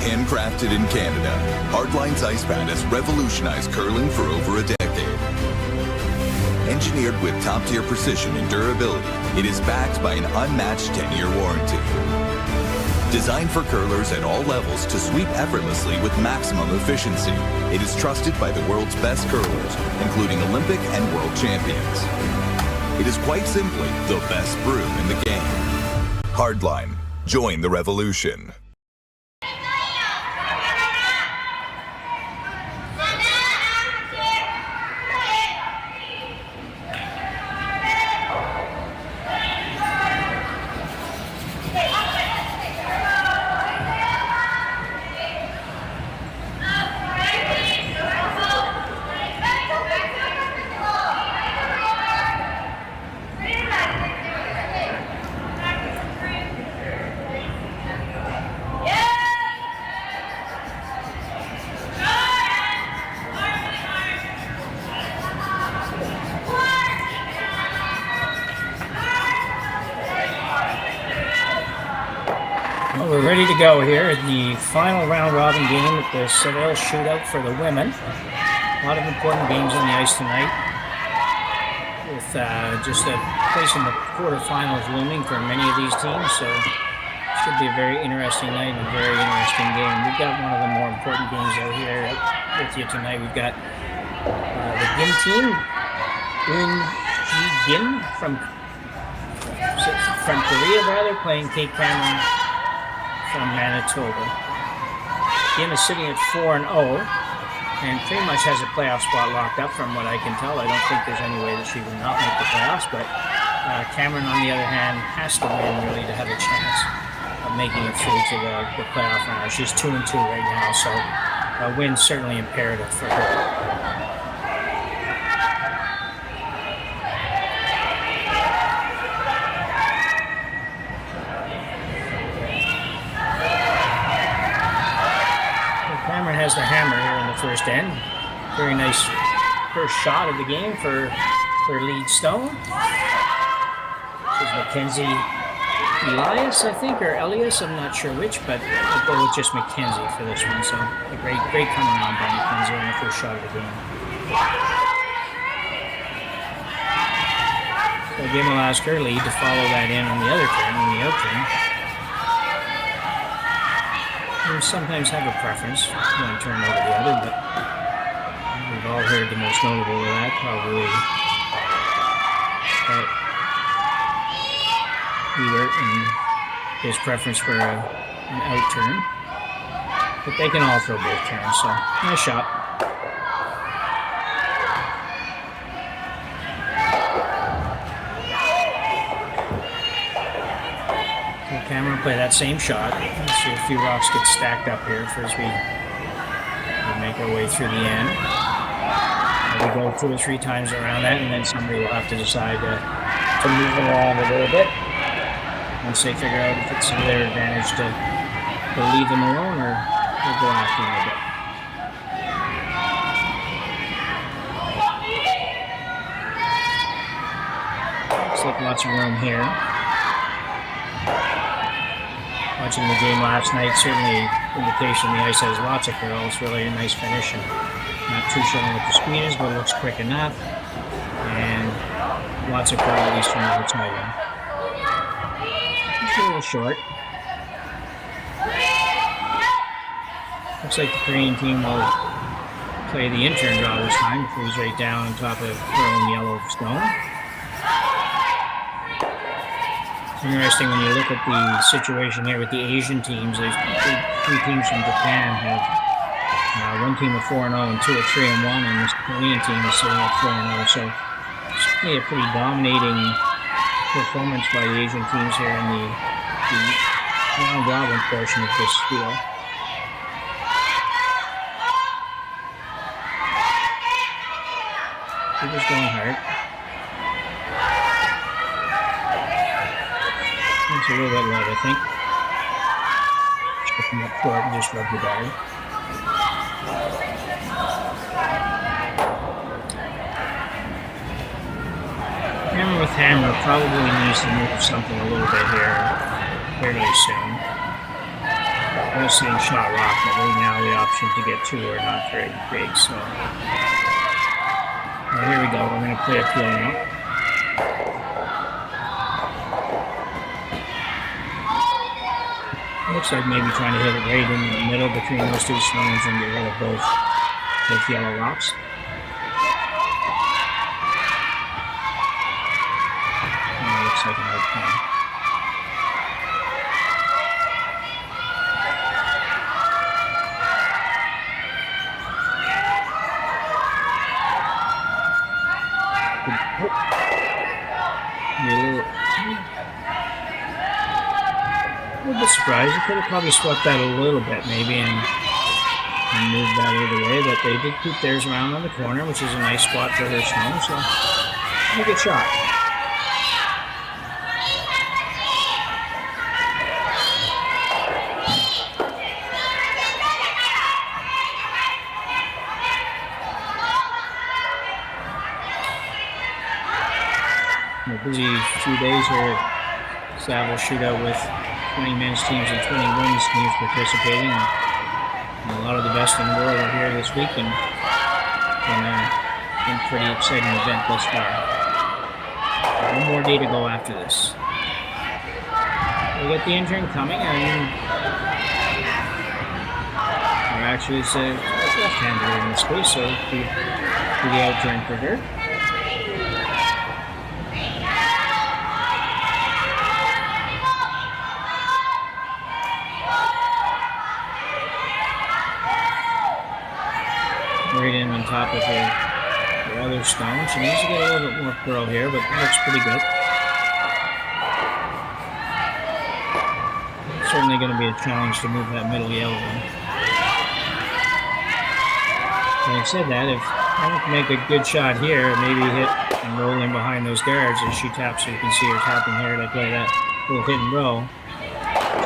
Handcrafted in Canada, Hardline's ice pad has revolutionized curling for over a decade. Engineered with top-tier precision and durability, it is backed by an unmatched 10-year warranty. Designed for curlers at all levels to sweep effortlessly with maximum efficiency, it is trusted by the world's best curlers, including Olympic and world champions. It is quite simply the best brew in the game. Hardline. Join the revolution. We're ready to go here in the final round-robin game at the Saville Shootout for the women. A lot of important games on the ice tonight, with just a place in the quarterfinals looming for many of these teams. So it should be a very interesting night and a very interesting game. We've got one of the more important games out here with you tonight. We've got the Gim team, Gim from Korea, playing Kaitlyn from Manitoba. Gim is sitting at 4-0 and pretty much has a playoff spot locked up from what I can tell. I don't think there's any way that she will not make the playoffs, but Cameron, on the other hand, has to win really to have a chance of making it through to the playoff round. She's 2-2 right now, so a win's certainly imperative for her. Has the hammer here in the first end. Very nice first shot of the game for lead Stone. This is Mackenzie Elias, I think, or Elias, I'm not sure which, but we'll go with just Mackenzie for this one. So a great coming on by Mackenzie on the first shot of the game. So Gim will ask her lead to follow that in on the other turn, on the out turn. We sometimes have a preference one turn over the other, but we've all heard the most notable of that probably Ebert and his preference for an out turn. But they can all throw both turns, so nice shot. Cameron play that same shot. Let's see a few rocks get stacked up here as we make our way through the end. We go 2 or 3 times around that, and then somebody will have to decide to move it around a little bit once they figure out if it's to their advantage to leave them alone or go after them a bit. Looks like lots of room here. Watching the game last night, certainly indication the ice has lots of curls, really a nice finish, and not too sure what the speed is, but it looks quick enough, and lots of curl at least from the outside end. It's a little short. Looks like the Korean team will play the intern draw this time, freeze right down on top of pearl and yellow Stone. Interesting when you look at the situation here with the Asian teams. There's 3 teams from Japan have one team of 4-0 and 2 of 3-1, and this Korean team is sitting at 4-0. So certainly a pretty dominating performance by the Asian teams here in the round robin portion of this field. He was going hard. It's a little bit low, I think. Just him up short and just rub the ball. Hammer with Hammer probably needs to move something a little bit here fairly soon. I was saying shot rock, but right now the option to get two are not very big, so. Well, here we go. We're going to play a peel now. Looks like maybe trying to hit it right in the middle between those two stones and get rid of both yellow rocks. Looks like an hard plan. A little bit surprised. You could have probably swept that a little bit maybe and moved that out of the way, but they did keep theirs around on the corner, which is a nice spot for their snow, so a good shot. A busy few days here at Saville Shootout with 20 men's teams and 20 women's teams participating. And a lot of the best in the world are here this week, and been a pretty exciting event thus far. One more day to go after this. We get the engine coming, and actually it's a left-hander in this case, so the out turn for her. Right in on top of her other stone. She needs to get a little bit more curl here, but it looks pretty good. It's certainly going to be a challenge to move that middle yellow one. Having said that, if I don't make a good shot here, maybe hit and roll in behind those guards as she taps, so you can see her tapping here to play that little hit and roll.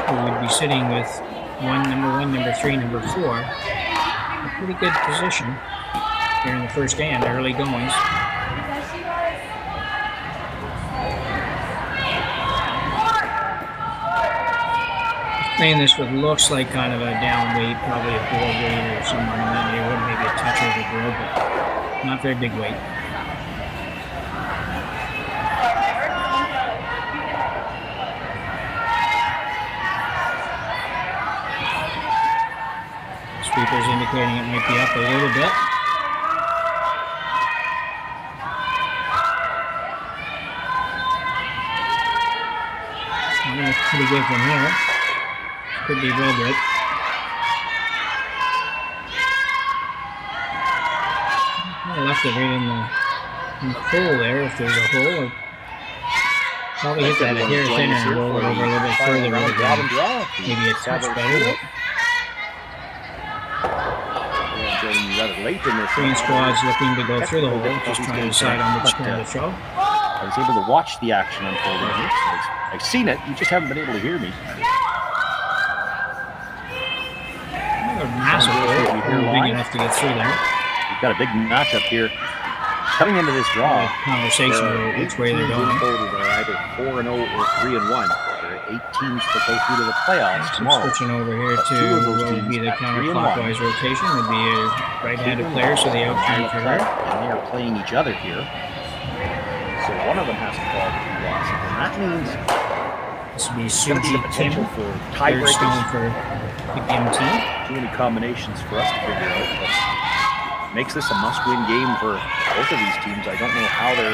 We would be sitting with number one, number three, number four. A pretty good position here in the first hand, early goings. Playing this with looks like kind of a down weight, probably a board weight or somewhere in that neighborhood, maybe a touch over board, but not very big weight. Sweeper's indicating it might be up a little bit. That's pretty good from here. Could be real good. I left it right in the hole there, if there's a hole. Or probably hit that a hair thinner and roll it over a little bit further. Maybe a touch better. But rather late in this. Green squad's looking to go through the hole, just trying to decide on which corner to throw. I was able to watch the action unfolding here. I've seen it, you just haven't been able to hear me. Another massive hole, big enough to get through there. We've got a big matchup here. Coming into this draw, conversation about which way they're going. Total that are either 4-0 or 3-1. There are 8 teams that go through to the playoffs tomorrow. Switching over here to what would be the counterclockwise rotation. Would be a right-handed player, so the out turn for her. And they are playing each other here. So one of them has to fall to 2 losses, and that means this would be going to be the potential for tiebreakers for the game team. Too many combinations for us to figure out, but makes this a must-win game for both of these teams. I don't know how their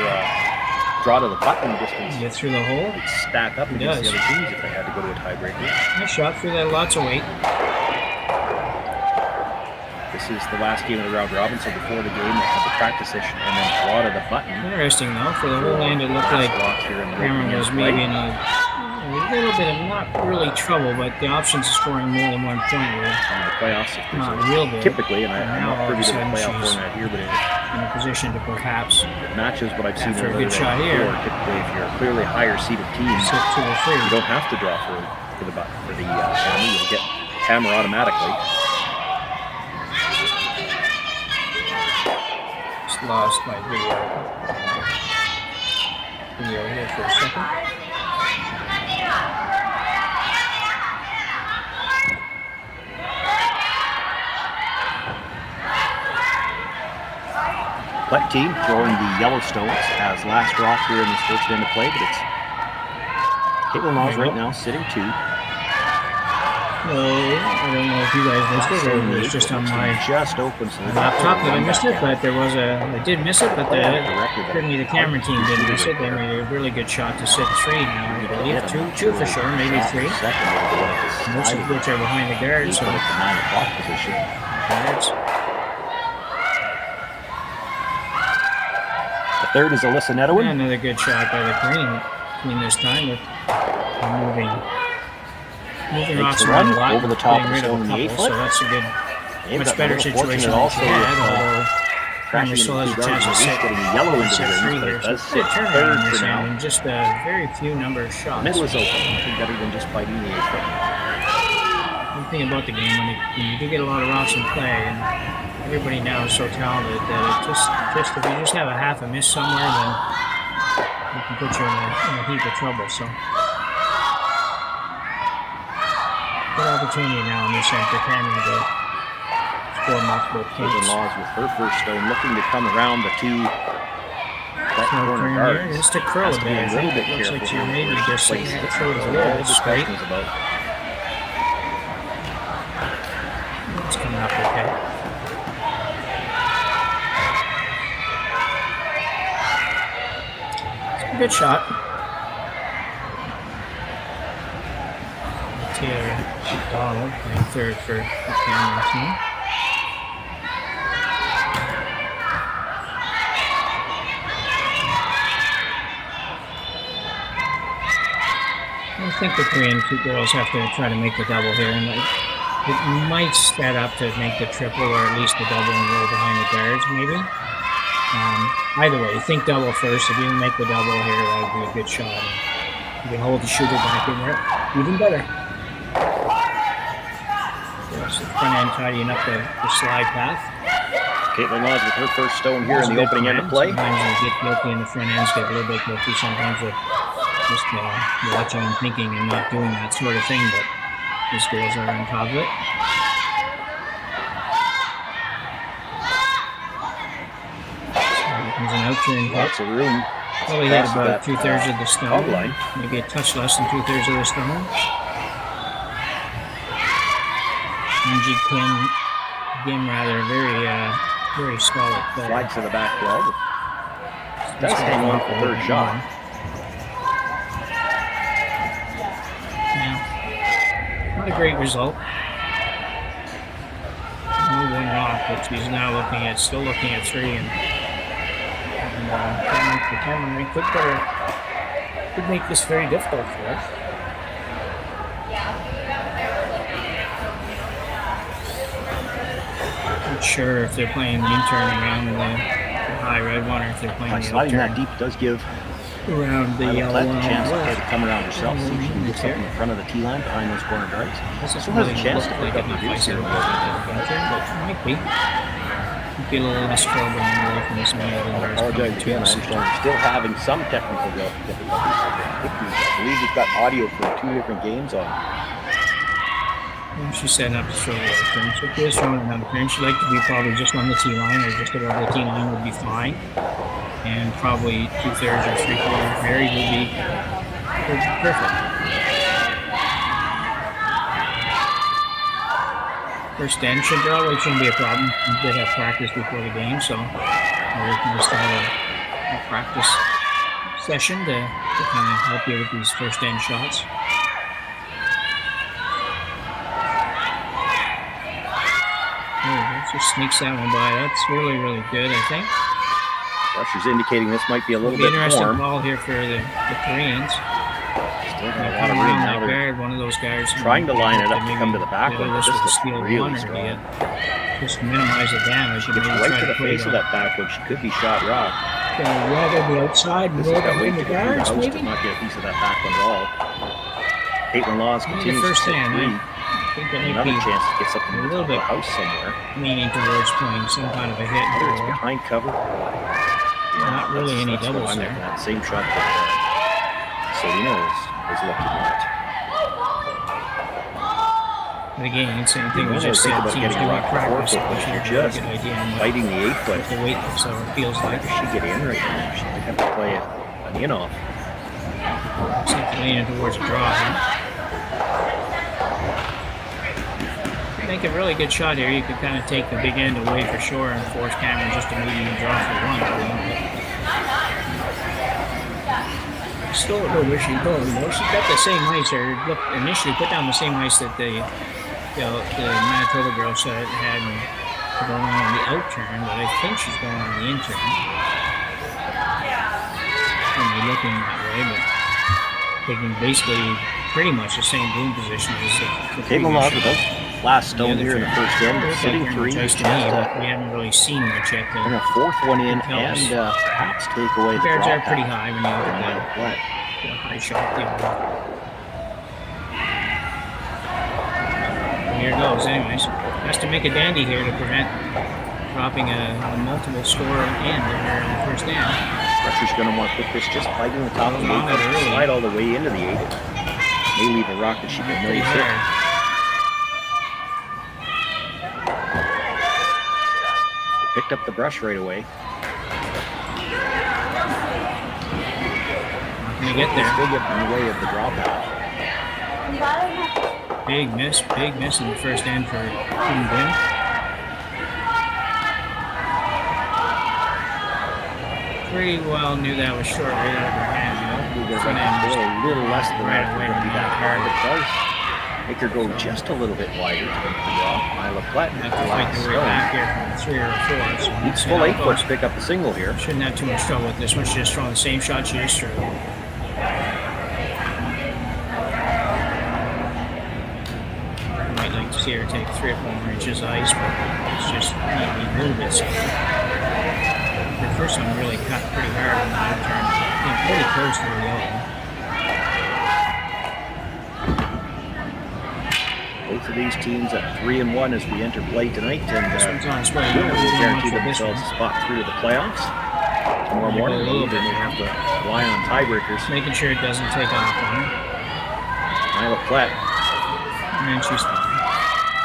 draw to the button distance get through the hole. Would stack up against the other teams if they had to go to a tiebreaker. Nice shot through that, lots of weight. This is the last game of the round robin, so before the game they had the practice session and then draw to the button. Interesting though, for the whole end it looked like Cameron was maybe in a little bit of not really trouble, but the options of scoring more than 1 point were in the playoffs. not real good. Typically, and I'm not privy to the playoff format here, but in a position to perhaps Matches what I've seen after a earlier good shot here. Typically, if you're a clearly higher seeded team, sit 2 or 3. you don't have to draw for the hammer. You'll get hammer automatically. Just lost my video here for a second. Plett team throwing the Yellowstones as last draw here in this first end of play, but it's Kaitlyn right now sitting 2. No, I don't know if you guys missed it or it was just on my laptop that I missed it, but I did miss it, but certainly the camera team didn't miss it. They made a really good shot to sit 3 now, I believe. Two for sure, maybe 3. Most of which are behind the guards. So guards. The third is Alyssa Nedowin. Yeah, another good shot by the Queen this time with moving rocks around a lot, over the top getting rid of a couple, so that's a good, much better situation also than she had, although Kramer still has a chance to set yellow into set the 3 ring, but here. it does So sit turn third around for this now. end in just a very few number of shots. Middle is open. Nothing better than just fighting the apron. One thing about the game, when you do get a lot of rocks in play, and everybody now is so talented that it just if you just have a half a miss somewhere, then it can put you in a heap of trouble. So good opportunity now in this end for Cameron to score multiple points. Laws with her first stone, looking to come around the 2 corner guards. Just to curl a bit. I think it looks like she maybe just throw it a little bit straight. It's coming up okay. It's a good shot. Taylor Donald playing third for the Cameron team. I think the 3 and 2 girls have to try to make the double here, and it might set up to make the triple or at least the double and roll behind the guards, maybe. Either way, think double first. If you can make the double here, that would be a good shot. You can hold the shooter back in there, even better. Yes, the front end tidying up the slide path. Kaitlyn with her first stone here in the opening end of play. Sometimes you get guilty and the front ends get a little bit guilty. Sometimes with just watching and thinking and not doing that sort of thing, but these girls are on top of it. There's an out-turn hit. Lots of room. Probably hit about 2/3 of the stone. Maybe a touch less than 2/3 of the stone. Angie Kim rather very solid player. Slide to the back wall. Does hang on for third shot. Yeah. Not a great result. Moving off, but she's now still looking at 3 and Cameron could make this very difficult for us. Not sure if they're playing the intern around the high red one or if they're playing the sliding outturn that deep does give around the yellow Plett one. a chance to come around herself, see if she can get something in front of the T line behind those corner guards. Still has a chance to pick up the juice here. But might be. Be a little less trouble away from this man. I apologize again. I understand we're still having some technical difficulties. I believe we've got audio for 2 different games on. She's setting up to throw the turn. So if she is throwing another turn, she'd like to be probably just on the T line or just above the T line would be fine. And probably 2/3 or 3/4 buried would be perfect. First end shouldn't be a problem. We did have practice before the game, so we can just have a practice session to kind of help you with these first end shots. Just sneaks that one by. That's really, really good, I think. Pressure's indicating this might be a little bit interesting warm. ball here for the Koreans. They got a Come lot of room around now. that They're guard, one of those guys. trying to line it up to maybe come to the back do one, this but with this a looks steal really one, or do strong. you just minimize the damage and Gets maybe right try to the to play face of that back one. She could be shot rock. rather the outside, This more has got way behind to the go through the guards, house maybe? to not get a piece of that back one at all. Kaitlyn Laws Maybe the continues to first hit stand, three. I think they might Another be chance to get something a in the little top of the bit house somewhere. leaning towards playing some kind of a hit. Whether it's Or behind cover. not really any that's doubles what I'm there. looking at. Same shot that Selena is looking at. But again, same thing we Normally just think said. about Teams getting do rock practice, before, but which she is a just good idea. On fighting the 8 foot. what the weight lifts over feels How like. does she get in right now? She might have to play an in off. Seems leaning towards a draw here. Make a really good shot here. You could kind of take the big end away for sure and force Cameron just to maybe even draw for one. Still don't know where she's going. She's got the same ice, or initially put down the same ice that the Manitoba girl said had going on the out turn, but I think she's going on the in turn. I'm looking that way, but taking basically pretty much the same boom position as the Kaitlyn Laws with us. Last stone the here in the first end. Sitting like three. Joyce Just to me, but we haven't really seen much yet. bring a fourth one in and perhaps take away the Guards drop are pretty pass. high when you look at Myla Plett. the high shot. Here it goes, anyways. Has to make a dandy here to prevent dropping a multiple score end there in the first end. Pressure's going to want to put this just fighting the top of the On it 8, early. slide all the way into the 8. May leave a rock that she can Pretty nose hit. hard. Picked up the brush right away. Not gonna get there. Still getting in the way of the drop out. Big miss in the first end for Team Win. Pretty well knew that was short right out of her hand, you know. We're Front going end to just go a little less than right that. away We're going to be to that Myla hard. It does make her go just a little bit wider to make the draw. Myla Plett have to fight their way back here from 3 or 4. So needs full 8 foot to pick up the single here. shouldn't have too much trouble with this one. She's just throwing the same shot she just threw. Might like to see her take 3 or 4 inches of ice, but it's just maybe a little bit safer. The first one really cut pretty hard on the out turn, pretty close to the yellow. Both of these teams at 3-1 as we enter play tonight, and This one's on its way. will guarantee Much with this themselves one. a spot through to the playoffs. Tomorrow morning, a little they may have to rely on tiebreakers. Making sure it doesn't take off on her. Myla Plett And she's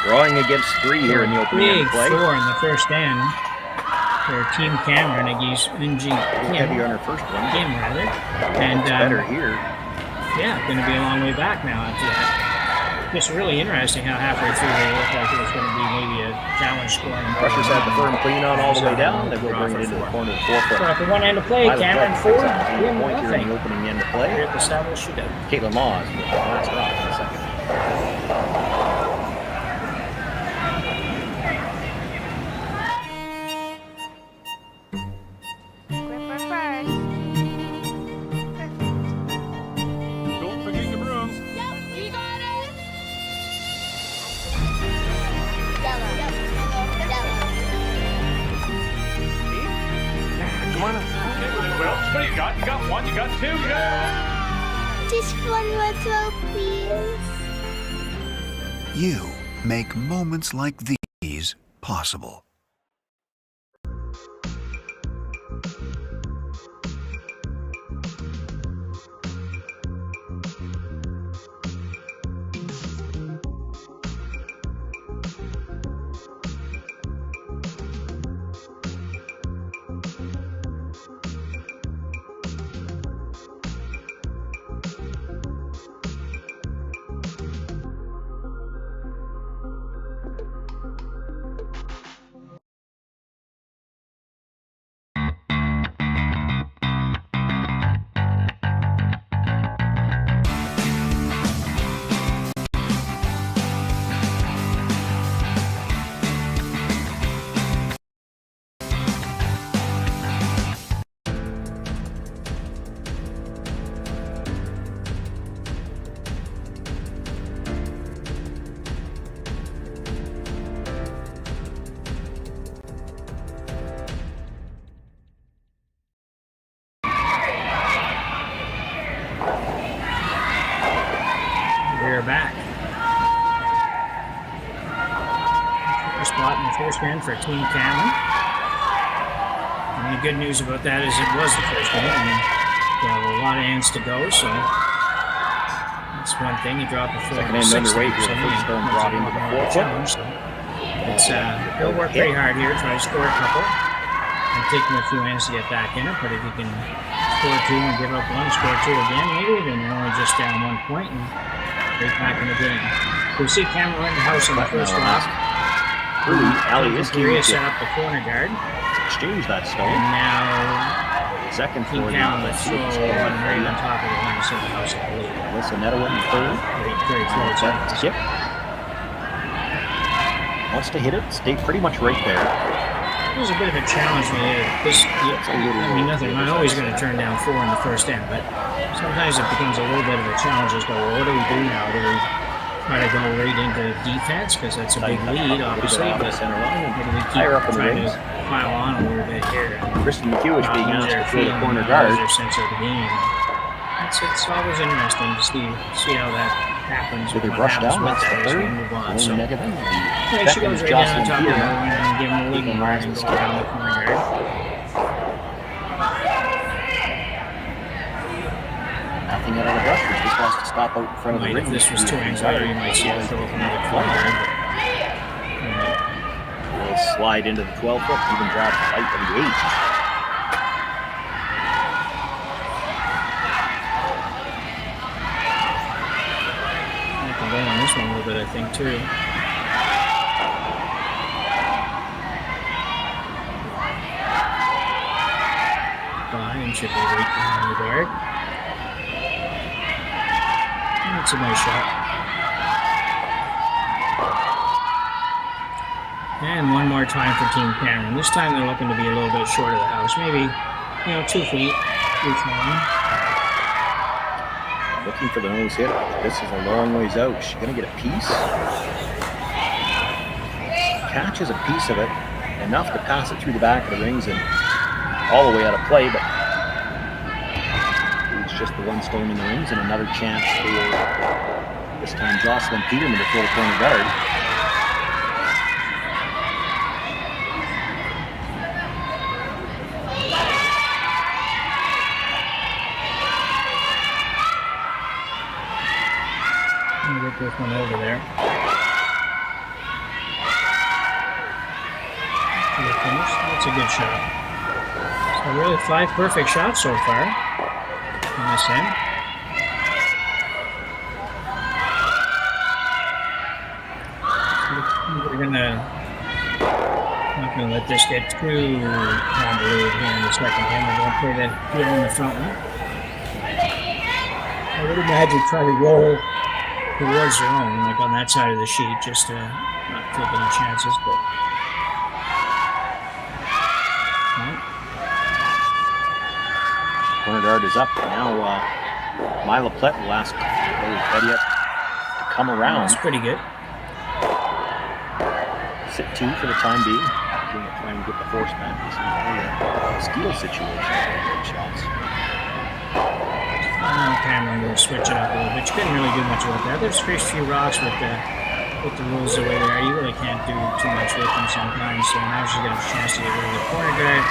drawing against 3 here in the opening end big of play. 4 in the first end for Team Cameron against NG Heavy on her first one. Kim rather. And Better here. yeah, going to be a long way back now after that. Just really interesting how halfway through they looked like it was going to be maybe a challenge scoring. Pressure's had the firm clean on all the way down. They will bring it into the corner of the 4 foot. So at the one end of play, Myla Cameron Plett 4, picks up the Win point here in nothing. the opening end of Here play. at the Saville Shootout. Kaitlyn Laws with the last drop in a second. Don't forget your brooms. You got it. Come on up. Okay, well, what do you got? You got 1, you got 2, you got... Just one more throw, please. You make moments like these possible. first end for Team Cailey. And the good news about that is it was the first end. I mean, they have a lot of ends to go, so that's one thing. You drop a 4 Second end underway here. First stone brought into the fourth. Challenge, so it's, he'll work pretty hard here, try to score a couple. It'll take him a few ends to get back in it, but if you can score 2 and give up 1, score 2 again, maybe, then you're only just down 1 point and right back in the game. We see Cameron in the house on the first lap. Really, Ali is Korea set up the corner guard. Exchange that stone. And now Second Team for the Cailey with throw and right on top of the line of the house, I believe. Alyssa Nettowit in third. Very close. Skip. Wants to hit it. Stay pretty much right there. It was a bit of a challenge for me. I mean, nothing. I'm always going to turn down 4 in the first end, but sometimes it becomes a little bit of a challenge as to, well, what do we do now? Do we try to go right into defense because that's a big lead, obviously, but maybe we keep trying to pile on a little bit here. Kristen McHugh is being asked to throw the corner guard. Their sense of the game. It's always interesting to see how that happens. So they brush down. That's the third. Move on. So, negative. yeah, she goes right down on top of the line and give him a leading line and go around the corner guard. Nothing out of the brushers. Just wants to stop out in front of the ring. If this was 2 ends later, you might see her throw up another corner guard. Will slide into the 12-foot, even drop right to the 8. I can go on this one a little bit, I think, too. And should be right behind the guard. That's a nice shot. And one more time for Team Cameron. This time they're looking to be a little bit short of the house. Maybe, 2 feet, 3 feet. Looking for the nose hit. This is a long ways out. She's going to get a piece. Catches a piece of it. Enough to pass it through the back of the rings and all the way out of play, but it's just the 1 stone in the rings and another chance for, this time, Jocelyn Peterman to throw the corner guard. I'm going to get this one over there. That's a good shot. So really 5 perfect shots so far on this end. We're not gonna let this get too convoluted here in the second end. We're gonna play that here in the front one. I would imagine try to roll towards their own, like on that side of the sheet, just to not take any chances, but. Corner guard is up. Now Myla Plett will ask Betty up to come around. That's pretty good. Sit 2 for the time being. Trying to get the force back. This is a steal situation. Good shots. Cameron will switch it up a little bit. She couldn't really do much with that. There's a few rocks with the rules the way they are. You really can't do too much with them sometimes. So now she's got a chance to get rid of the corner guard.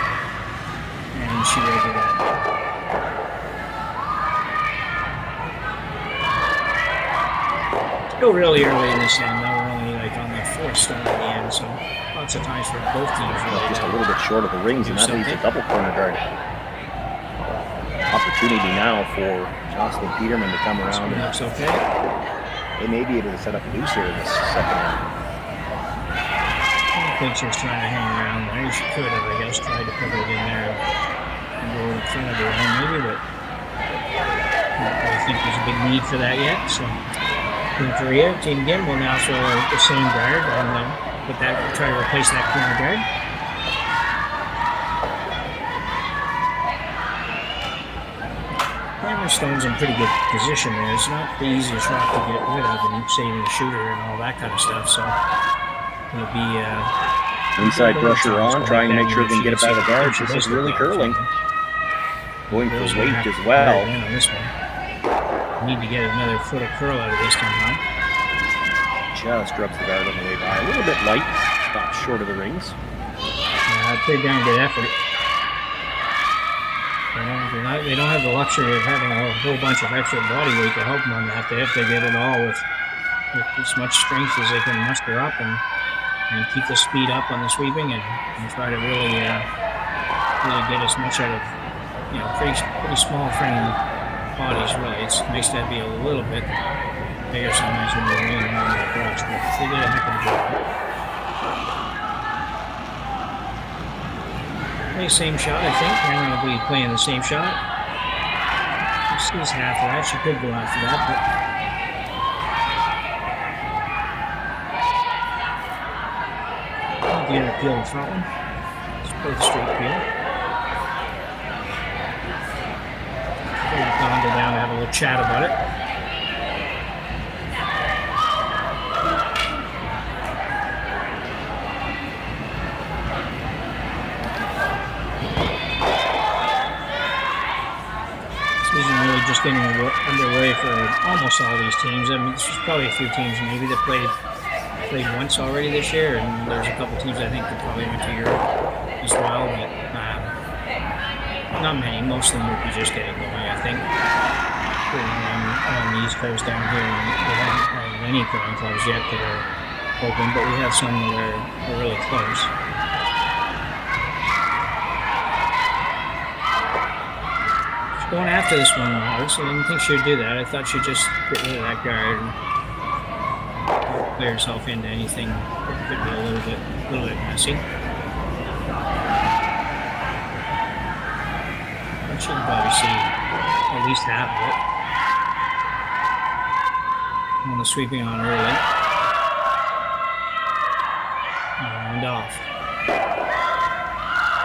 And she will do that. Still really early in this end, though. We're only like on the 4th stone at the end, so lots of times for both teams. Really just a little bit short of the rings, and that leaves a double corner guard. Opportunity now for Jocelyn Peterman to come around. Looks okay. They may be able to set up a loose here in this second end. I think she was trying to hang around there. She could have, I guess, tried to put it in there and go in front of her own, maybe, but I don't really think there's a big need for that yet. So. Team Korea, Team Gim will now throw the same guard and try to replace that corner guard. Cameron Stone's in pretty good position there. It's not the easiest rock to get rid of and saving the shooter and all that kind of stuff. So it'll be inside pressure on, trying to make sure they can get it by the guard. This is really curling. Going for weight as well. On this one. Need to get another foot of curl out of this somehow. Just rubs the guard on the way by. A little bit light. stopped short of the rings. Pretty darn good effort. They don't have the luxury of having a whole bunch of extra body weight to help them on that. They have to get it all with as much strength as they can muster up and keep the speed up on the sweeping and try to really get as much out of pretty small frame bodies. Really, it's nice to be a little bit bigger sometimes when you're really on that brush, but they did a heck of a job. Play same shot, I think. Cameron will be playing the same shot. She's half of that. She could go after that, but I'll get her peel the front one. Let's play the straight peel. We'll go down to have a little chat about it. Just getting underway for almost all these teams. I mean, this was probably a few teams maybe that played once already this year, and there's a couple teams I think that probably went to Europe as well, but not many. Most of them will be just getting going, I think. On the East Coast down here, and we haven't had any curling clubs yet that are open, but we have some that are really close. Going after this one, so I didn't think she would do that. I thought she'd just get rid of that guard and clear herself into anything that could be a little bit messy. But she can probably see at least half of it. On the sweeping on early. And off.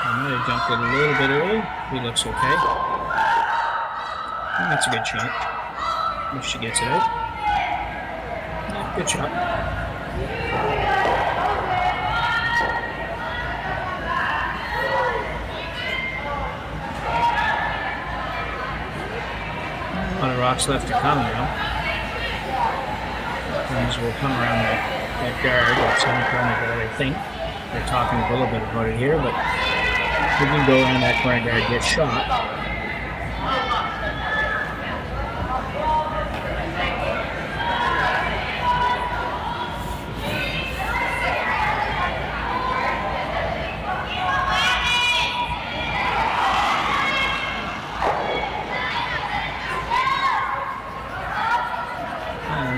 I might have jumped it a little bit early. He looks okay. That's a good shot. If she gets it out. Yeah, good shot. A lot of rocks left to come now. Things will come around that guard at some corner guard, I think. They're talking a little bit about it here, but we can go around that corner guard, get shot.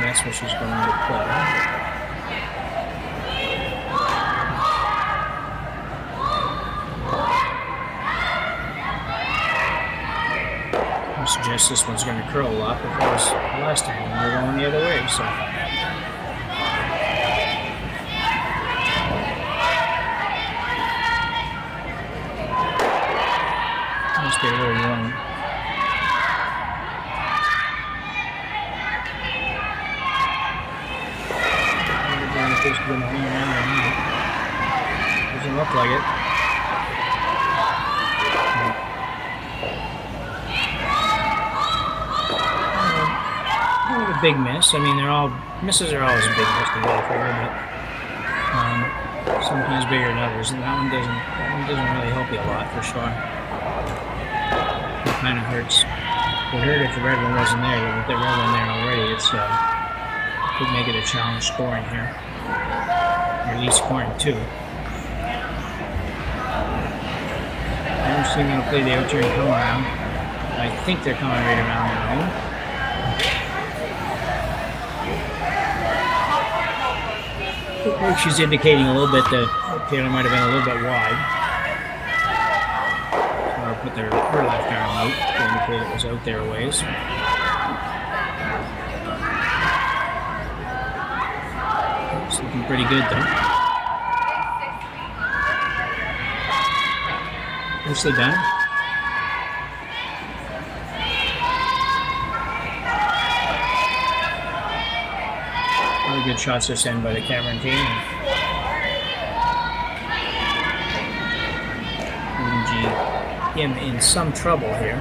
That's what she's going to play. I suggest this one's going to curl a lot because last time we were going the other way, so. Must be a little warm. Doesn't look like it. Not a big miss. I mean, misses are always a big miss to go for, but sometimes bigger than others, and that one doesn't really help you a lot for sure. It kind of hurts. It would hurt if the red one wasn't there, but with the red one there already, it's could make it a challenge scoring here. Or at least scoring two. I'm still going to play the out-turn come around. I think they're coming right around now. I think she's indicating a little bit that Cailey might have been a little bit wide. So I'll put her left arm out to indicate it was out there a ways. It's looking pretty good though. Nicely done. Really good shots this end by the Cameron team. In some trouble here.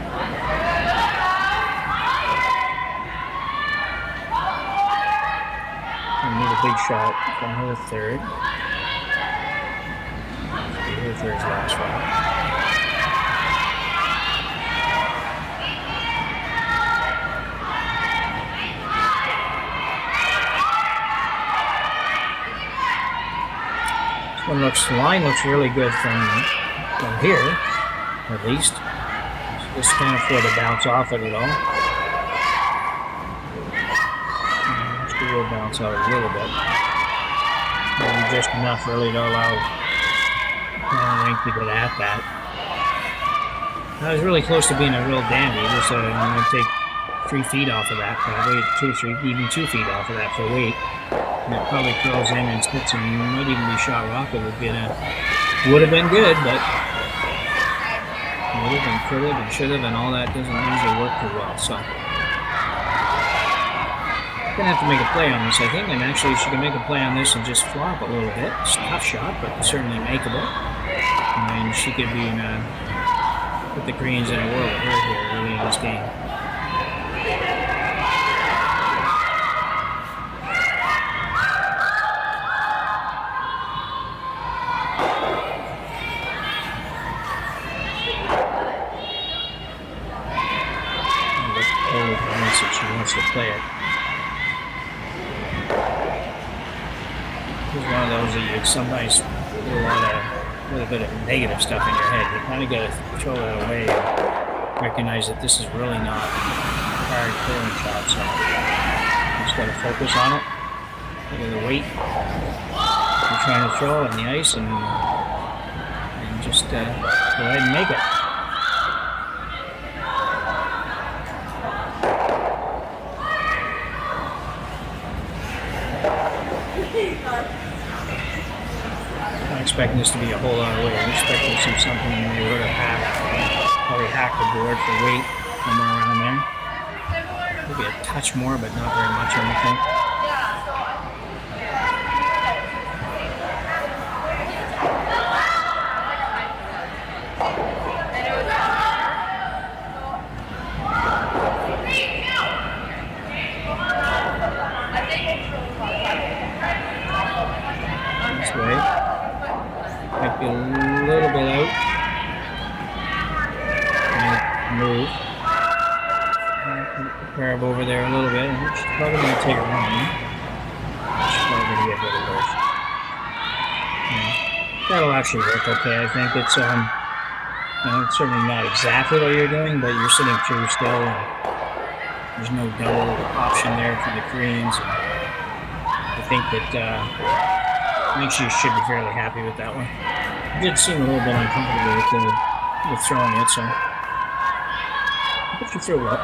Need a big shot from her third. here for his last one. The line looks really good from here, at least. Just kind of for the bounce off it at all. She will bounce out a little bit. Maybe just enough really to allow Rink to get at that. I was really close to being a real dandy. Just I'm going to take 3 feet off of that, probably 2 or 3, even 2 feet off of that for weight. And it probably curls in and sits and might even be shot rocket. Would have been good, but would have and could have and should have, and all that doesn't usually work too well. So gonna have to make a play on this, I think, and actually she can make a play on this and just flop a little bit. It's a tough shot, but certainly makeable. And she could be put the greens in a whirl with her here early in this game. She wants to play it. It's one of those that you sometimes do a little bit of negative stuff in your head. You kind of got to throw that away and recognize that this is really not a hard curling shot. So you just got to focus on it. Look at the weight you're trying to throw on the ice and just go ahead and make it. I'm expecting this to be a whole lot of weight. I'm expecting to see something in the neighborhood of probably hack the board for weight, somewhere around there. Maybe a touch more, but not very much, I don't think. This way. Might be a little bit out. And move. Grab over there a little bit. She's probably going to take it wrong. She's probably going to get rid of those. Yeah. That'll actually work okay. I think it's it's certainly not exactly what you're doing, but you're sitting through still. And there's no double option there for the Koreans. And I think that I think she should be fairly happy with that one. It did seem a little bit uncomfortable with throwing it, so but she threw it up.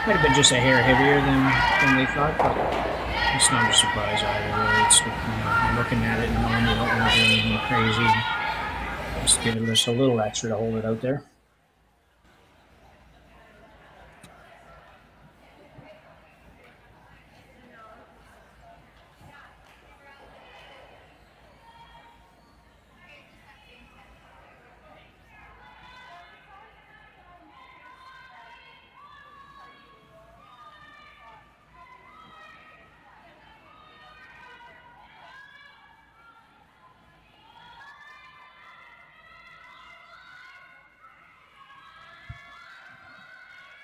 Might have been just a hair heavier than they thought, but it's not a surprise either. Really, it's looking at it and knowing you don't want to do anything crazy. Just give it just a little extra to hold it out there.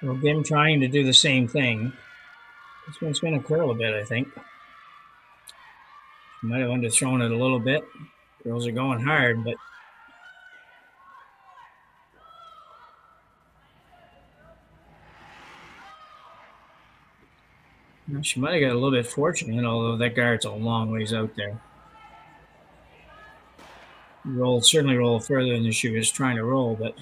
Well, again, trying to do the same thing. This one's going to curl a bit, I think. She might have underthrown it a little bit. Girls are going hard, but she might have got a little bit fortunate, although that guard's a long ways out there. Certainly rolled further than she was trying to roll, but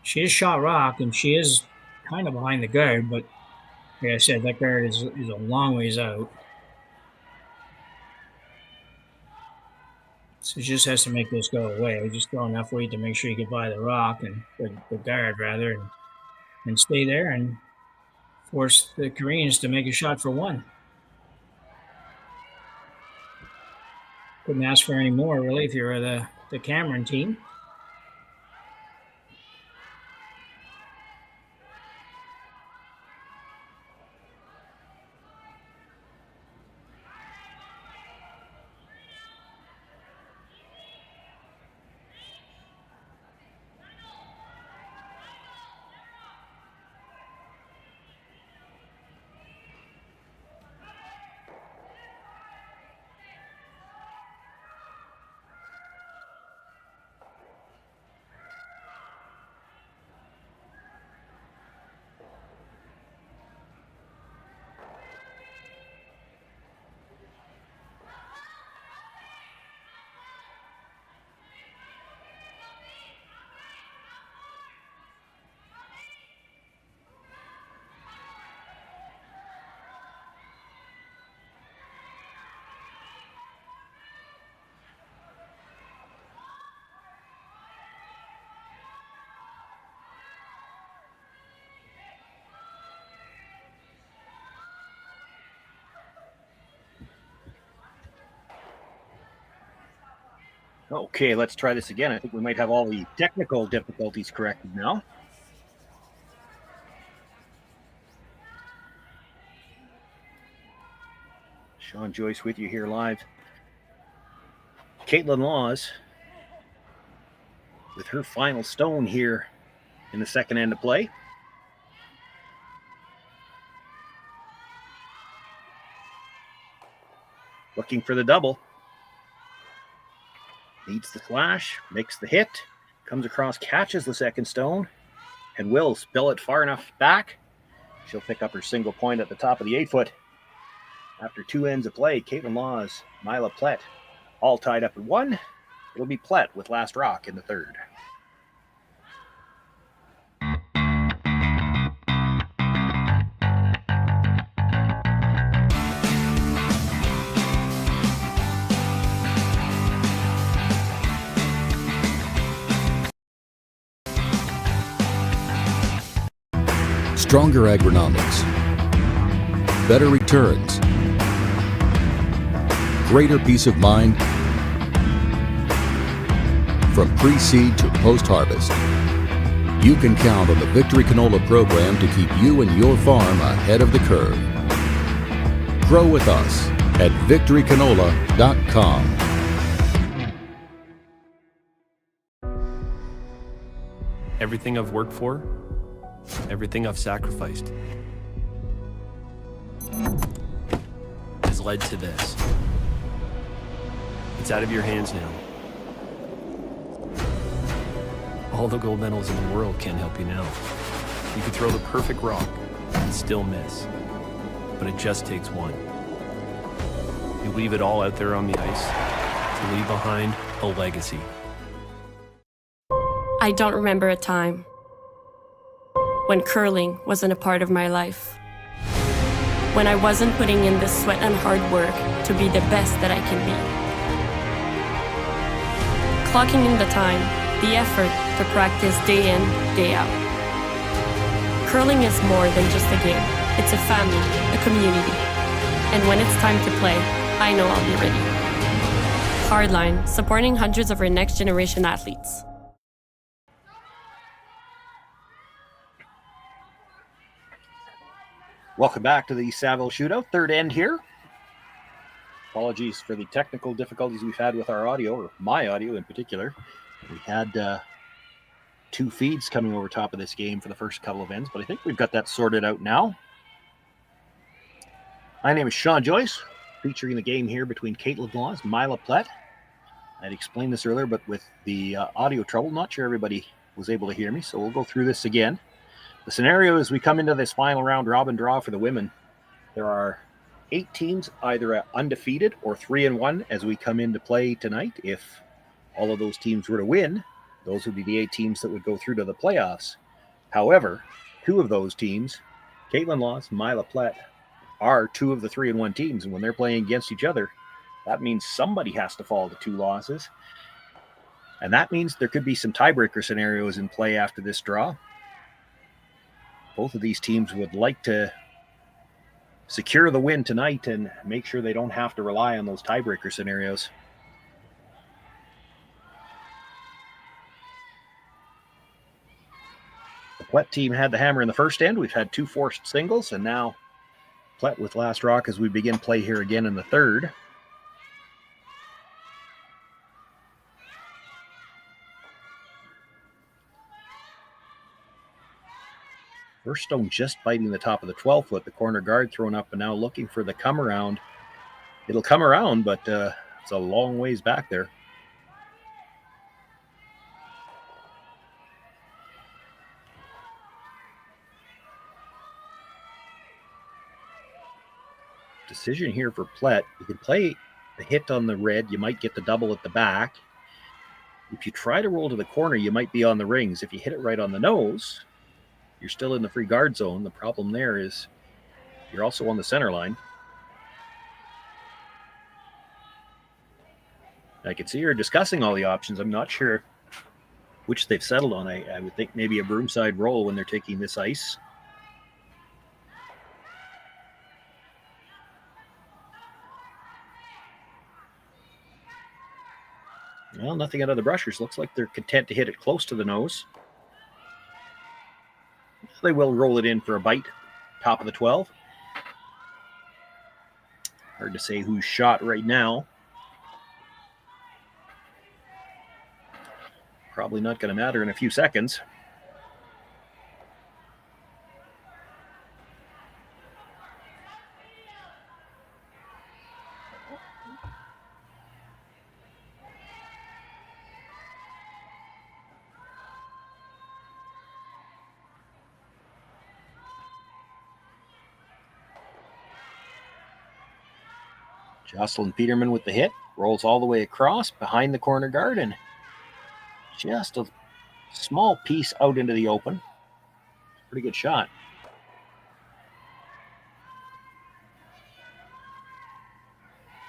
she is shot rock, and she is kind of behind the guard, but like I said, that guard is a long ways out. So she just has to make this go away. Just throw enough weight to make sure you get by the rock and the guard rather, and stay there and force the Koreans to make a shot for one. Couldn't ask for any more, really, if you're the Cameron team. Okay, let's try this again. I think we might have all the technical difficulties corrected now. Shawn, Joyce with you here live. Kaitlyn Laws with her final stone here in the second end of play. Looking for the double. Needs the slash, makes the hit, comes across, catches the second stone, and will spill it far enough back. She'll pick up her single point at the top of the 8-foot. After 2 ends of play, Kaitlyn Laws, Myla Plett, all tied up at 1. It'll be Plett with last rock in the third. Stronger agronomics, better returns, greater peace of mind from pre-seed to post-harvest. You can count on the Victory Canola program to keep you and your farm ahead of the curve. Grow with us at victorycanola.com. Everything I've worked for, everything I've sacrificed has led to this. It's out of your hands now. All the gold medals in the world can't help you now. You could throw the perfect rock and still miss, but it just takes one. You leave it all out there on the ice to leave behind a legacy. I don't remember a time when curling wasn't a part of my life. When I wasn't putting in the sweat and hard work to be the best that I can be. Clocking in the time, the effort to practice day in, day out. Curling is more than just a game. It's a family, a community. And when it's time to play, I know I'll be ready. Hardline, supporting hundreds of our next generation athletes. Welcome back to the Saville Shootout, third end here. Apologies for the technical difficulties we've had with our audio, or my audio in particular. We had 2 feeds coming over top of this game for the first couple of ends, but I think we've got that sorted out now. My name is Shawn Joyce, featuring the game here between Kaitlyn Laws and Myla Plett. I'd explained this earlier, but with the audio trouble, not sure everybody was able to hear me, so we'll go through this again. The scenario is we come into this final round robin draw for the women. There are 8 teams, either undefeated or 3-1 as we come into play tonight. If all of those teams were to win, those would be the 8 teams that would go through to the playoffs. However, 2 of those teams, Kaitlyn Laws and Myla Plett, are 2 of the 3-1 teams. And when they're playing against each other, that means somebody has to fall to 2 losses. And that means there could be some tiebreaker scenarios in play after this draw. Both of these teams would like to secure the win tonight and make sure they don't have to rely on those tiebreaker scenarios. The Plett team had the hammer in the first end. We've had 2 forced singles, and now Plett with last rock as we begin play here again in the third. First stone just biting the top of the 12-foot. The corner guard thrown up and now looking for the come around. It'll come around, but it's a long ways back there. Decision here for Plett. You can play the hit on the red. You might get the double at the back. If you try to roll to the corner, you might be on the rings. If you hit it right on the nose, you're still in the free guard zone. The problem there is you're also on the center line. I can see you're discussing all the options. I'm not sure which they've settled on. I would think maybe a broomside roll when they're taking this ice. Well, nothing out of the brushers. Looks like they're content to hit it close to the nose. They will roll it in for a bite. Top of the 12. Hard to say who's shot right now. Probably not going to matter in a few seconds. Jocelyn Peterman with the hit. Rolls all the way across behind the corner guard and just a small piece out into the open. Pretty good shot.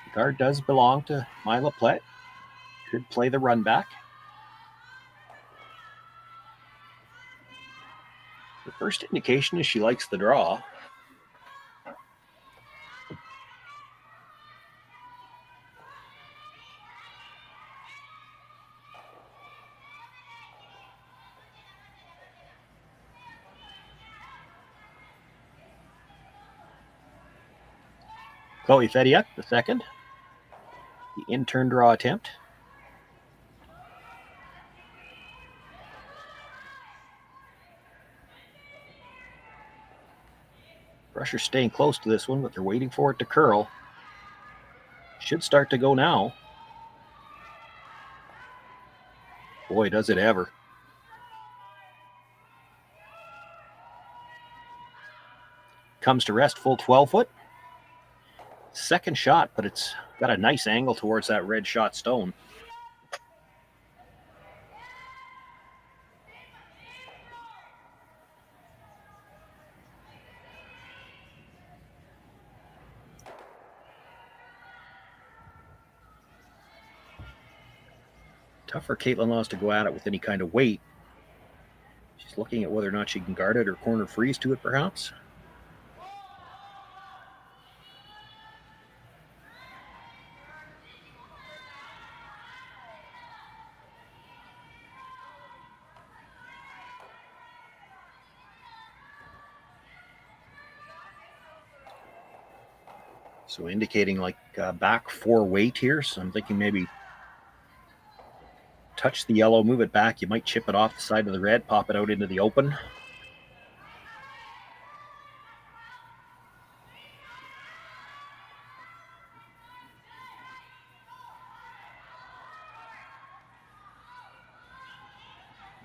The guard does belong to Myla Plett. Could play the run back. The first indication is she likes the draw. Chloe Fediuk, the second. The in-turn draw attempt. Brusher's staying close to this one, but they're waiting for it to curl. Should start to go now. Boy, does it ever. Comes to rest full 12 foot. Second shot, but it's got a nice angle towards that red shot stone. Tough for Kaitlyn Laws to go at it with any kind of weight. She's looking at whether or not she can guard it or corner freeze to it, perhaps. So indicating like back 4 weight here. So I'm thinking maybe touch the yellow, move it back. You might chip it off the side of the red, pop it out into the open.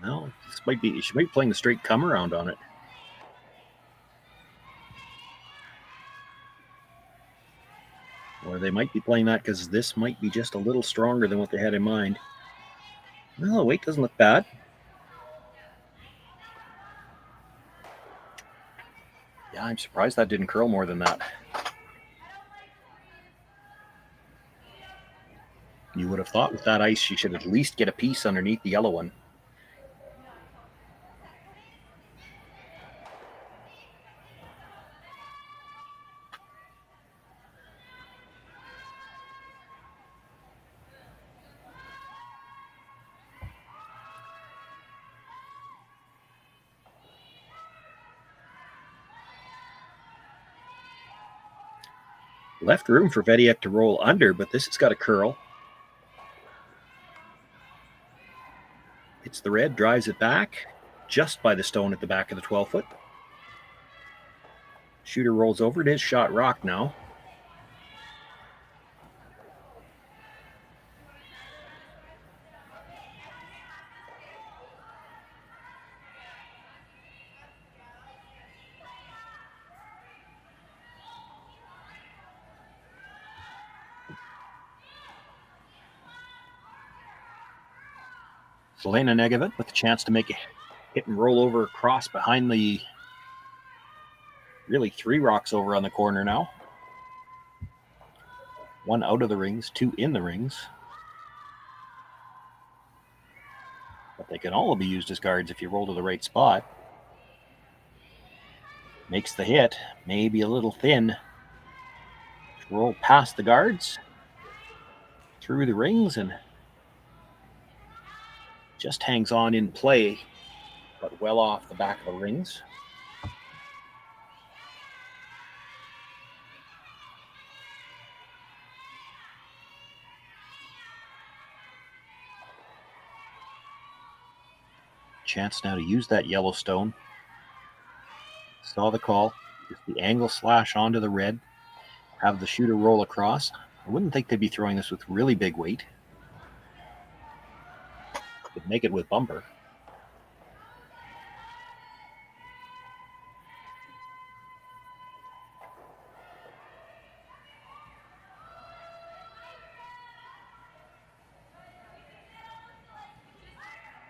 No, this might be, she might be playing the straight come around on it. Or they might be playing that because this might be just a little stronger than what they had in mind. Well, the weight doesn't look bad. Yeah, I'm surprised that didn't curl more than that. You would have thought with that ice, she should at least get a piece underneath the yellow one. Left room for Fediuk to roll under, but this has got a curl. It's the red, drives it back, just by the stone at the back of the 12-foot. Shooter rolls over. It is shot rock now. Selena Negovit with a chance to make a hit and roll over across behind the really 3 rocks over on the corner now. 1 out of the rings, 2 in the rings. But they can all be used as guards if you roll to the right spot. Makes the hit, maybe a little thin. Roll past the guards, through the rings, and just hangs on in play, but well off the back of the rings. Chance now to use that yellow stone. Saw the call. Just the angle slash onto the red. Have the shooter roll across. I wouldn't think they'd be throwing this with really big weight. Could make it with bumper.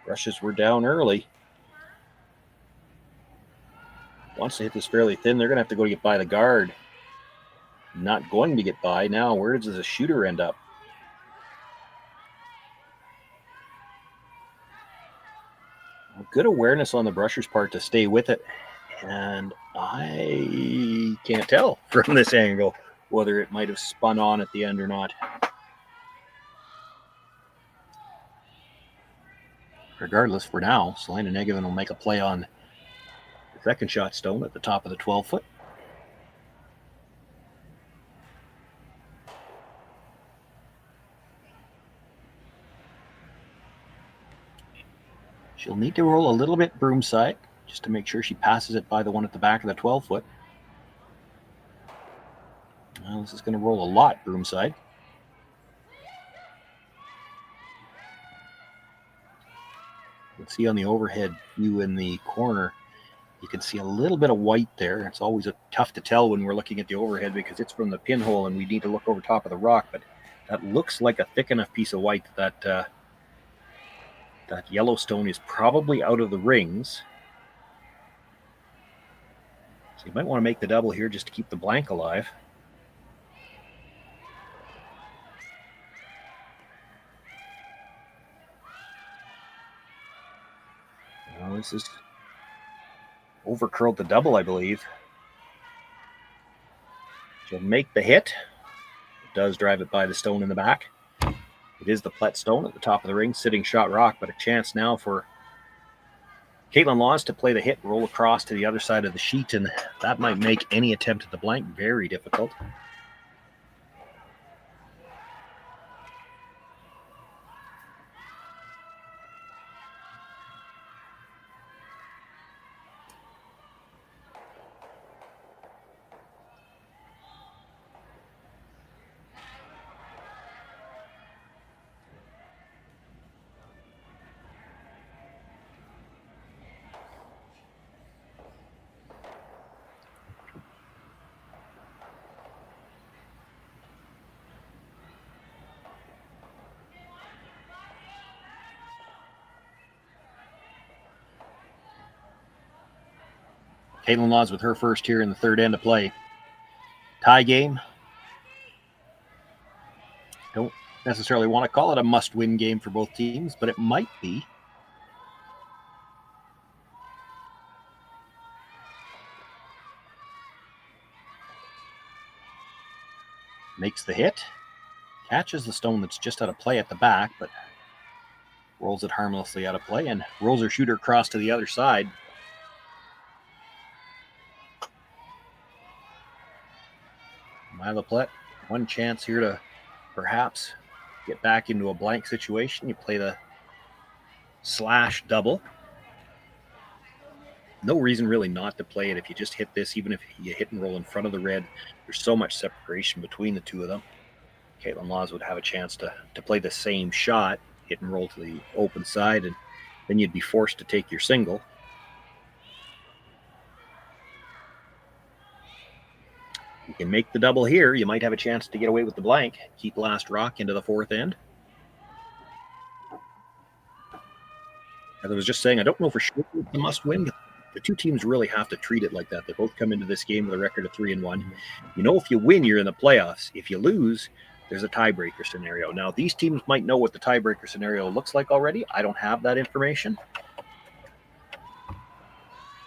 Brushes were down early. Once they hit this fairly thin, they're going to have to go to get by the guard. Not going to get by. Now, where does the shooter end up? Good awareness on the brusher's part to stay with it. And I can't tell from this angle whether it might have spun on at the end or not. Regardless, for now, Selena Negavan will make a play on the second shot stone at the top of the 12-foot. She'll need to roll a little bit broomside just to make sure she passes it by the one at the back of the 12-foot. Well, this is going to roll a lot broomside. You can see on the overhead view in the corner, you can see a little bit of white there. It's always tough to tell when we're looking at the overhead because it's from the pinhole and we need to look over top of the rock, but that looks like a thick enough piece of white that that Yellowstone is probably out of the rings. So you might want to make the double here just to keep the blank alive. Well, this is over-curled the double, I believe. She'll make the hit. It does drive it by the stone in the back. It is the Plett stone at the top of the ring, sitting shot rock, but a chance now for Kaitlyn Laws to play the hit, roll across to the other side of the sheet, and that might make any attempt at the blank very difficult. Kaitlyn Laws with her first here in the third end of play. Tie game. Don't necessarily want to call it a must-win game for both teams, but it might be. Makes the hit. Catches the stone that's just out of play at the back, but rolls it harmlessly out of play and rolls her shooter across to the other side. Myla Plett, one chance here to perhaps get back into a blank situation. You play the slash double. No reason really not to play it if you just hit this, even if you hit and roll in front of the red. There's so much separation between the two of them. Kaitlyn Laws would have a chance to play the same shot, hit and roll to the open side, and then you'd be forced to take your single. You can make the double here. You might have a chance to get away with the blank. Keep last rock into the fourth end. As I was just saying, I don't know for sure it's a must-win. The two teams really have to treat it like that. They both come into this game with a record of 3-1. You know, if you win, you're in the playoffs. If you lose, there's a tiebreaker scenario. Now, these teams might know what the tiebreaker scenario looks like already. I don't have that information.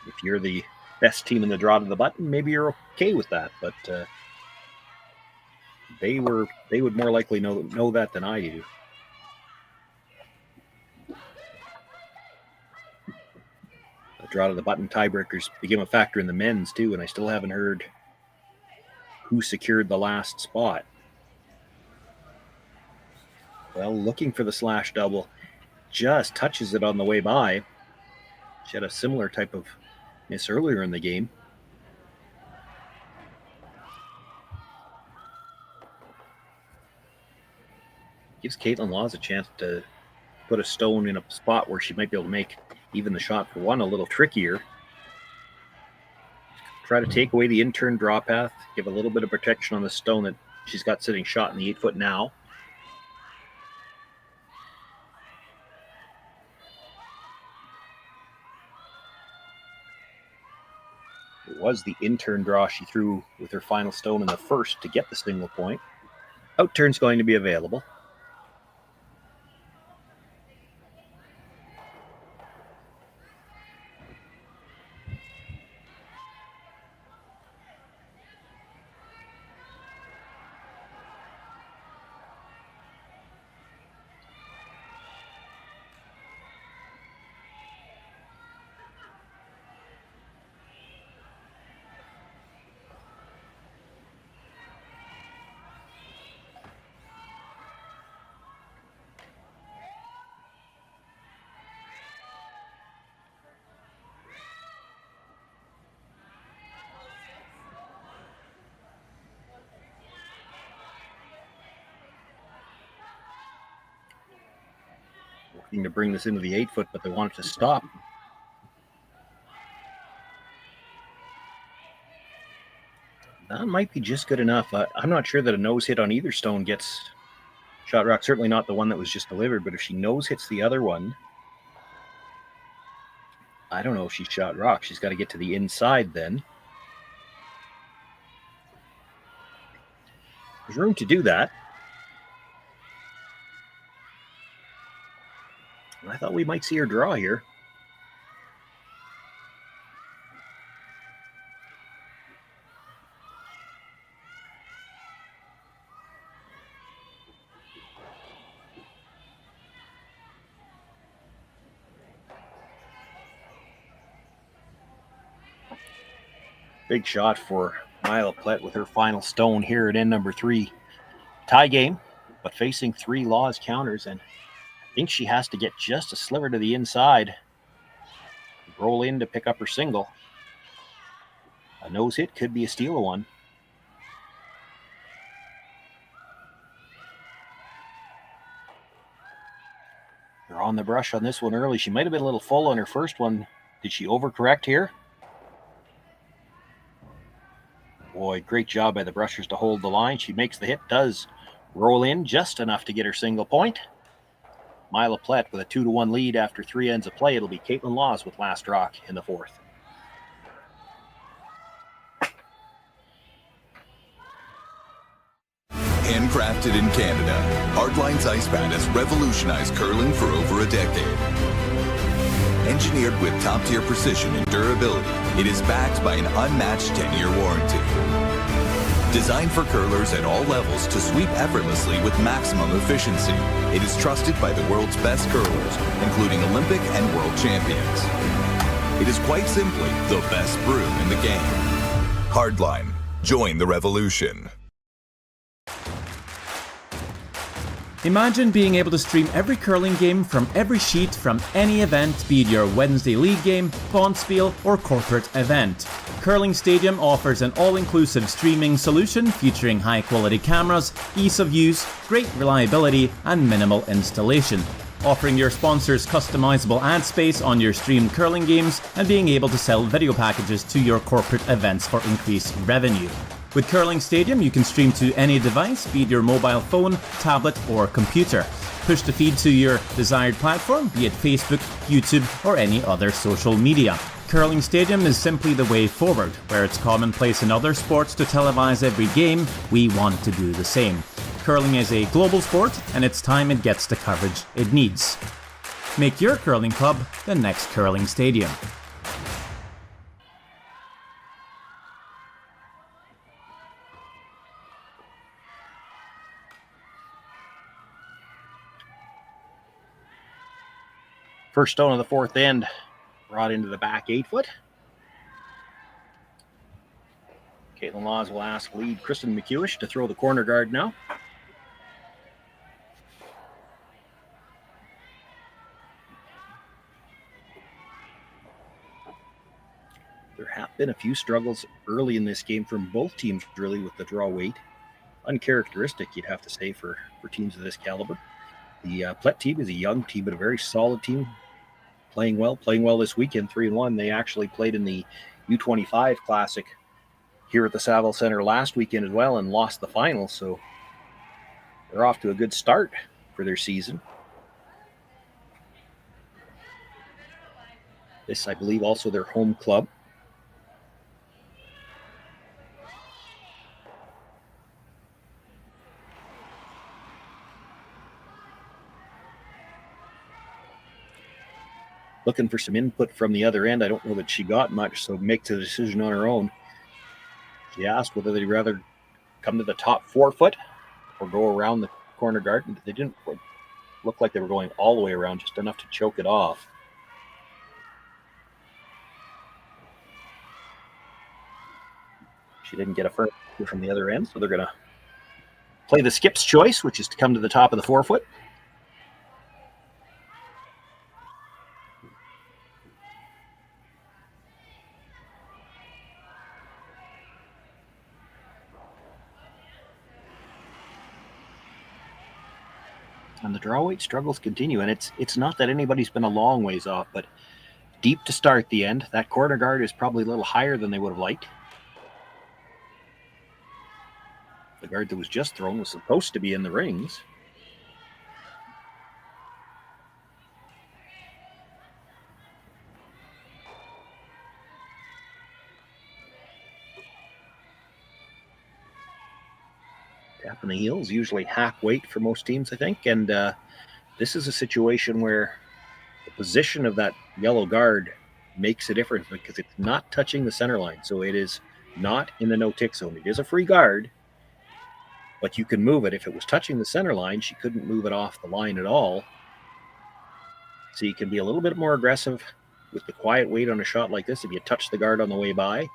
If you're the best team in the draw to the button, maybe you're okay with that, but they would more likely know that than I do. The draw to the button tiebreakers became a factor in the men's too, and I still haven't heard who secured the last spot. Well, looking for the slash double, just touches it on the way by. She had a similar type of miss earlier in the game. Gives Kaitlyn Laws a chance to put a stone in a spot where she might be able to make even the shot for one a little trickier. Try to take away the in-turn draw path, give a little bit of protection on the stone that she's got sitting shot in the 8-foot now. It was the in-turn draw she threw with her final stone in the first to get the single point. Out-turn's going to be available. Looking to bring this into the 8-foot, but they want it to stop. That might be just good enough. I'm not sure that a nose hit on either stone gets shot rock. Certainly not the one that was just delivered, but if she nose hits the other one, I don't know if she's shot rock. She's got to get to the inside then. There's room to do that. I thought we might see her draw here. Big shot for Myla Plett with her final stone here at end number 3. Tie game, but facing 3 Laws counters, and I think she has to get just a sliver to the inside. Roll in to pick up her single. A nose hit could be a steal of one. They're on the brush on this one early. She might have been a little full on her first one. Did she overcorrect here? Boy, great job by the brushers to hold the line. She makes the hit, does roll in just enough to get her single point. Myla Plett with a 2-1 lead after 3 ends of play. It'll be Kaitlyn Laws with last rock in the 4th. Handcrafted in Canada, Hardlines Ice Pad has revolutionized curling for over a decade. Engineered with top-tier precision and durability, it is backed by an unmatched 10-year warranty. Designed for curlers at all levels to sweep effortlessly with maximum efficiency, it is trusted by the world's best curlers, including Olympic and world champions. It is quite simply the best brew in the game. Hardline. Join the revolution. Imagine being able to stream every curling game from every sheet from any event, be it your Wednesday league game, bonspiel, or corporate event. Curling Stadium offers an all-inclusive streaming solution featuring high-quality cameras, ease of use, great reliability, and minimal installation. Offering your sponsors customizable ad space on your streamed curling games and being able to sell video packages to your corporate events for increased revenue. With Curling Stadium, you can stream to any device, be it your mobile phone, tablet, or computer. Push the feed to your desired platform, be it Facebook, YouTube, or any other social media. Curling Stadium is simply the way forward. Where it's commonplace in other sports to televise every game, we want to do the same. Curling is a global sport, and it's time it gets the coverage it needs. Make your curling club the next Curling Stadium. First stone of the 4th end, brought into the back 8-foot. Kaitlyn Laws will ask lead Kristen McEwish to throw the corner guard now. There have been a few struggles early in this game from both teams, really, with the draw weight. Uncharacteristic, you'd have to say, for teams of this caliber. The Plett team is a young team, but a very solid team. Playing well this weekend, 3-1. They actually played in the U25 Classic here at the Saville Center last weekend as well and lost the final, so they're off to a good start for their season. This, I believe, also their home club. Looking for some input from the other end. I don't know that she got much, so makes a decision on her own. She asked whether they'd rather come to the top 4-foot or go around the corner guard. They didn't look like they were going all the way around, just enough to choke it off. She didn't get a firm from the other end, so they're going to play the skip's choice, which is to come to the top of the 4-foot. And the draw weight struggles continue, and it's not that anybody's been a long ways off, but deep to start the end. That corner guard is probably a little higher than they would have liked. The guard that was just thrown was supposed to be in the rings. Tap in the heels, usually half weight for most teams, I think. And this is a situation where the position of that yellow guard makes a difference because it's not touching the center line. So it is not in the no-tick zone. It is a free guard, but you can move it. If it was touching the center line, she couldn't move it off the line at all. So you can be a little bit more aggressive with the quiet weight on a shot like this. If you touch the guard on the way by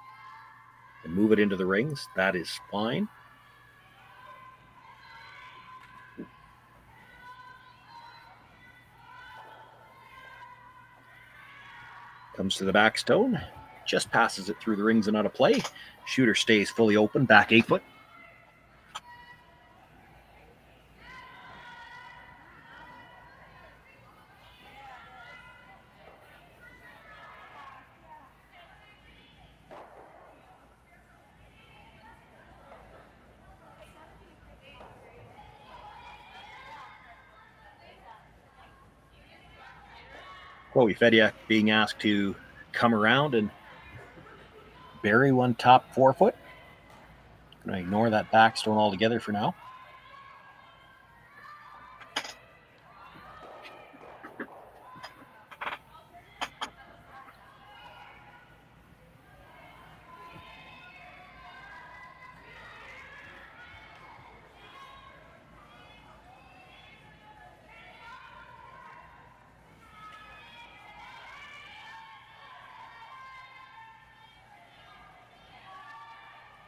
and move it into the rings, that is fine. Comes to the back stone, just passes it through the rings and out of play. Shooter stays fully open, back 8-foot. Chloe Fediak being asked to come around and bury one top 4-foot. Going to ignore that backstone altogether for now.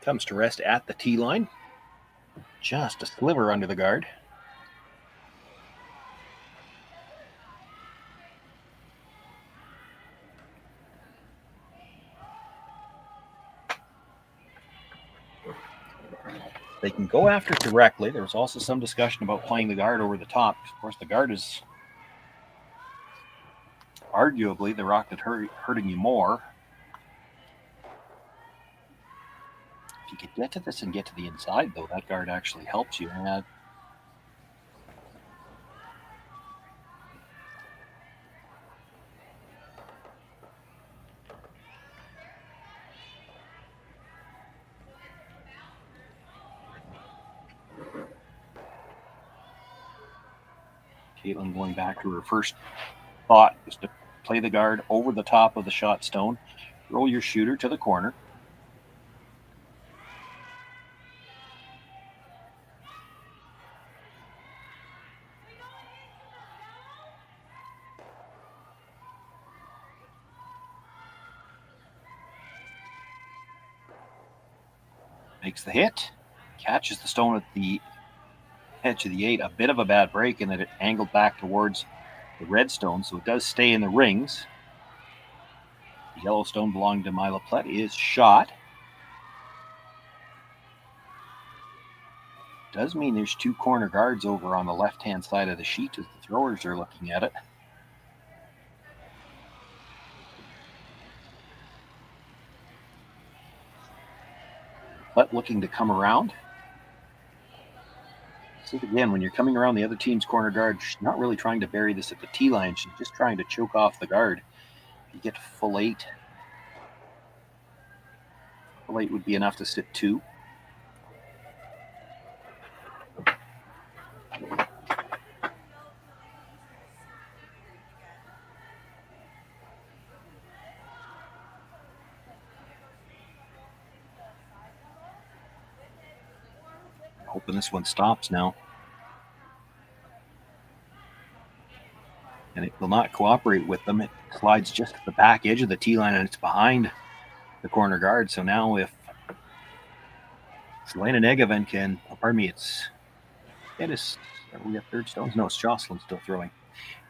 Comes to rest at the tee line. Just a sliver under the guard. They can go after it directly. There was also some discussion about playing the guard over the top. Of course, the guard is arguably the rock that's hurting you more. If you could get to this and get to the inside, though, that guard actually helps you. Kaitlyn going back to her first thought was to play the guard over the top of the shot stone. Roll your shooter to the corner. Makes the hit. Catches the stone at the edge of the 8. A bit of a bad break in that it angled back towards the red stone, so it does stay in the rings. The yellow stone belonging to Myla Plett is shot. Does mean there's 2 corner guards over on the left-hand side of the sheet as the throwers are looking at it. Plett looking to come around. See, again, when you're coming around the other team's corner guard, she's not really trying to bury this at the tee line. She's just trying to choke off the guard. If you get full 8, full 8 would be enough to sit 2. Hoping this one stops now. And it will not cooperate with them. It slides just at the back edge of the tee line and it's behind the corner guard. So now if Selena Negavan can, we have third stones? No, it's Jocelyn still throwing.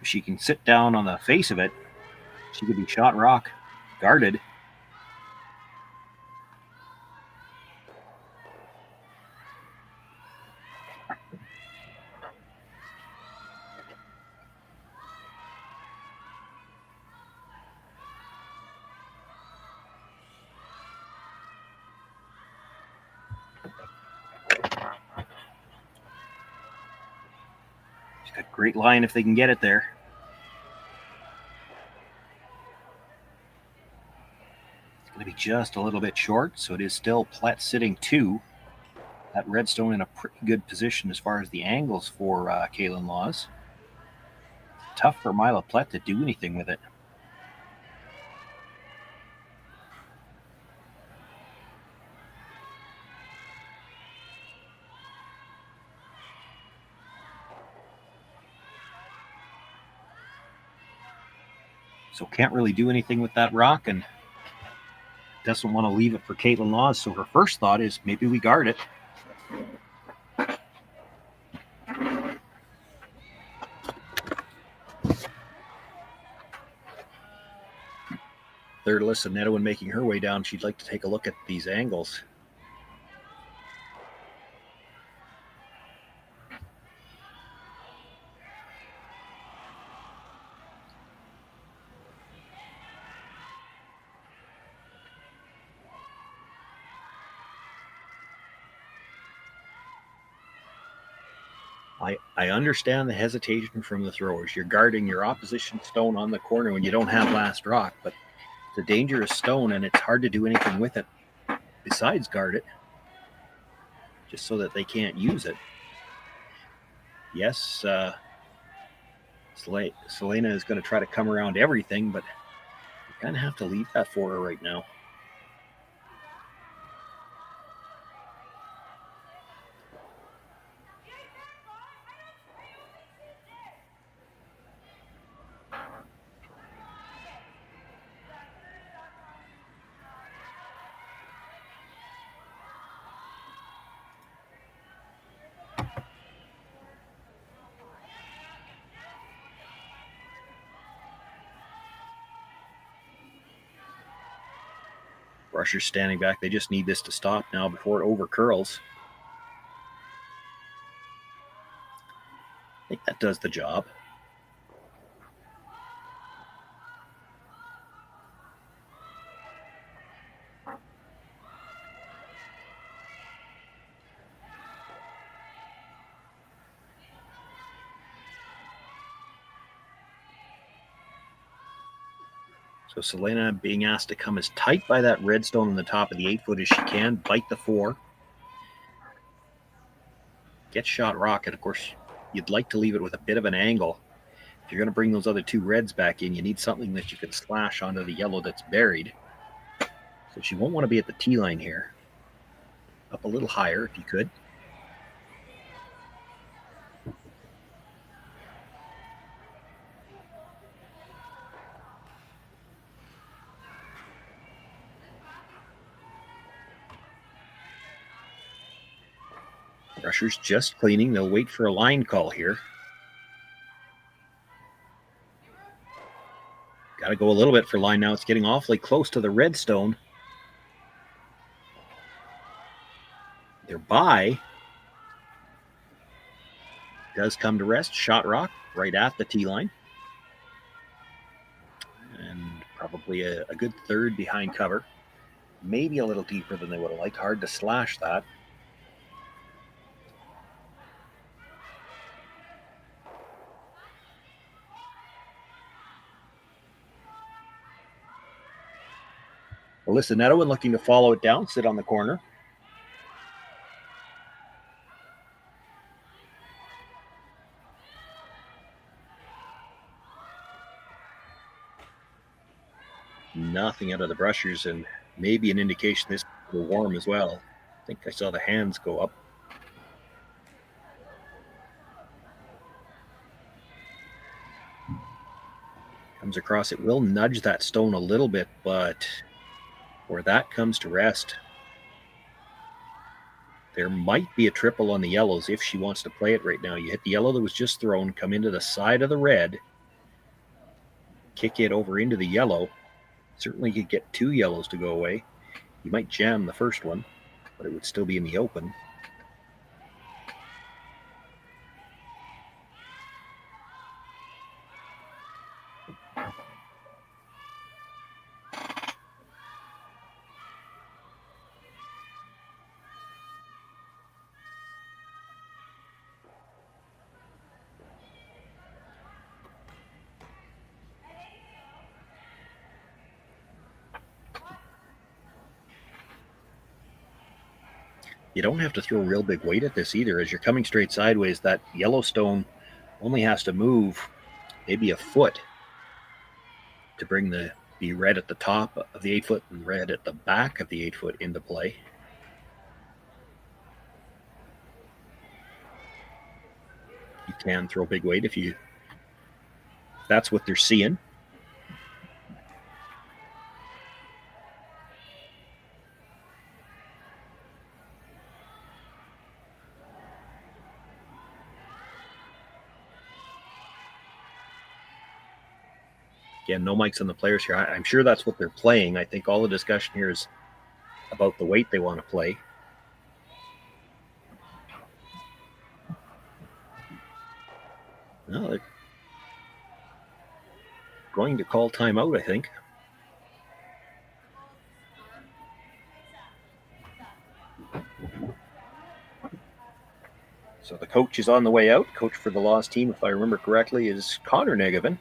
If she can sit down on the face of it, she could be shot rock guarded. Got great line if they can get it there. It's going to be just a little bit short, so it is still Plett sitting 2. That redstone in a pretty good position as far as the angles for Kaitlyn Laws. Tough for Myla Plett to do anything with it. So can't really do anything with that rock and doesn't want to leave it for Kaitlyn Laws. So her first thought is maybe we guard it. Third Alyssa Nedowin making her way down. She'd like to take a look at these angles. I understand the hesitation from the throwers. You're guarding your opposition stone on the corner when you don't have last rock, but it's a dangerous stone and it's hard to do anything with it besides guard it, just so that they can't use it. Yes, Selena is going to try to come around everything, but you kind of have to leave that for her right now. Rusher's standing back. They just need this to stop now before it over curls. I think that does the job. So Selena being asked to come as tight by that redstone on the top of the 8 foot as she can, bite the 4. Get shot rock, and of course, you'd like to leave it with a bit of an angle. If you're going to bring those other 2 reds back in, you need something that you can slash onto the yellow that's buried. So she won't want to be at the tee line here. Up a little higher if you could. Brushers just cleaning. They'll wait for a line call here. Got to go a little bit for line now. It's getting awfully close to the red stone. They're by. Does come to rest. Shot rock right at the tee line. And probably a good third behind cover. Maybe a little deeper than they would have liked. Hard to slash that. Alyssa Nettowin looking to follow it down, sit on the corner. Nothing out of the Brushers, and maybe an indication this will warm as well. I think I saw the hands go up. Comes across. It will nudge that stone a little bit, but where that comes to rest, there might be a triple on the yellows if she wants to play it right now. You hit the yellow that was just thrown, come into the side of the red, kick it over into the yellow. Certainly you could get two yellows to go away. You might jam the first one, but it would still be in the open. You don't have to throw real big weight at this either. As you're coming straight sideways, that Yellowstone only has to move maybe a foot to bring the red at the top of the 8 foot and red at the back of the 8 foot into play. You can throw big weight if that's what they're seeing. Again, no mics on the players here. I'm sure that's what they're playing. I think all the discussion here is about the weight they want to play. No, they're going to call timeout, I think. So the coach is on the way out. Coach for the lost team, if I remember correctly, is Connor Negavan.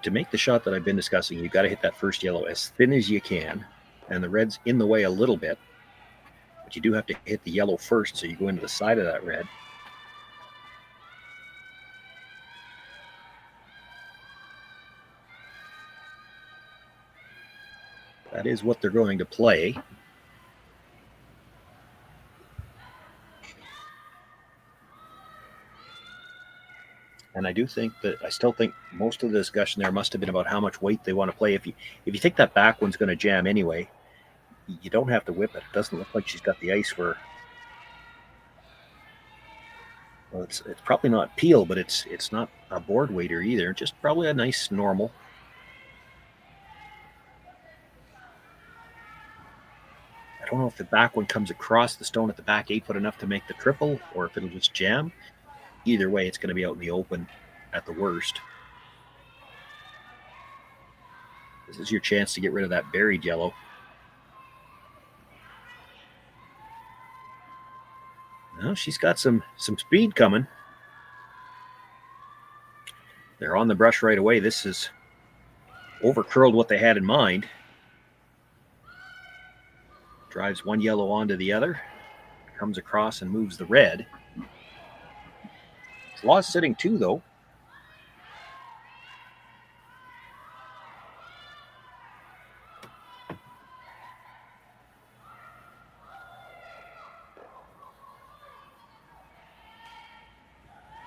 To make the shot that I've been discussing, you've got to hit that first yellow as thin as you can, and the red's in the way a little bit, but you do have to hit the yellow first, so you go into the side of that red. That is what they're going to play. And I still think most of the discussion there must have been about how much weight they want to play. If you think that back one's going to jam anyway, you don't have to whip it. It doesn't look like she's got the ice for. Well, it's probably not peel, but it's not a board waiter either. Just probably a nice normal. I don't know if the back one comes across the stone at the back 8 foot enough to make the triple, or if it'll just jam. Either way, it's going to be out in the open at the worst. This is your chance to get rid of that buried yellow. Well, she's got some speed coming. They're on the brush right away. This is over curled what they had in mind. Drives one yellow onto the other, comes across and moves the red. Law's sitting 2, though.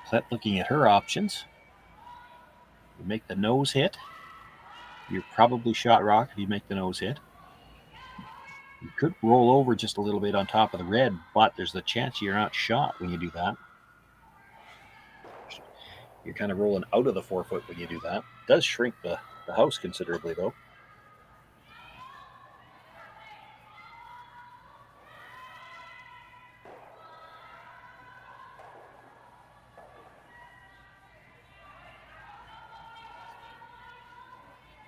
Plett looking at her options. You make the nose hit. You're probably shot rock if you make the nose hit. You could roll over just a little bit on top of the red, but there's the chance you're not shot when you do that. You're kind of rolling out of the 4 foot when you do that. It does shrink the house considerably, though.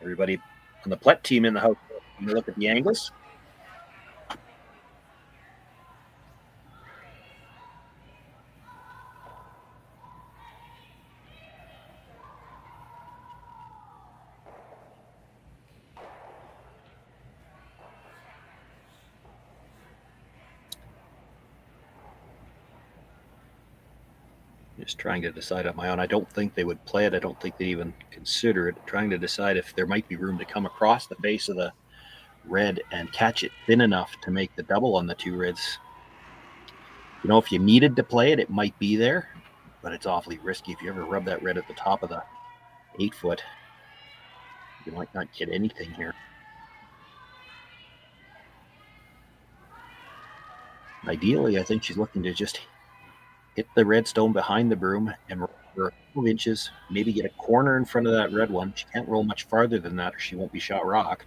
Everybody on the Plett team in the house, when you look at the angles. Just trying to decide on my own. I don't think they would play it. I don't think they even consider it. Trying to decide if there might be room to come across the face of the red and catch it thin enough to make the double on the 2 reds. You know, if you needed to play it, it might be there, but it's awfully risky. If you ever rub that red at the top of the 8 foot, you might not get anything here. Ideally, I think she's looking to just hit the red stone behind the broom and roll for a couple of inches, maybe get a corner in front of that red one. She can't roll much farther than that or she won't be shot rock.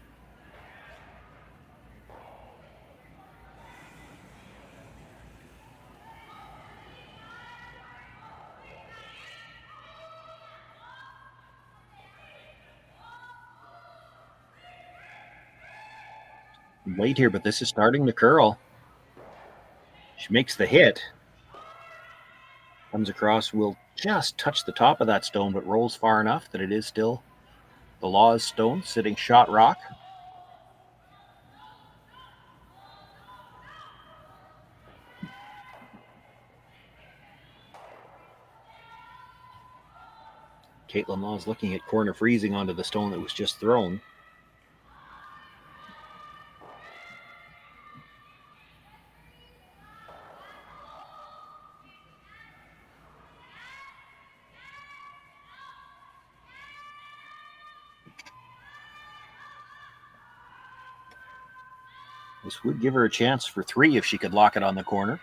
Late here, but this is starting to curl. She makes the hit. Comes across, will just touch the top of that stone, but rolls far enough that it is still the Law's stone sitting shot rock. Kaitlyn Law's looking at corner freezing onto the stone that was just thrown. This would give her a chance for 3 if she could lock it on the corner.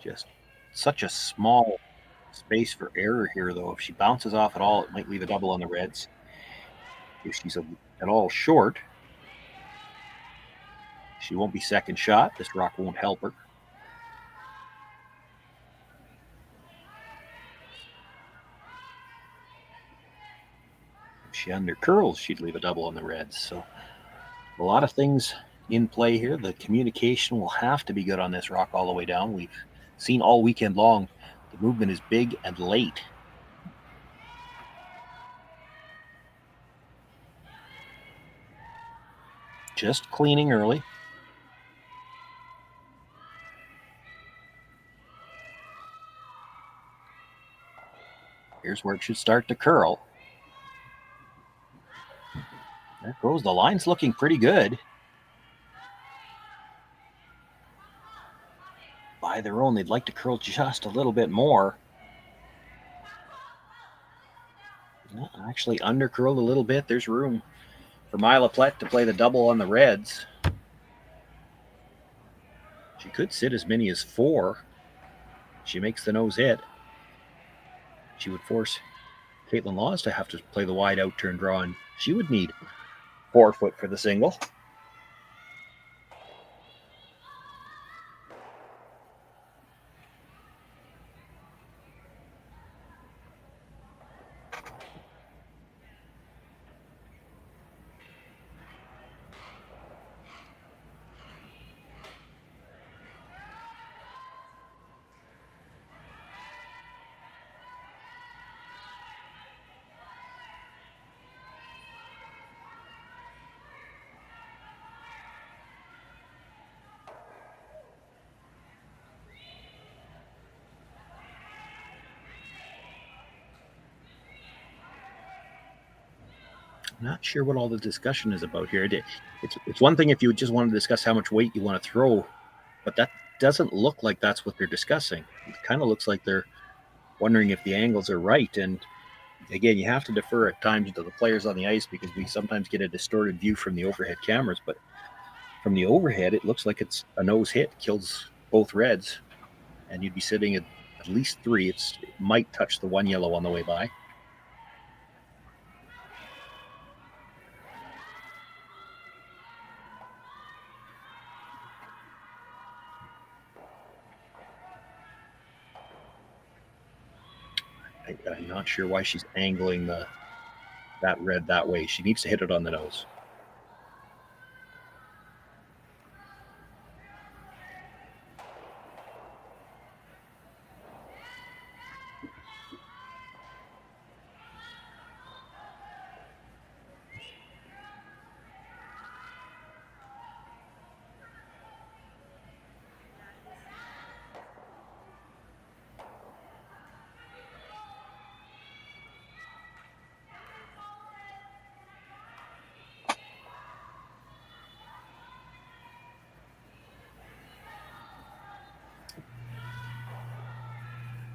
Just such a small space for error here, though. If she bounces off at all, it might leave a double on the reds. If she's at all short, she won't be second shot. This rock won't help her. If she under curls, she'd leave a double on the reds. So a lot of things in play here. The communication will have to be good on this rock all the way down. We've seen all weekend long the movement is big and late. Just cleaning early. Here's where it should start to curl. There goes. The line's looking pretty good. By their own, they'd like to curl just a little bit more. Actually under curled a little bit. There's room for Myla Plett to play the double on the reds. She could sit as many as 4. She makes the nose hit. She would force Kaitlyn Laws to have to play the wide out turn draw, and she would need 4 foot for the single. Not sure what all the discussion is about here. It's one thing if you just want to discuss how much weight you want to throw, but that doesn't look like that's what they're discussing. It kind of looks like they're wondering if the angles are right. And again, you have to defer at times to the players on the ice because we sometimes get a distorted view from the overhead cameras. But from the overhead, it looks like it's a nose hit, kills both reds, and you'd be sitting at least 3. It might touch the 1 yellow on the way by. I'm not sure why she's angling that red that way. She needs to hit it on the nose.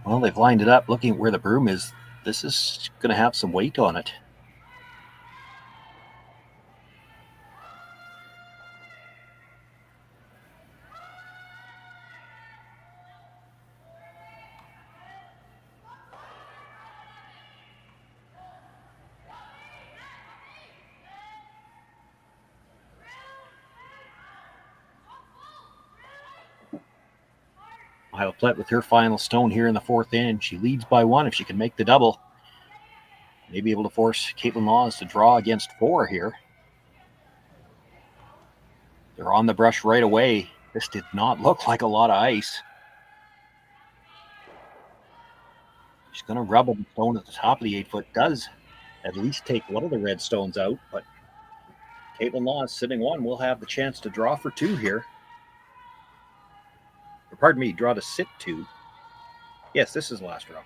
Well, they've lined it up. Looking at where the broom is, this is going to have some weight on it. Myla Plett with her final stone here in the 4th inning. She leads by 1. If she can make the double, may be able to force Kaitlyn Laws to draw against 4 here. They're on the brush right away. This did not look like a lot of ice. She's going to rubble the stone at the top of the 8-foot. Does at least take one of the red stones out, but Kaitlyn Laws sitting 1 will have the chance to draw for 2 here. Or pardon me, draw to sit 2. Yes, this is the last draw.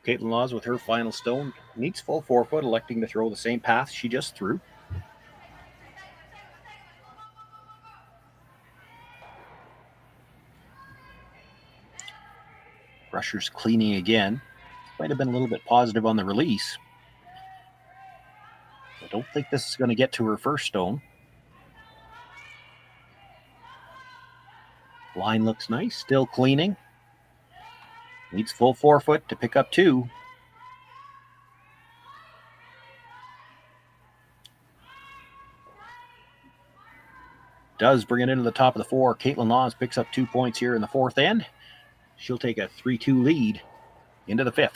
Kaitlyn Laws with her final stone needs full 4-foot, electing to throw the same path she just threw. Brusher's cleaning again. Might have been a little bit positive on the release. I don't think this is going to get to her first stone. Line looks nice, still cleaning. Needs full 4-foot to pick up 2. Does bring it into the top of the 4. Kaitlyn Laws picks up 2 points here in the 4th end. She'll take a 3-2 lead into the 5th.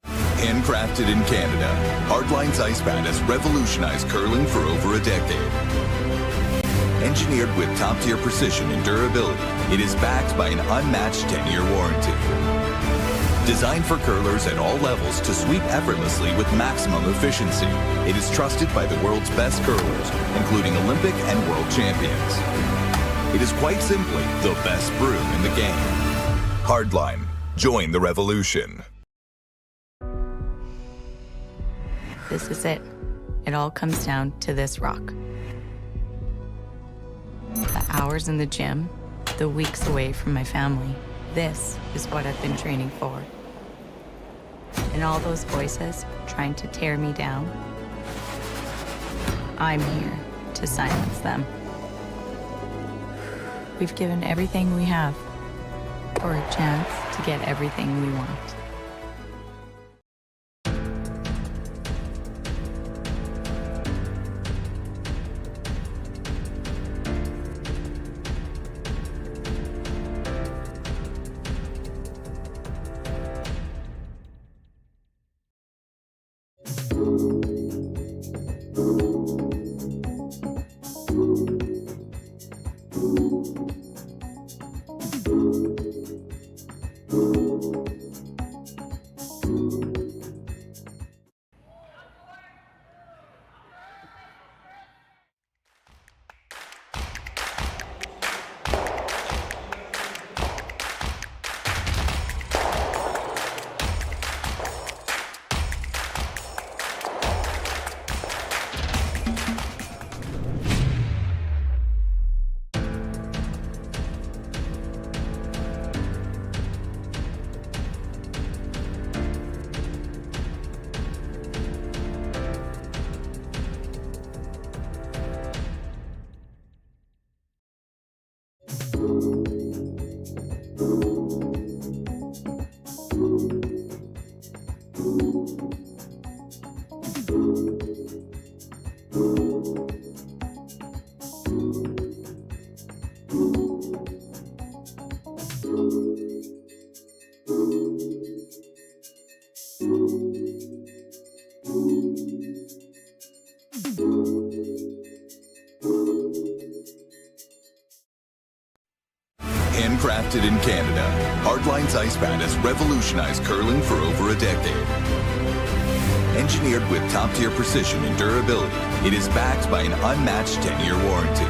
Handcrafted in Canada, Hardlines Ice Pad has revolutionized curling for over a decade. Engineered with top-tier precision and durability, it is backed by an unmatched 10-year warranty. Designed for curlers at all levels to sweep effortlessly with maximum efficiency, it is trusted by the world's best curlers, including Olympic and world champions. It is quite simply the best broom in the game. Hardline. Join the revolution. This is it. It all comes down to this rock. The hours in the gym, the weeks away from my family. This is what I've been training for. And all those voices trying to tear me down, I'm here to silence them. We've given everything we have for a chance to get everything we want. Handcrafted in Canada, Hardline's ice pad has revolutionized curling for over a decade. Engineered with top-tier precision and durability, it is backed by an unmatched 10-year warranty.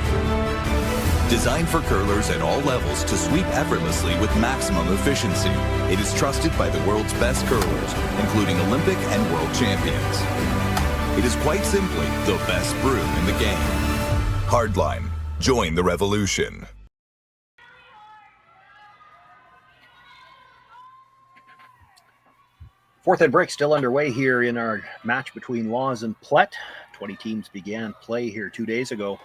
Designed for curlers at all levels to sweep effortlessly with maximum efficiency, it is trusted by the world's best curlers, including Olympic and world champions. It is quite simply the best brew in the game. Hardline. Join the revolution. Fourth and break still underway here in our match between Laws and Plett. 20 teams began play here 2 days ago.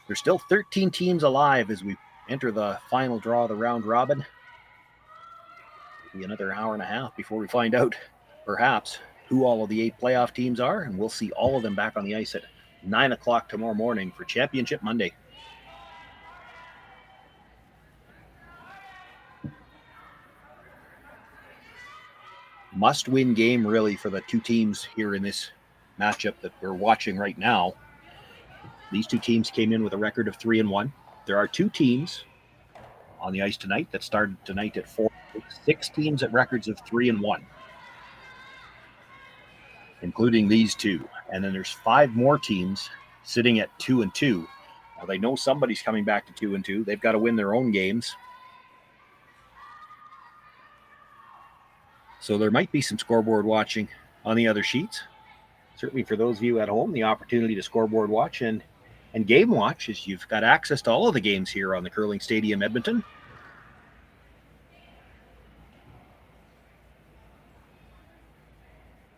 There's still 13 teams alive as we enter the final draw of the round robin. It'll be another hour and a half before we find out, perhaps, who all of the 8 playoff teams are, and we'll see all of them back on the ice at 9 o'clock tomorrow morning for Championship Monday. Must-win game, really, for the two teams here in this matchup that we're watching right now. These two teams came in with a record of 3-1. There are 2 teams on the ice tonight that started tonight at 4. 6 teams at records of 3-1, including these 2. And then there's 5 more teams sitting at 2-2. Now they know somebody's coming back to 2-2. They've got to win their own games. So there might be some scoreboard watching on the other sheets. Certainly for those of you at home, the opportunity to scoreboard watch and game watch is you've got access to all of the games here on the Curling Stadium Edmonton.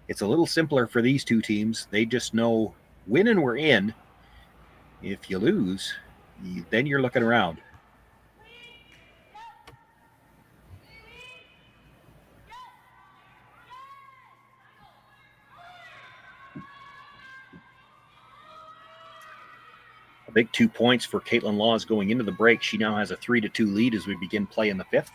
It's a little simpler for these two teams. They just know win and we're in. If you lose, then you're looking around. A big 2 points for Kaitlyn Laws going into the break. She now has a 3-2 lead as we begin play in the 5th.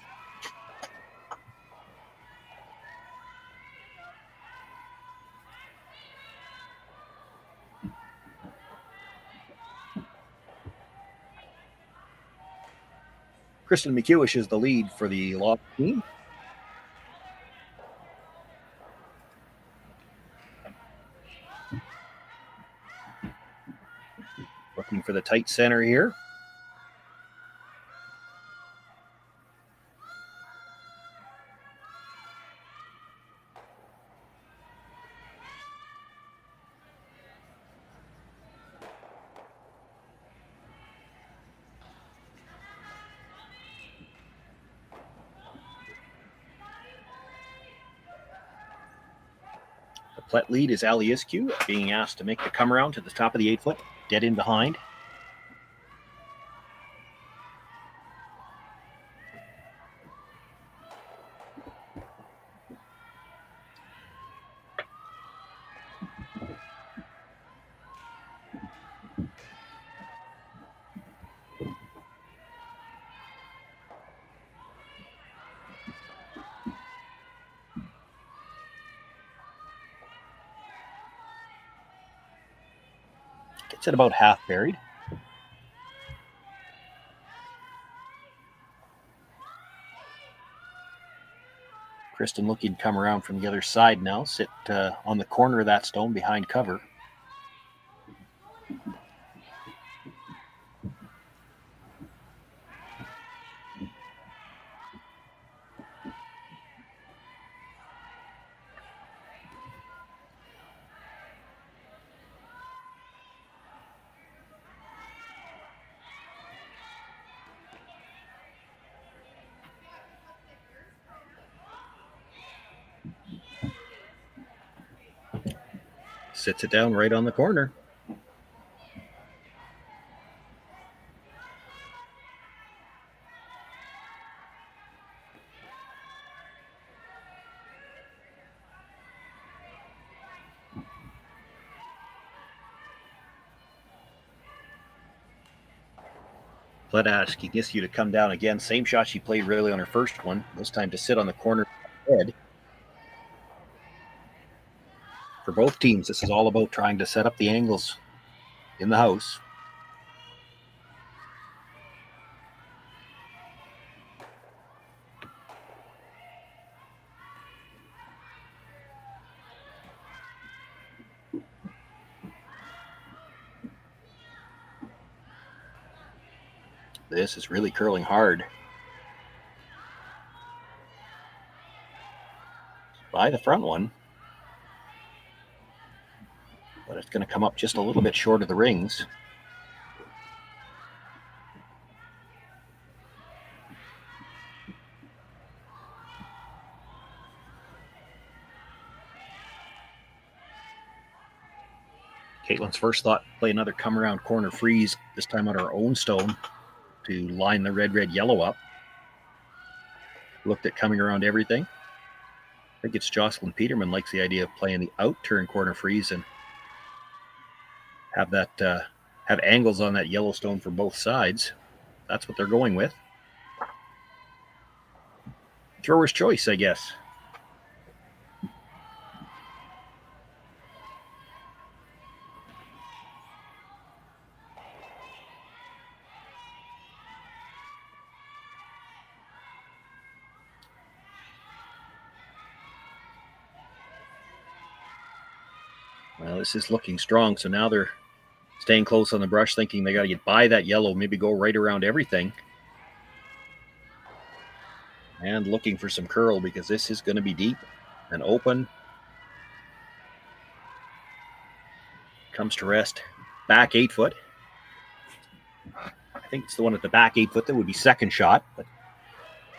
Kristen McEwish is the lead for the Law team. Looking for the tight center here. The Plett lead is Ali Iskew being asked to make the come around to the top of the 8-foot, dead in behind. Gets it about half buried. Kristen looking to come around from the other side now, sit on the corner of that stone behind cover. Sits it down right on the corner. Plett asking Iskew to come down again. Same shot she played really on her first one. This time to sit on the corner of the head. For both teams, this is all about trying to set up the angles in the house. This is really curling hard. By the front one. But it's going to come up just a little bit short of the rings. Kaitlyn's first thought, play another come around corner freeze, this time on our own stone to line the red, yellow up. Looked at coming around everything. I think it's Jocelyn Peterman likes the idea of playing the out turn corner freeze and have that have angles on that yellow stone for both sides. That's what they're going with. Thrower's choice, I guess. Well, this is looking strong, so now they're staying close on the brush, thinking they got to get by that yellow, maybe go right around everything. And looking for some curl because this is going to be deep and open. Comes to rest. Back 8 foot. I think it's the one at the back 8 foot that would be second shot. But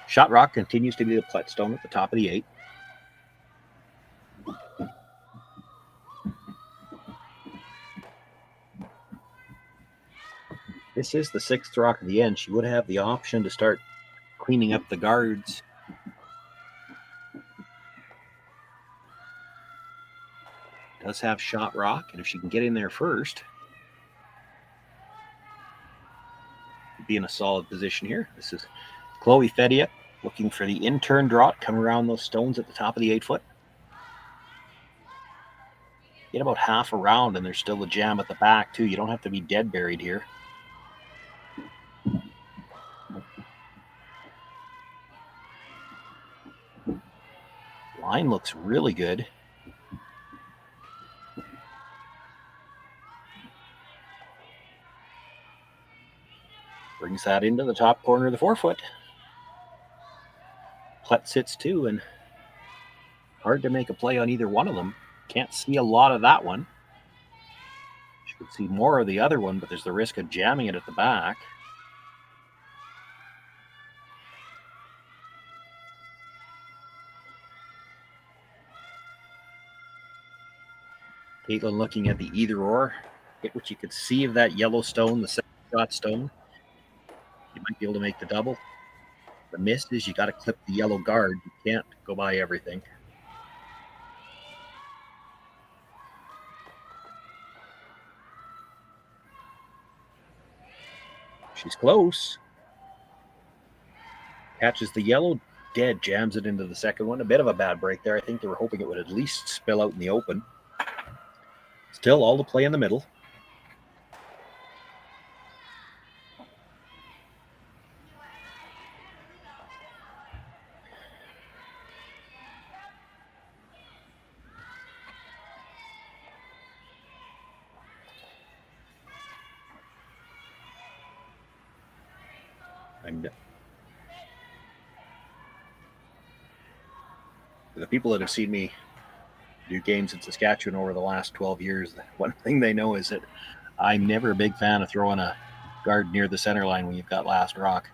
shot rock continues to be the Plett stone at the top of the 8. This is the 6th rock of the end. She would have the option to start cleaning up the guards. Does have shot rock, and if she can get in there first, be in a solid position here. This is Chloe Fedia looking for the in-turn draw, come around those stones at the top of the 8 foot. Get about half around, and there's still a jam at the back too. You don't have to be dead buried here. Line looks really good. Brings that into the top corner of the 4 foot. Plett sits too, and hard to make a play on either one of them. Can't see a lot of that one. You could see more of the other one, but there's the risk of jamming it at the back. Kaitlyn looking at the either or. Get what you could see of that yellow stone, the second shot stone. You might be able to make the double. The miss is you got to clip the yellow guard. You can't go by everything. She's close. Catches the yellow, dead, jams it into the second one. A bit of a bad break there. I think they were hoping it would at least spill out in the open. Still all to play in the middle. For the people that have seen me do games in Saskatchewan over the last 12 years, one thing they know is that I'm never a big fan of throwing a guard near the center line when you've got last rock.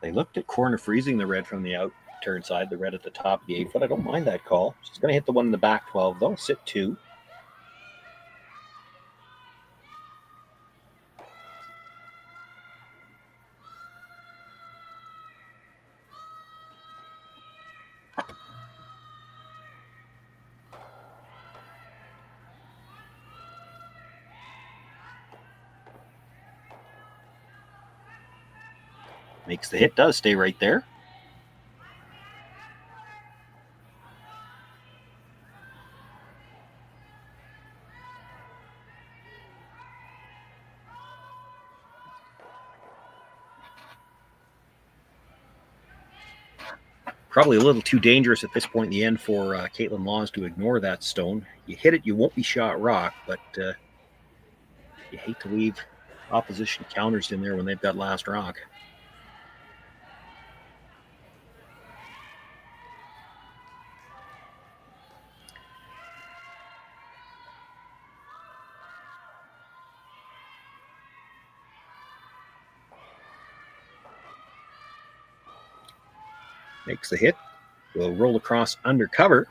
They looked at corner freezing the red from the out turn side, the red at the top of the 8 foot. I don't mind that call. She's going to hit the one in the back 12, though. Sit 2. Makes the hit, does stay right there. Probably a little too dangerous at this point in the end for Kaitlyn Laws to ignore that stone. You hit it, you won't be shot rock, but you hate to leave opposition counters in there when they've got last rock. Makes the hit. Will roll across under cover.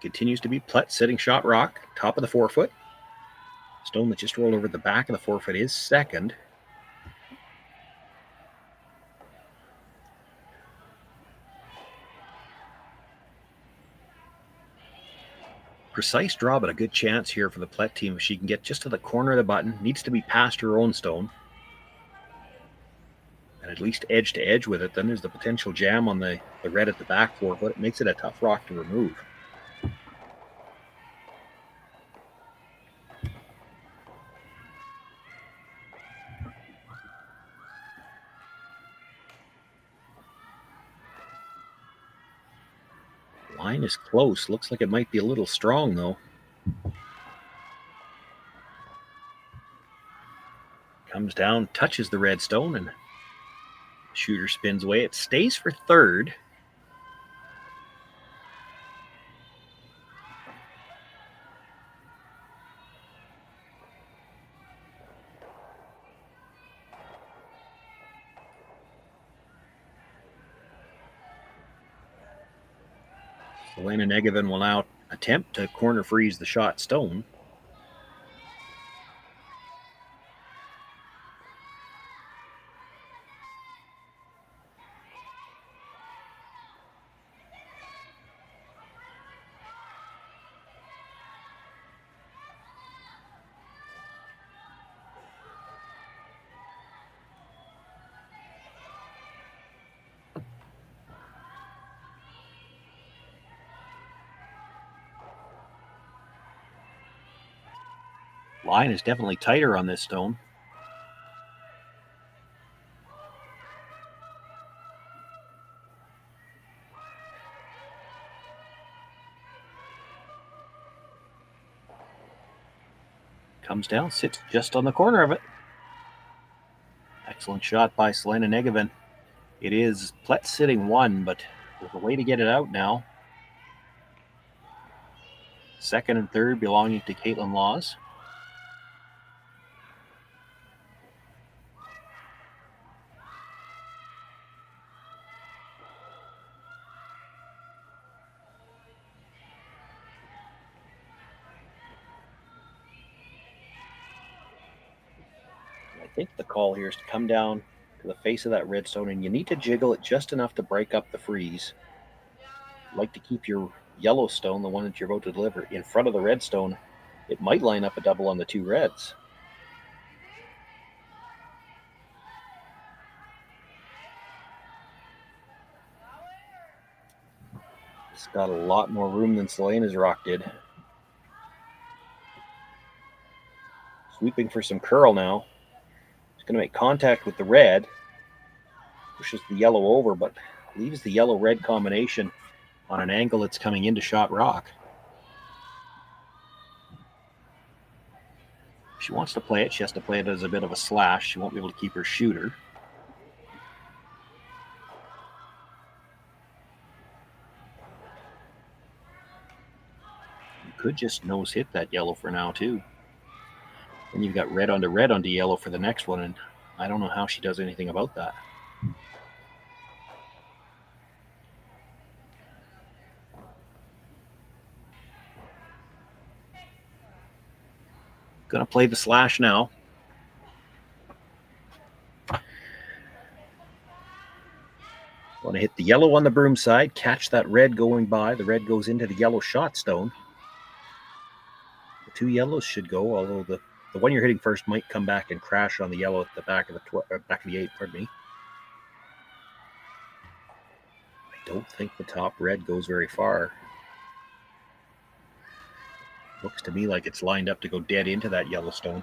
Continues to be Plett sitting shot rock, top of the forefoot. Stone that just rolled over the back of the forefoot is second. Precise draw, but a good chance here for the Plett team if she can get just to the corner of the button. Needs to be past her own stone. And at least edge to edge with it. Then there's the potential jam on the red at the back forefoot. It makes it a tough rock to remove. Line is close. Looks like it might be a little strong, though. Comes down, touches the red stone, and shooter spins away. It stays for third. Elena Negevin will now attempt to corner freeze the shot stone. Line is definitely tighter on this stone. Comes down, sits just on the corner of it. Excellent shot by Selena Negevin. It is Plett sitting one, but there's a way to get it out now. Second and third belonging to Kaitlyn Laws. I think the call here is to come down to the face of that red stone, and you need to jiggle it just enough to break up the freeze. Like to keep your yellow stone, the one that you're about to deliver, in front of the red stone. It might line up a double on the two reds. It's got a lot more room than Selena's rock did. Sweeping for some curl now. Going to make contact with the red, pushes the yellow over, but leaves the yellow-red combination on an angle that's coming into shot rock. If she wants to play it, she has to play it as a bit of a slash. She won't be able to keep her shooter. You could just nose hit that yellow for now, too. And you've got red onto yellow for the next one, and I don't know how she does anything about that. Gonna play the slash now. Want to hit the yellow on the broom side, catch that red going by. The red goes into the yellow shot stone. The two yellows should go, although the one you're hitting first might come back and crash on the yellow at the back of the 8, pardon me. I don't think the top red goes very far. Looks to me like it's lined up to go dead into that yellow stone.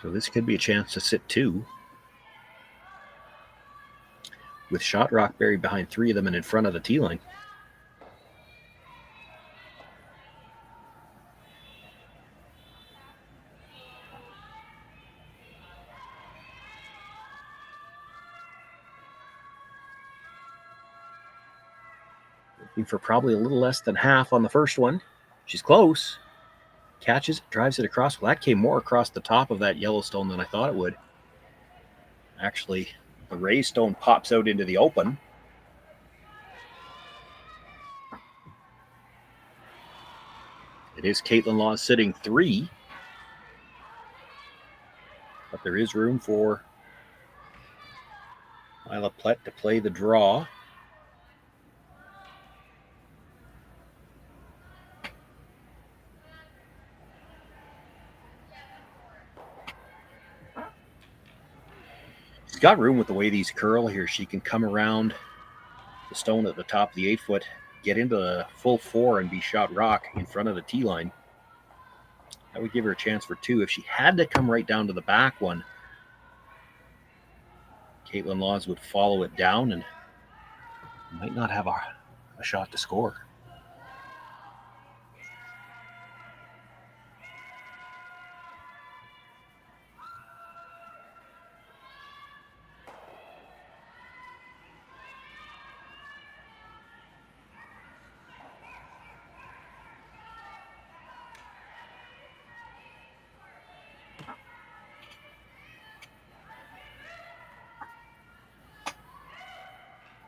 So this could be a chance to sit 2. With shot rock buried behind 3 of them and in front of the tee line. Looking for probably a little less than half on the first one. She's close. Catches it, drives it across. Well, that came more across the top of that Yellowstone than I thought it would. Actually, the raised stone pops out into the open. It is Kaitlyn Law sitting 3. But there is room for Myla Plett to play the draw. She's got room with the way these curl here. She can come around the stone at the top of the 8-foot, get into the full 4 and be shot rock in front of the tee line. That would give her a chance for 2. If she had to come right down to the back one, Kaitlyn Laws would follow it down and might not have a shot to score.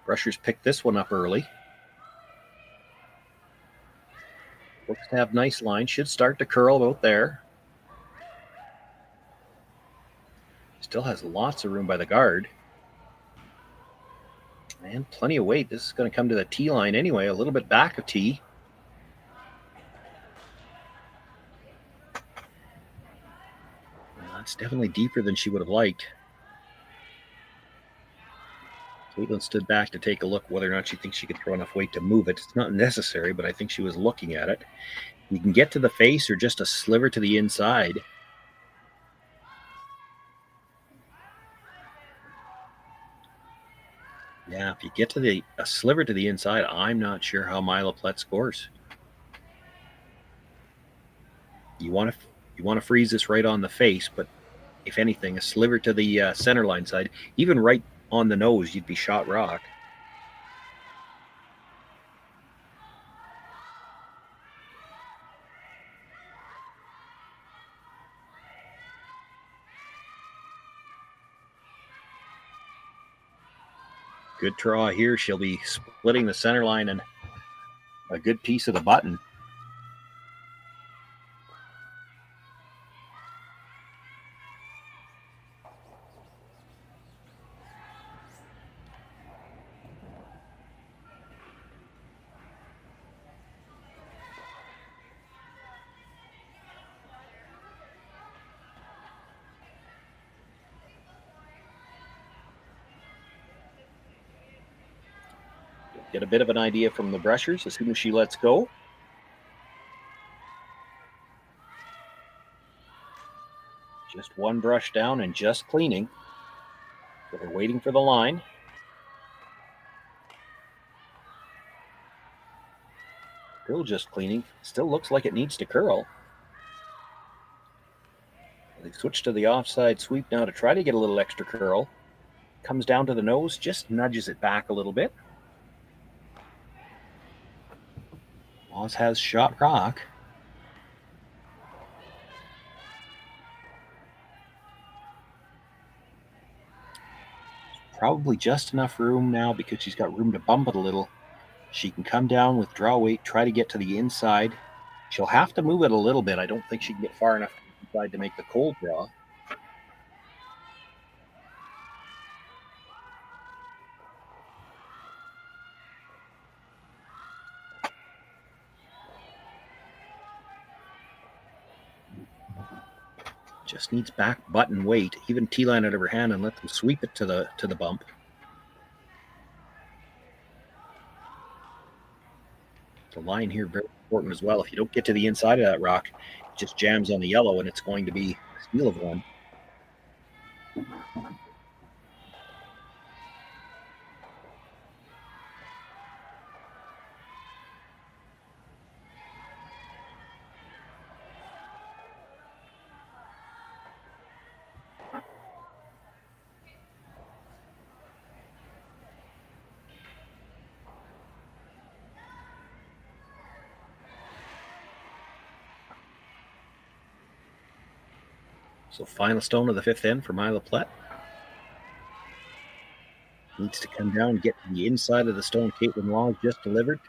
Brushers picked this one up early. Looks to have nice line. Should start to curl about there. Still has lots of room by the guard. And plenty of weight. This is going to come to the tee line anyway, a little bit back of tee. That's definitely deeper than she would have liked. Kaitlyn stood back to take a look whether or not she thinks she could throw enough weight to move it. It's not necessary, but I think she was looking at it. You can get to the face or just a sliver to the inside. Yeah, if you get to a sliver to the inside, I'm not sure how Myla Plett scores. You want to freeze this right on the face, but if anything, a sliver to the center line side, even right on the nose, you'd be shot rock. Good draw here. She'll be splitting the center line and a good piece of the button. Get a bit of an idea from the brushers as soon as she lets go. Just one brush down and just cleaning. So they're waiting for the line. Still just cleaning. Still looks like it needs to curl. They switch to the offside sweep now to try to get a little extra curl. Comes down to the nose, just nudges it back a little bit. Laws has shot rock. Probably just enough room now because she's got room to bump it a little. She can come down with draw weight, try to get to the inside. She'll have to move it a little bit. I don't think she can get far enough inside to make the cold draw. Just needs back button weight. Even T-line out of her hand and let them sweep it to the bump. The line here very important as well. If you don't get to the inside of that rock, it just jams on the yellow and it's going to be a steal of one. So final stone of the fifth end for Myla Plett. Needs to come down and get to the inside of the stone Kaitlyn Laws just delivered.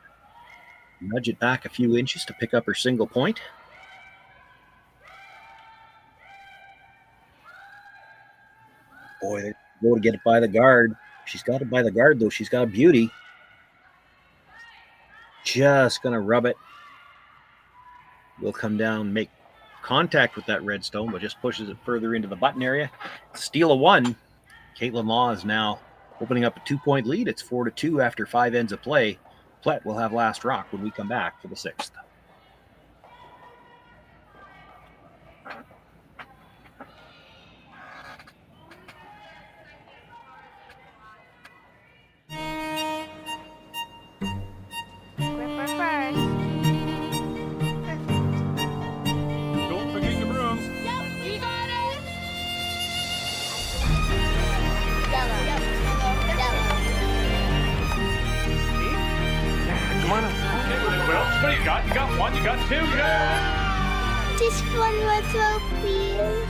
Nudge it back a few inches to pick up her single point. Boy, they go to get it by the guard. She's got it by the guard, though. She's got a beauty. Just going to rub it. Will come down, make contact with that red stone, but just pushes it further into the button area. Steal a one. Kaitlyn Laws now opening up a 2-point lead. It's 4-2 after 5 ends of play. Plett will have last rock when we come back for the sixth. Don't forget your brooms. Yep, you got it. Come on up. Okay, well, what do you got? You got one, you got two, you got... Just one more throw, please.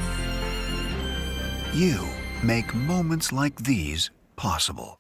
You make moments like these possible.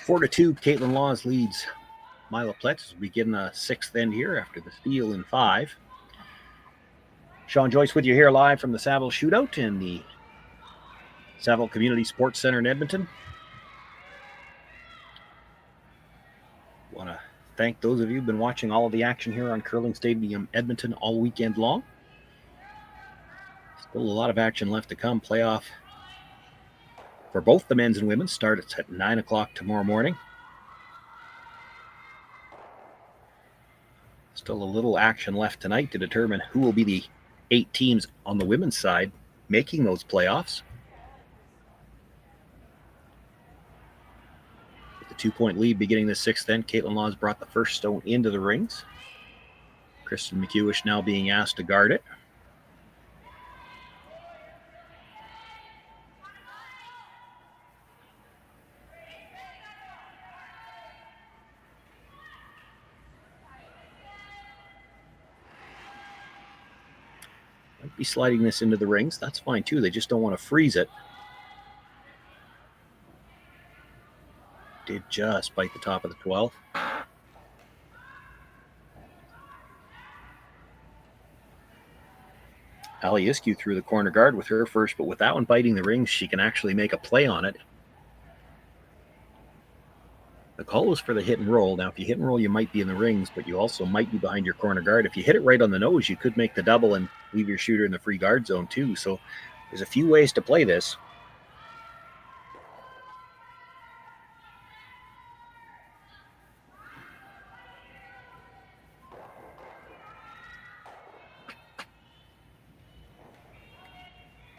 Four to two, Kaitlyn Laws leads Myla Plett as we begin the sixth end here after the steal in 5. Shawn, Joyce with you here live from the Saville Shootout in the Saville Community Sports Center in Edmonton. Want to thank those of you who've been watching all of the action here on Curling Stadium Edmonton all weekend long. Still a lot of action left to come. Playoff for both the men's and women's starts at 9 o'clock tomorrow morning. Still a little action left tonight to determine who will be the 8 teams on the women's side making those playoffs. With the 2-point lead beginning the sixth end, Kaitlyn Laws brought the first stone into the rings. Kristen McEwish now being asked to guard it. Might be sliding this into the rings. That's fine too. They just don't want to freeze it. Did just bite the top of the 12. Aliescu through the corner guard with her first, but with that one biting the rings, she can actually make a play on it. The call was for the hit and roll. Now, if you hit and roll, you might be in the rings, but you also might be behind your corner guard. If you hit it right on the nose, you could make the double and leave your shooter in the free guard zone too. So there's a few ways to play this.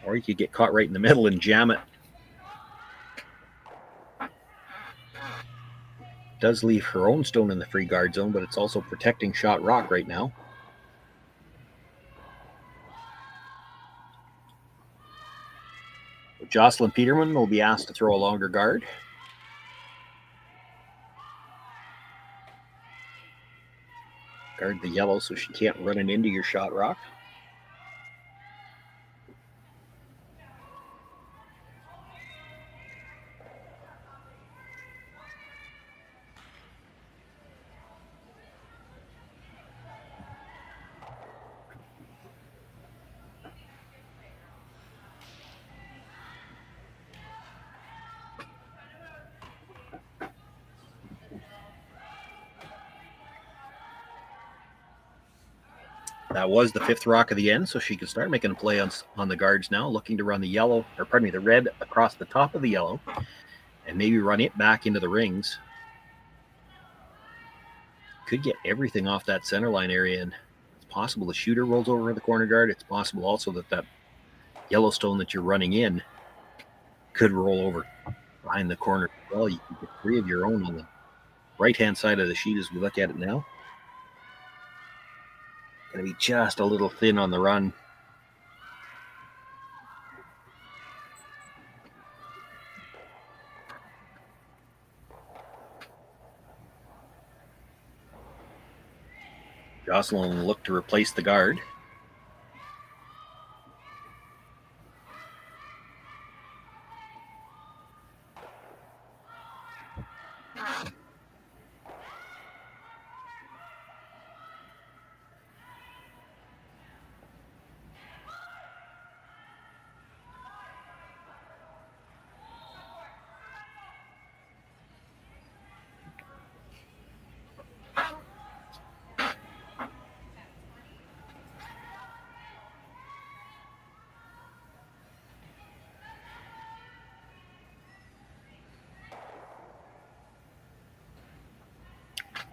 Or you could get caught right in the middle and jam it. Does leave her own stone in the free guard zone, but it's also protecting shot rock right now. Jocelyn Peterman will be asked to throw a longer guard. Guard the yellow so she can't run it into your shot rock. That was the 5th rock of the end, so she can start making a play on the guards now, looking to run the red across the top of the yellow, and maybe run it back into the rings. Could get everything off that center line area, and it's possible the shooter rolls over the corner guard. It's possible also that Yellowstone that you're running in could roll over behind the corner. Well, you can get 3 of your own on the right-hand side of the sheet as we look at it now. Going to be just a little thin on the run. Jocelyn will look to replace the guard.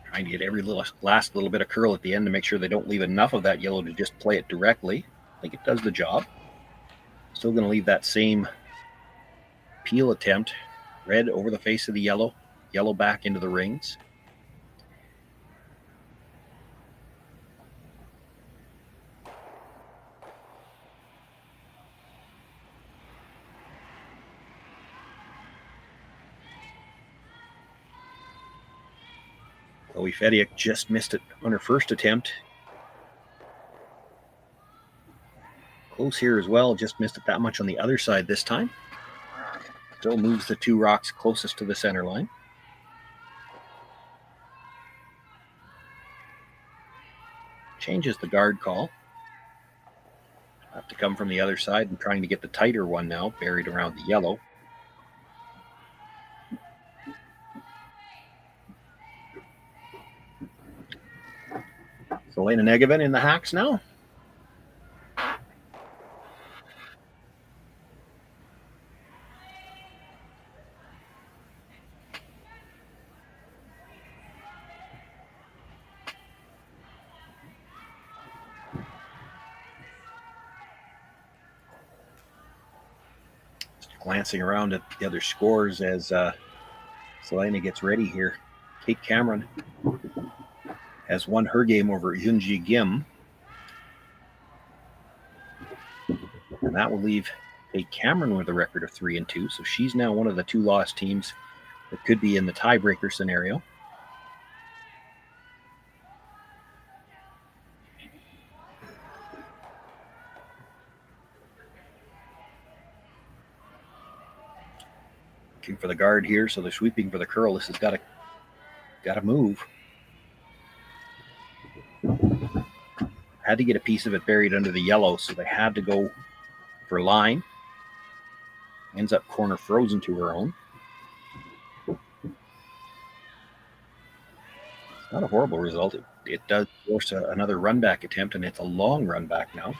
Trying to get every last little bit of curl at the end to make sure they don't leave enough of that yellow to just play it directly. I think it does the job. Still going to leave that same peel attempt. Red over the face of the yellow back into the rings. Chloe Fediak just missed it on her first attempt. Close here as well, just missed it that much on the other side this time. Still moves the 2 rocks closest to the center line. Changes the guard call. Have to come from the other side and trying to get the tighter one now, buried around the yellow. Elena Negevin in the hacks now. Just glancing around at the other scores as Selena gets ready here. Kate Cameron has won her game over Yunji Kim. And that will leave Kate Cameron with a record of 3-2. So she's now one of the 2 lost teams that could be in the tiebreaker scenario. Looking for the guard here, so they're sweeping for the curl. This has got to move. Had to get a piece of it buried under the yellow, so they had to go for line. Ends up corner frozen to her own. It's not a horrible result. It does force another run back attempt, and it's a long run back now.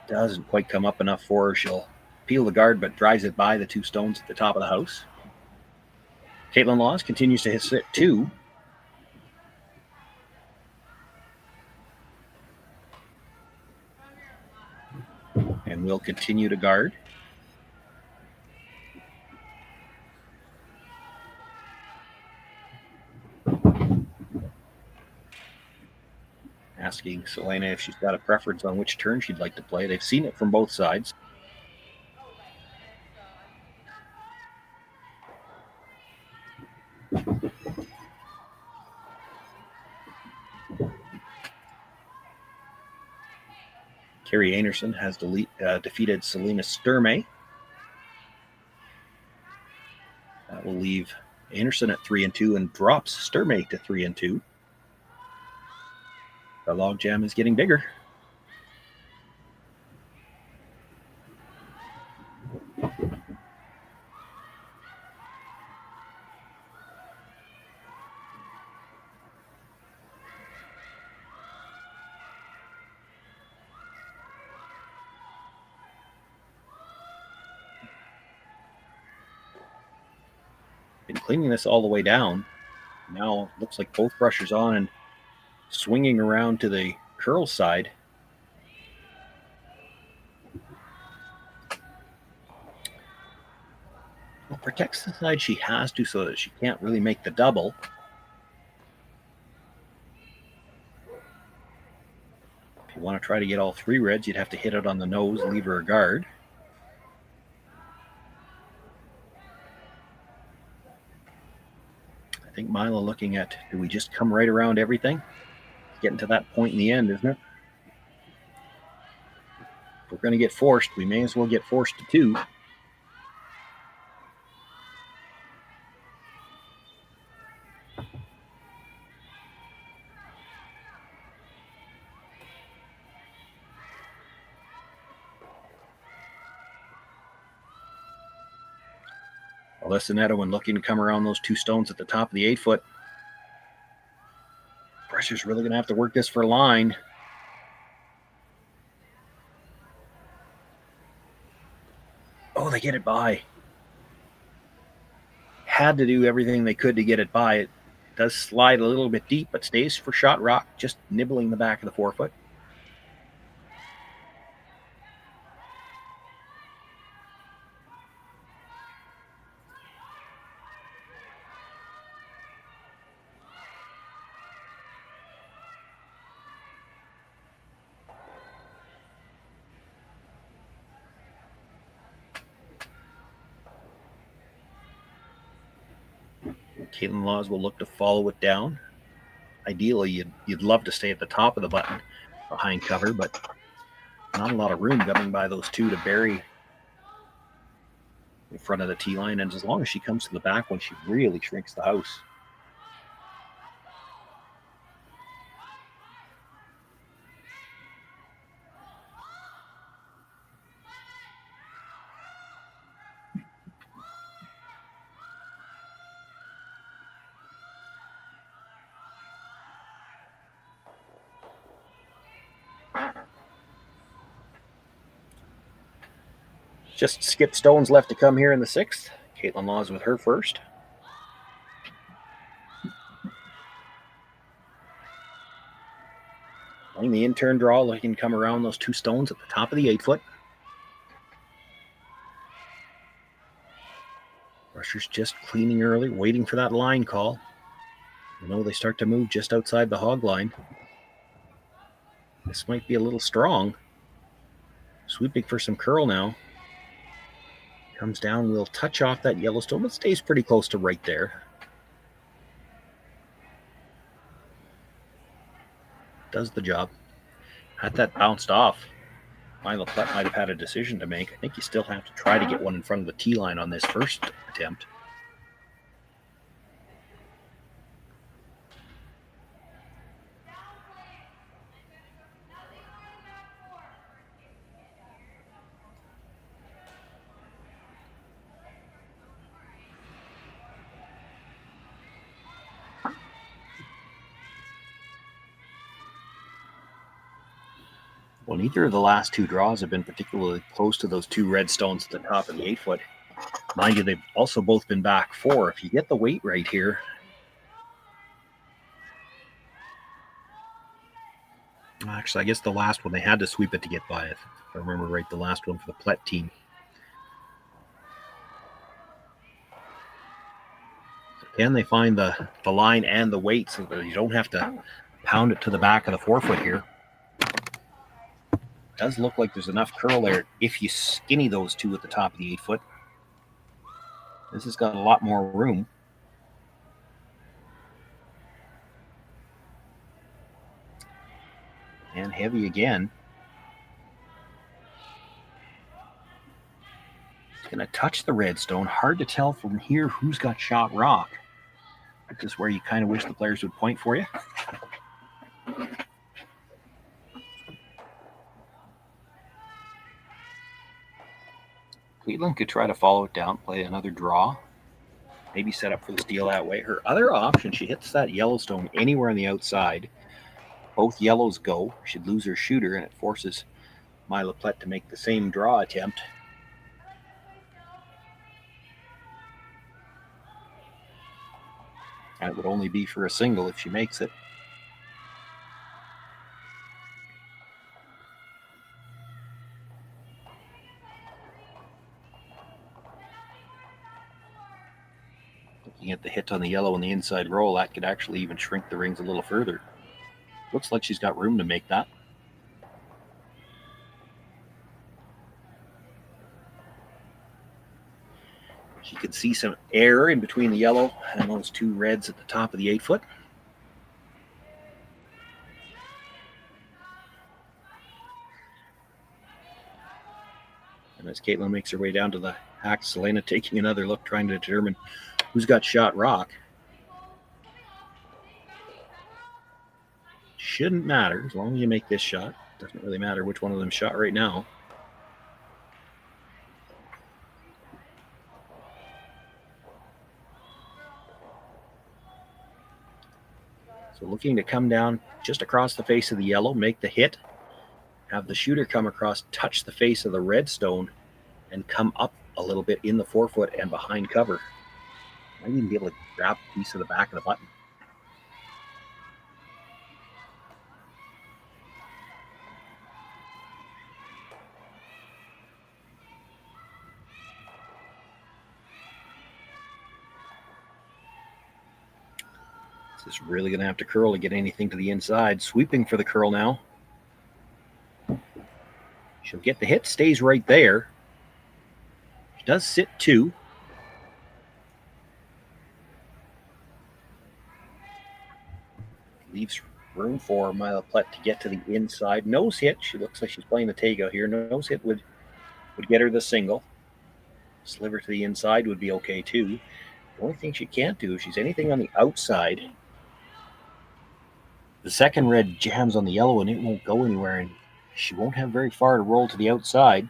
Doesn't quite come up enough for her. She'll peel the guard, but drives it by the 2 stones at the top of the house. Kaitlyn Laws continues to hit 2. And will continue to guard. Asking Selena if she's got a preference on which turn she'd like to play. They've seen it from both sides. Carrie Anderson has defeated Selena Sturmey. That will leave Anderson at 3-2 and drops Sturmey to 3-2. The logjam is getting bigger. been cleaning this all the way down. Now it looks like both brushes on and swinging around to the curl side. Well, protects the side she has to so that she can't really make the double. If you want to try to get all 3 reds, you'd have to hit it on the nose, leave her a guard. I think Myla looking at, do we just come right around everything? It's getting to that point in the end, isn't it? If we're going to get forced, we may as well get forced to 2. Alyssa Edwin looking to come around those 2 stones at the top of the 8-foot. Pressure's really going to have to work this for line. Oh, they get it by. Had to do everything they could to get it by. It does slide a little bit deep, but stays for shot rock, just nibbling the back of the 4-foot. Kaitlyn Laws will look to follow it down. Ideally, you'd love to stay at the top of the button behind cover, but not a lot of room coming by those 2 to bury in front of the tee line. And as long as she comes to the back one, she really shrinks the house. Just skip stones left to come here in the 6th. Kaitlyn Laws with her first. Playing the in-turn draw, looking to come around those 2 stones at the top of the 8-foot. Rushers just cleaning early, waiting for that line call. You know, they start to move just outside the hog line. This might be a little strong. Sweeping for some curl now. Comes down, will touch off that Yellowstone, but stays pretty close to right there. Does the job. Had that bounced off. Myla Plett might have had a decision to make. I think you still have to try to get one in front of the tee line on this first attempt. Well, neither of the last 2 draws have been particularly close to those 2 red stones at the top of the 8-foot. Mind you, they've also both been back 4. If you get the weight right here, actually, I guess the last one they had to sweep it to get by it. If I remember right, the last one for the Plett team. So can they find the line and the weight so that you don't have to pound it to the back of the 4-foot here? Does look like there's enough curl there if you skinny those 2 at the top of the 8-foot. This has got a lot more room. And heavy again. It's going to touch the red stone. Hard to tell from here who's got shot rock. This is where you kind of wish the players would point for you. Kaitlyn could try to follow it down, play another draw, maybe set up for the steal that way. Her other option, she hits that Yellowstone anywhere on the outside. Both yellows go. She'd lose her shooter, and it forces Myla Plett to make the same draw attempt. That would only be for a single if she makes it. Looking at the hit on the yellow and the inside roll, that could actually even shrink the rings a little further. Looks like she's got room to make that. You can see some air in between the yellow and those two reds at the top of the 8-foot. And as Kaitlyn makes her way down to the hack, Selena taking another look, trying to determine who's got shot rock. Shouldn't matter as long as you make this shot. Doesn't really matter which one of them shot right now. So looking to come down just across the face of the yellow, make the hit, have the shooter come across, touch the face of the red stone, and come up a little bit in the 4-foot and behind cover. Might even be able to grab a piece of the back of the button. This is really going to have to curl to get anything to the inside. Sweeping for the curl now. She'll get the hit, stays right there. She does sit 2. Leaves room for Myla Plett to get to the inside. Nose hit. She looks like she's playing the takeout here. Nose hit would get her the single. Sliver to the inside would be okay too. The only thing she can't do, if she's anything on the outside, the second red jams on the yellow and it won't go anywhere, and she won't have very far to roll to the outside.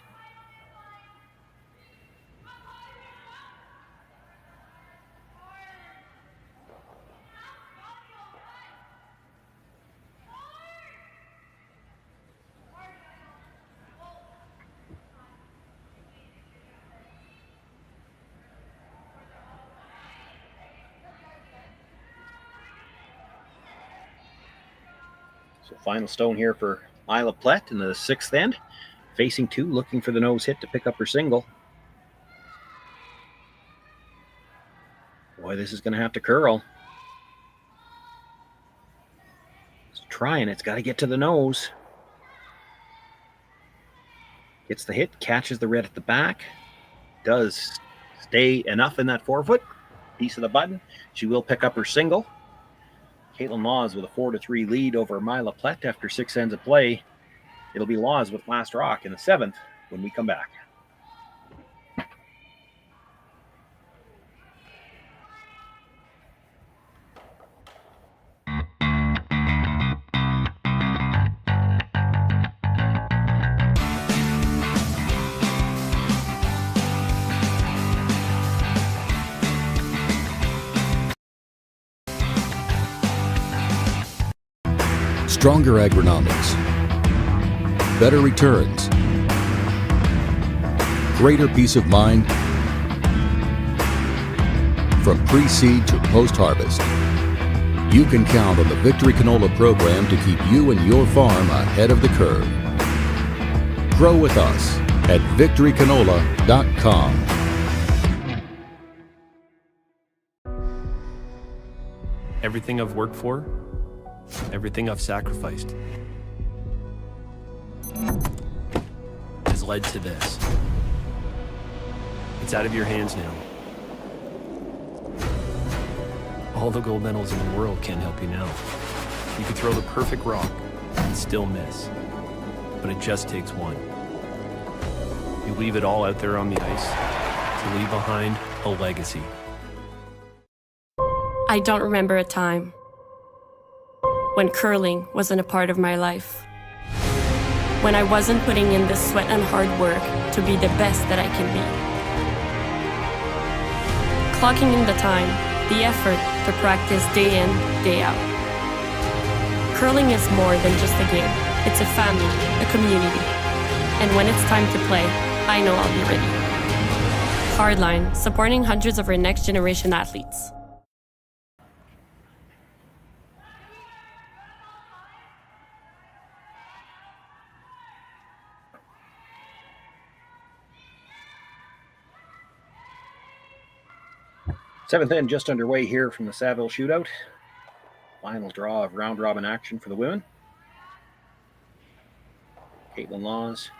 So final stone here for Myla Plett in the 6th end. Facing 2, looking for the nose hit to pick up her single. Boy, this is going to have to curl. It's trying. It's got to get to the nose. Gets the hit, catches the red at the back. Does stay enough in that 4-foot. Piece of the button. She will pick up her single. Kaitlyn Laws with a 4-3 lead over Myla Plett after 6 ends of play. It'll be Laws with last rock in the 7th when we come back. Stronger agronomics, better returns, greater peace of mind. From pre-seed to post-harvest, you can count on the Victory Canola program to keep you and your farm ahead of the curve. Grow with us at victorycanola.com. Everything I've worked for, everything I've sacrificed, has led to this. It's out of your hands now. All the gold medals in the world can't help you now. You could throw the perfect rock and still miss, but it just takes one. You leave it all out there on the ice to leave behind a legacy. I don't remember a time when curling wasn't a part of my life. When I wasn't putting in the sweat and hard work to be the best that I can be. Clocking in the time, the effort to practice day in, day out. Curling is more than just a game. It's a family, a community. And when it's time to play, I know I'll be ready. Hardline, supporting hundreds of our next generation athletes. Seventh end just underway here from the Saville Shootout. Final draw of round robin action for the women. Kaitlyn Laws,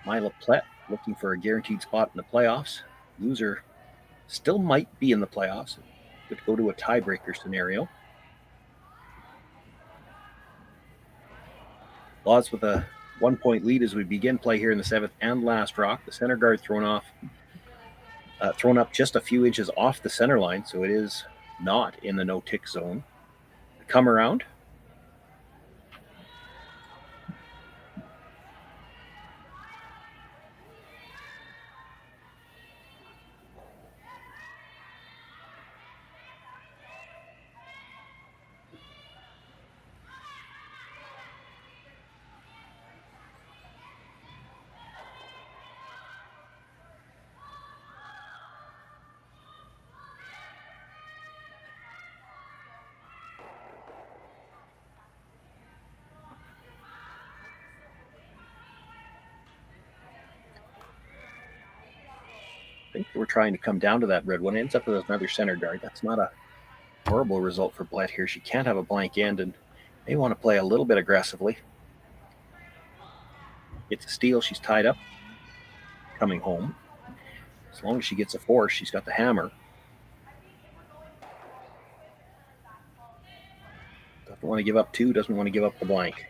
Myla Plett looking for a guaranteed spot in the playoffs. Loser still might be in the playoffs. Could go to a tiebreaker scenario. Laws with a 1-point lead as we begin play here in the seventh and last rock. The center guard thrown up just a few inches off the center line, so it is not in the no-tick zone. The come around. I think we're trying to come down to that red one. Ends up with another center guard. That's not a horrible result for Plett here. She can't have a blank end and may want to play a little bit aggressively. Gets a steal. She's tied up. Coming home. As long as she gets a force, she's got the hammer. Doesn't want to give up two. Doesn't want to give up the blank.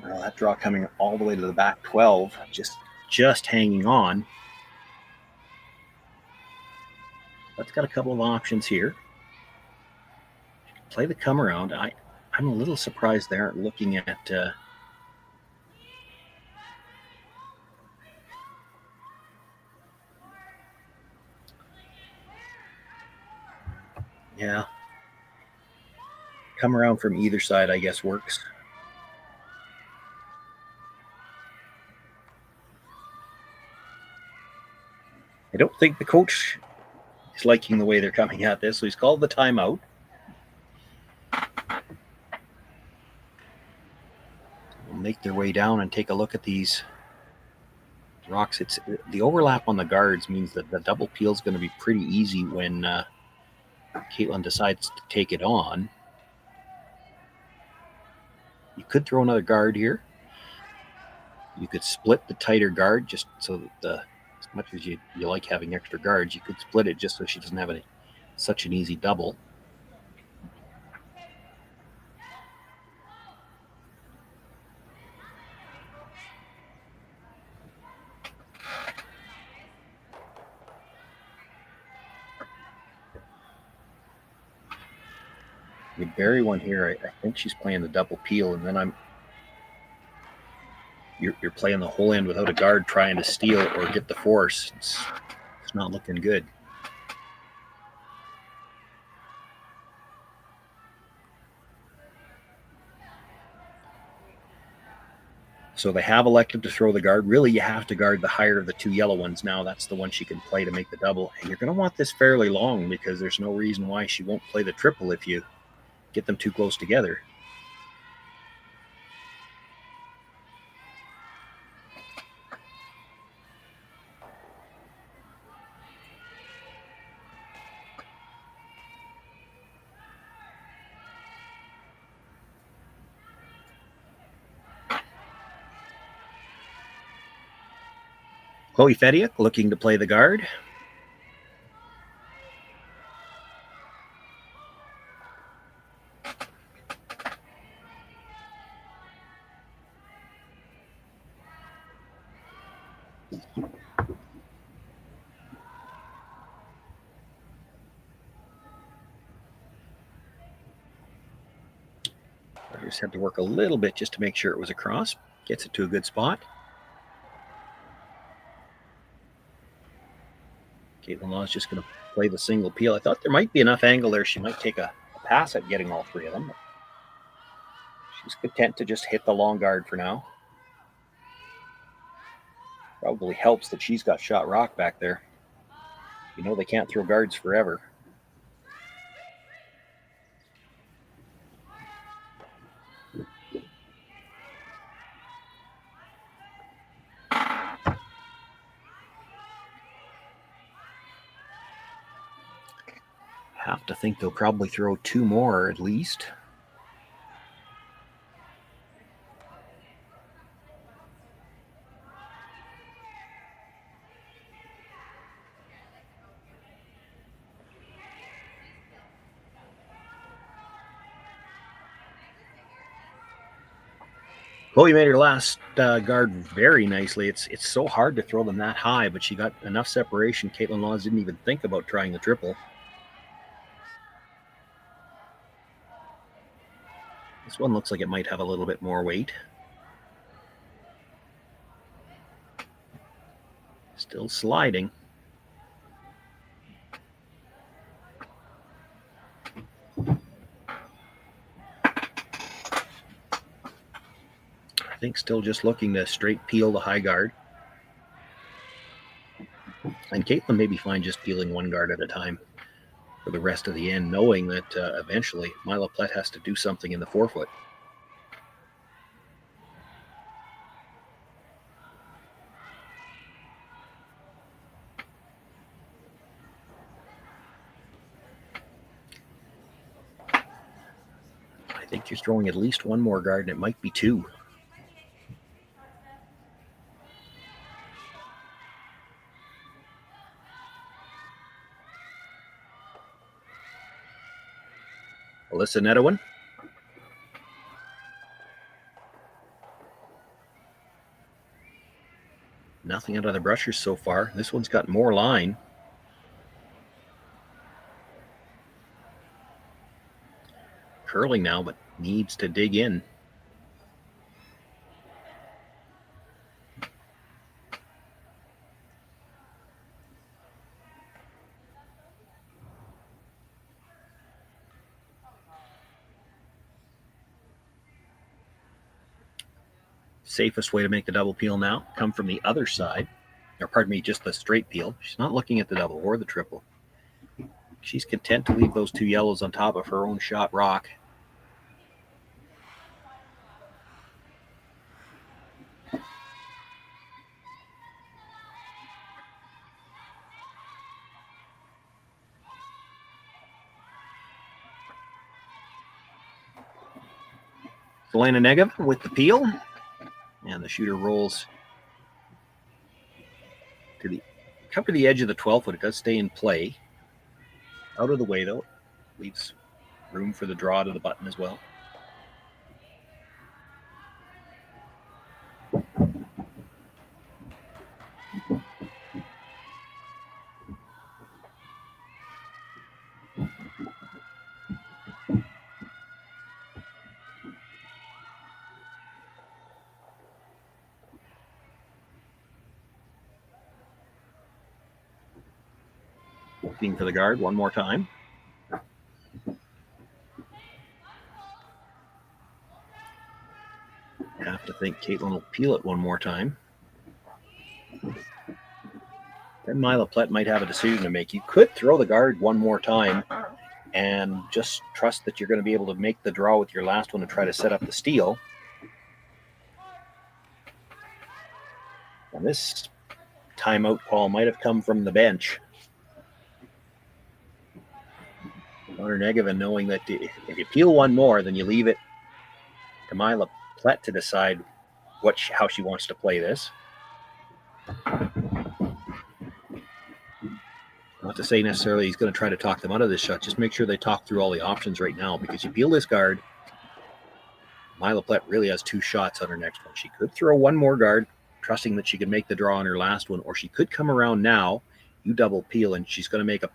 Well, that draw coming all the way to the back 12, just hanging on. That's got a couple of options here. Play the come around. I'm a little surprised they aren't looking at yeah. Come around from either side, I guess, works. I don't think the coach is liking the way they're coming at this, so he's called the timeout. We'll make their way down and take a look at these rocks. It's the overlap on the guards means that the double peel is going to be pretty easy when Kaitlyn decides to take it on. You could throw another guard here. You could split the tighter guard just so that as much as you like having extra guards, you could split it just so she doesn't have such an easy double. You bury one here. I think she's playing the double peel, and then you're playing the whole end without a guard trying to steal or get the force. It's not looking good. So they have elected to throw the guard. Really, you have to guard the higher of the two yellow ones now. That's the one she can play to make the double. And you're going to want this fairly long because there's no reason why she won't play the triple if you get them too close together. Chloe Fediuk looking to play the guard. Just had to work a little bit just to make sure it was across. Gets it to a good spot. Kaitlyn Law's just going to play the single peel. I thought there might be enough angle there. She might take a pass at getting all three of them. She's content to just hit the long guard for now. Probably helps that she's got shot rock back there. You know they can't throw guards forever. Have to think they'll probably throw two more at least. Chloe made her last guard very nicely. It's so hard to throw them that high, but she got enough separation. Kaitlyn Laws didn't even think about trying the triple. This one looks like it might have a little bit more weight. Still sliding. I think still just looking to straight peel the high guard. And Kaitlyn may be fine just peeling one guard at a time for the rest of the end, knowing that eventually Myla Plett has to do something in the forefoot. I think you're throwing at least one more guard, and it might be two. Alyssa Nedowin. Nothing out of the brushers so far. This one's got more line. Curling now, but needs to dig in. Safest way to make the double peel now, come from the other side, or pardon me, just the straight peel. She's not looking at the double or the triple. She's content to leave those two yellows on top of her own shot rock. Selena Negev with the peel. And the shooter rolls to cover the edge of the 12 foot. It does stay in play. Out of the way, though. Leaves room for the draw to the button as well. Looking for the guard one more time. Have to think Kaitlyn will peel it one more time. Then Myla Plett might have a decision to make. You could throw the guard one more time and just trust that you're going to be able to make the draw with your last one and try to set up the steal. And this timeout call might have come from the bench. Connor Negev, knowing that if you peel one more, then you leave it to Myla Plett to decide how she wants to play this. Not to say necessarily he's going to try to talk them out of this shot. Just make sure they talk through all the options right now, because you peel this guard, Myla Plett really has two shots on her next one. She could throw one more guard, trusting that she can make the draw on her last one, or she could come around now, you double peel, and she's going to make a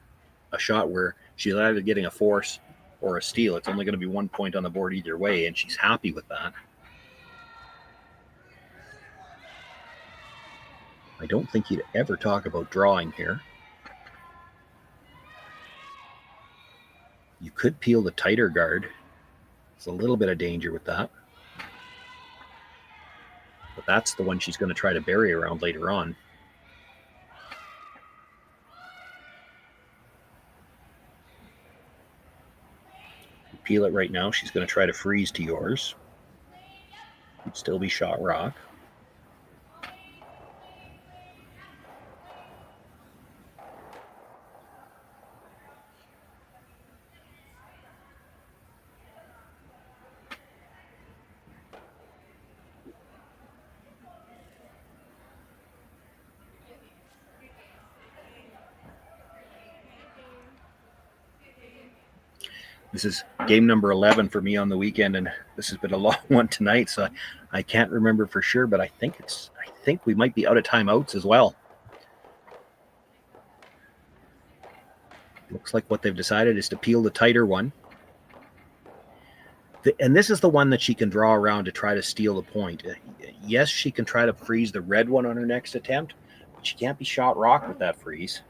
shot where she's either getting a force or a steal. It's only going to be 1 point on the board either way, and she's happy with that. I don't think you'd ever talk about drawing here. You could peel the tighter guard. There's a little bit of danger with that. But that's the one she's going to try to bury around later on. You peel it right now. She's going to try to freeze to yours. You'd still be shot rock. This is game number 11 for me on the weekend, and this has been a long one tonight, so I can't remember for sure, but I think we might be out of timeouts as well. Looks like what they've decided is to peel the tighter one. And this is the one that she can draw around to try to steal the point. Yes, she can try to freeze the red one on her next attempt, but she can't be shot rock with that freeze.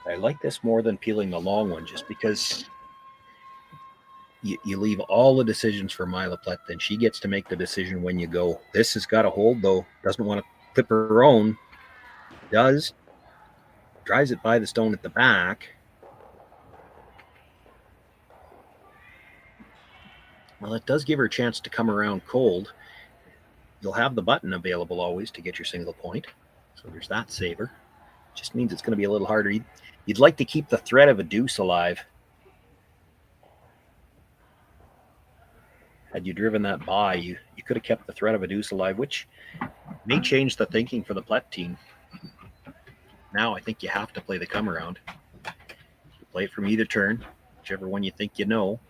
I like this more than peeling the long one, just because you leave all the decisions for Myla Plett. Then she gets to make the decision when you go. This has got to hold, though. Doesn't want to clip her own. Does. Drives it by the stone at the back. Well, it does give her a chance to come around cold. You'll have the button available always to get your single point. So there's that saver. Just means it's going to be a little harder. You'd like to keep the threat of a deuce alive. Had you driven that by, you could have kept the threat of a deuce alive, which may change the thinking for the Plett team. Now I think you have to play the come around. You play it from either turn, whichever one you think you know.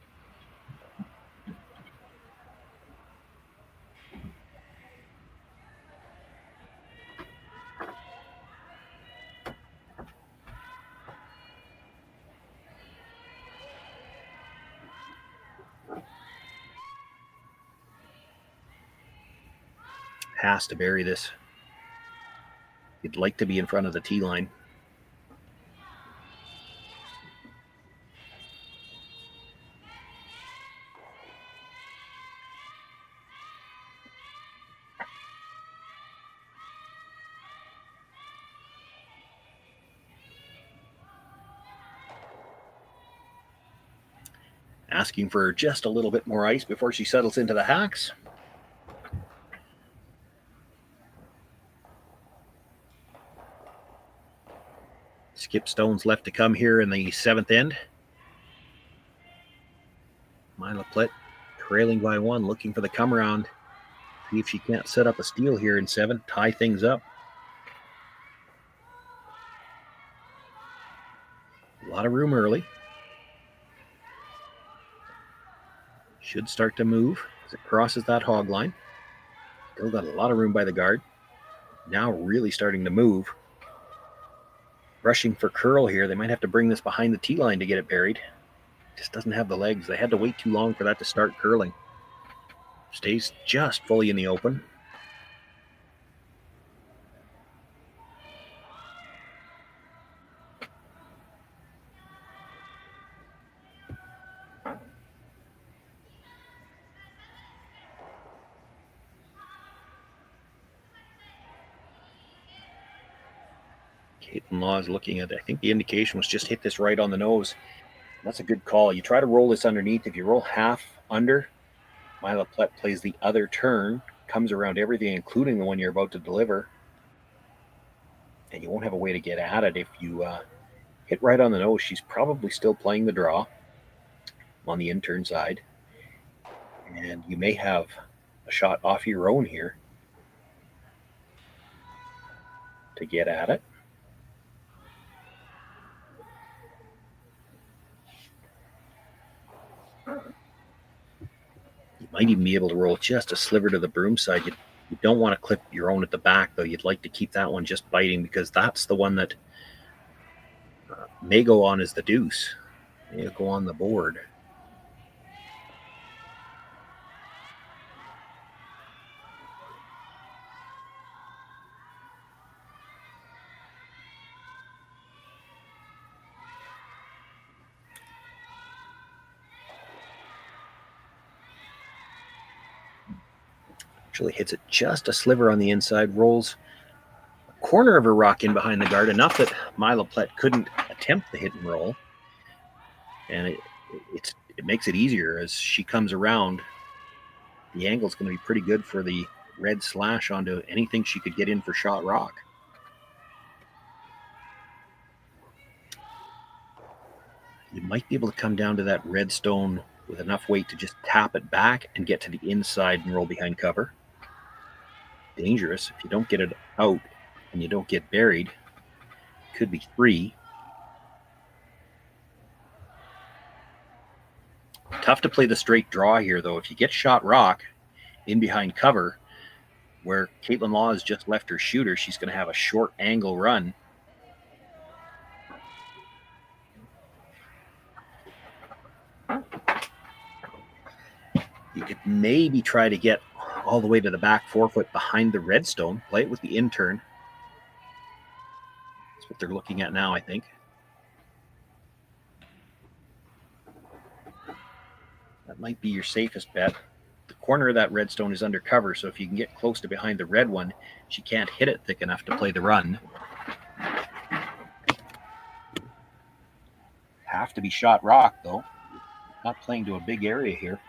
Has to bury this. You'd like to be in front of the tee line. Asking for just a little bit more ice before she settles into the hacks. Skip stones left to come here in the seventh end. Myla Plett trailing by one, looking for the come around. See if she can't set up a steal here in 7, tie things up. A lot of room early. Should start to move as it crosses that hog line. Still got a lot of room by the guard. Now really starting to move. Rushing for curl here. They might have to bring this behind the tee line to get it buried. Just doesn't have the legs. They had to wait too long for that to start curling. Stays just fully in the open. Kaitlyn Law is looking at it. I think the indication was just hit this right on the nose. That's a good call. You try to roll this underneath. If you roll half under, Myla Plett plays the other turn, comes around everything, including the one you're about to deliver. And you won't have a way to get at it. If you hit right on the nose, she's probably still playing the draw on the in-turn side. And you may have a shot off your own here to get at it. You might even be able to roll just a sliver to the broom side. You don't want to clip your own at the back, though. You'd like to keep that one just biting, because that's the one that may go on as the deuce. May go on the board. Actually hits it just a sliver on the inside, rolls a corner of her rock in behind the guard, enough that Myla Plett couldn't attempt the hit and roll. And it makes it easier as she comes around. The angle's going to be pretty good for the red slash onto anything she could get in for shot rock. You might be able to come down to that red stone with enough weight to just tap it back and get to the inside and roll behind cover. Dangerous if you don't get it out and you don't get buried. Could be 3. Tough to play the straight draw here, though. If you get shot rock in behind cover, where Kaitlyn Law has just left her shooter, she's going to have a short angle run. You could maybe try to get all the way to the back 4 foot behind the red stone. Play it with the in-turn. That's what they're looking at now, I think. That might be your safest bet. The corner of that red stone is under cover, so if you can get close to behind the red one, she can't hit it thick enough to play the run. Have to be shot rock, though. Not playing to a big area here.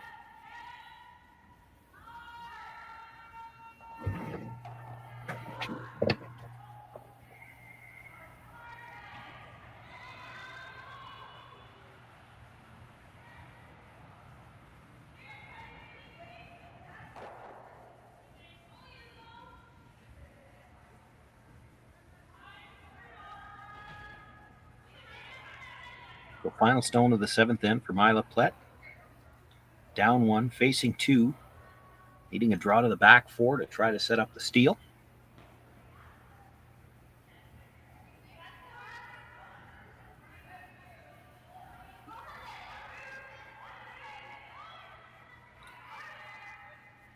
The final stone of the 7th end for Myla Plett. Down 1, facing 2. Needing a draw to the back 4 to try to set up the steal.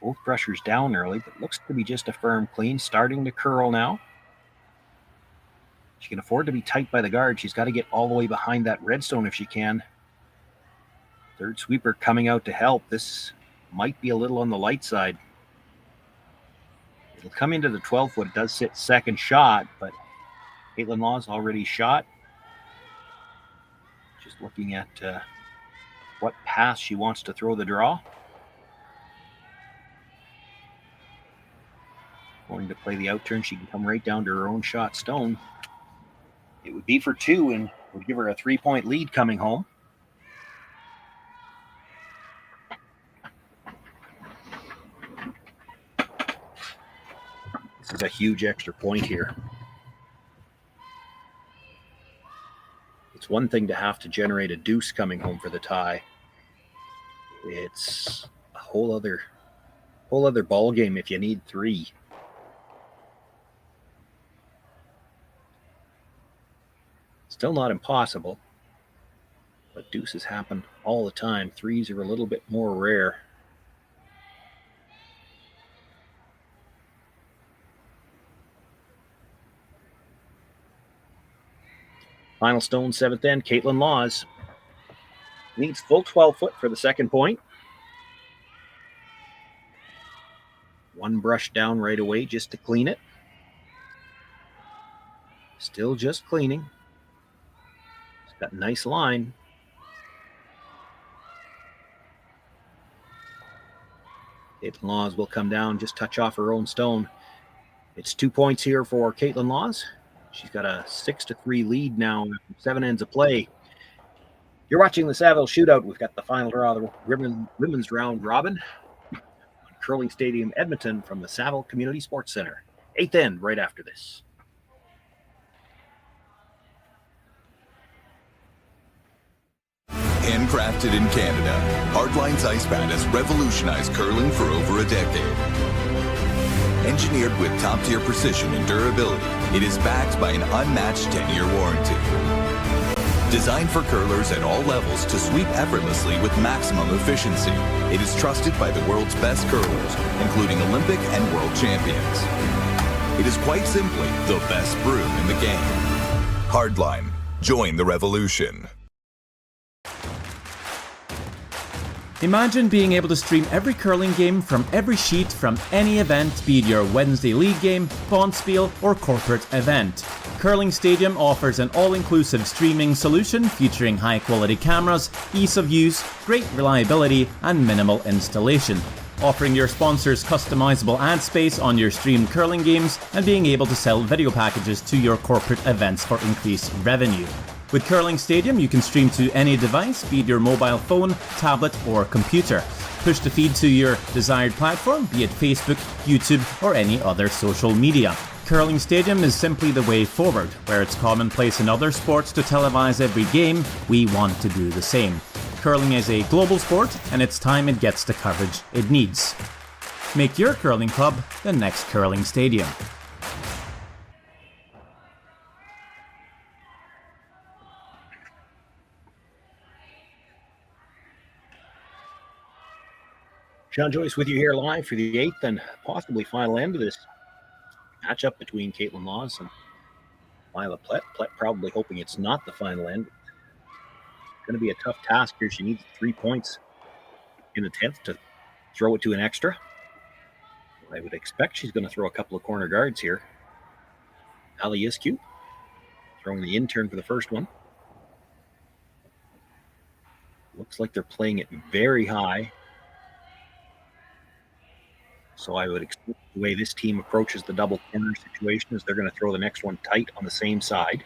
Both brushers down early, but looks to be just a firm clean. Starting to curl now. She can afford to be tight by the guard. She's got to get all the way behind that redstone if she can. Third sweeper coming out to help. This might be a little on the light side. It'll come into the 12 foot. It does sit second shot, but Kaitlyn Law's already shot. Just looking at what pass she wants to throw the draw. Going to play the out turn. She can come right down to her own shot stone. It would be for 2 and would give her a 3-point lead coming home. This is a huge extra point here. It's one thing to have to generate a deuce coming home for the tie. It's a whole other ball game if you need 3. Still not impossible, but deuces happen all the time. 3s are a little bit more rare. Final stone, 7th end, Kaitlyn Laws. Needs full 12 foot for the second point. 1 brush down right away just to clean it. Still just cleaning. Got a nice line. Kaitlyn Laws will come down, just touch off her own stone. It's 2 points here for Kaitlyn Laws. She's got a 6-3 lead now after 7 ends of play. You're watching the Saville Shootout. We've got the final draw of the women's round robin on Curling Stadium, Edmonton, from the Saville Community Sports Center. 8th end right after this. Handcrafted in Canada, Hardline's ice pad has revolutionized curling for over a decade. Engineered with top-tier precision and durability, it is backed by an unmatched 10-year warranty. Designed for curlers at all levels to sweep effortlessly with maximum efficiency, it is trusted by the world's best curlers, including Olympic and world champions. It is quite simply the best broom in the game. Hardline. Join the revolution. Imagine being able to stream every curling game from every sheet from any event, be it your Wednesday league game, bonspiel, or corporate event. Curling Stadium offers an all-inclusive streaming solution featuring high-quality cameras, ease of use, great reliability, and minimal installation. Offering your sponsors customizable ad space on your streamed curling games and being able to sell video packages to your corporate events for increased revenue. With Curling Stadium, you can stream to any device, be it your mobile phone, tablet, or computer. Push the feed to your desired platform, be it Facebook, YouTube, or any other social media. Curling Stadium is simply the way forward. Where it's commonplace in other sports to televise every game, we want to do the same. Curling is a global sport, and it's time it gets the coverage it needs. Make your curling club the next Curling Stadium. Shawn, Joyce with you here live for the 8th and possibly final end of this matchup between Kaitlyn Laws and Myla Plett. Plett probably hoping it's not the final end. It's going to be a tough task here. She needs 3 points in the 10th to throw it to an extra. I would expect she's going to throw a couple of corner guards here. Ali Iscu throwing the intern for the first one. Looks like they're playing it very high. So I would expect the way this team approaches the double corner situation is they're going to throw the next one tight on the same side.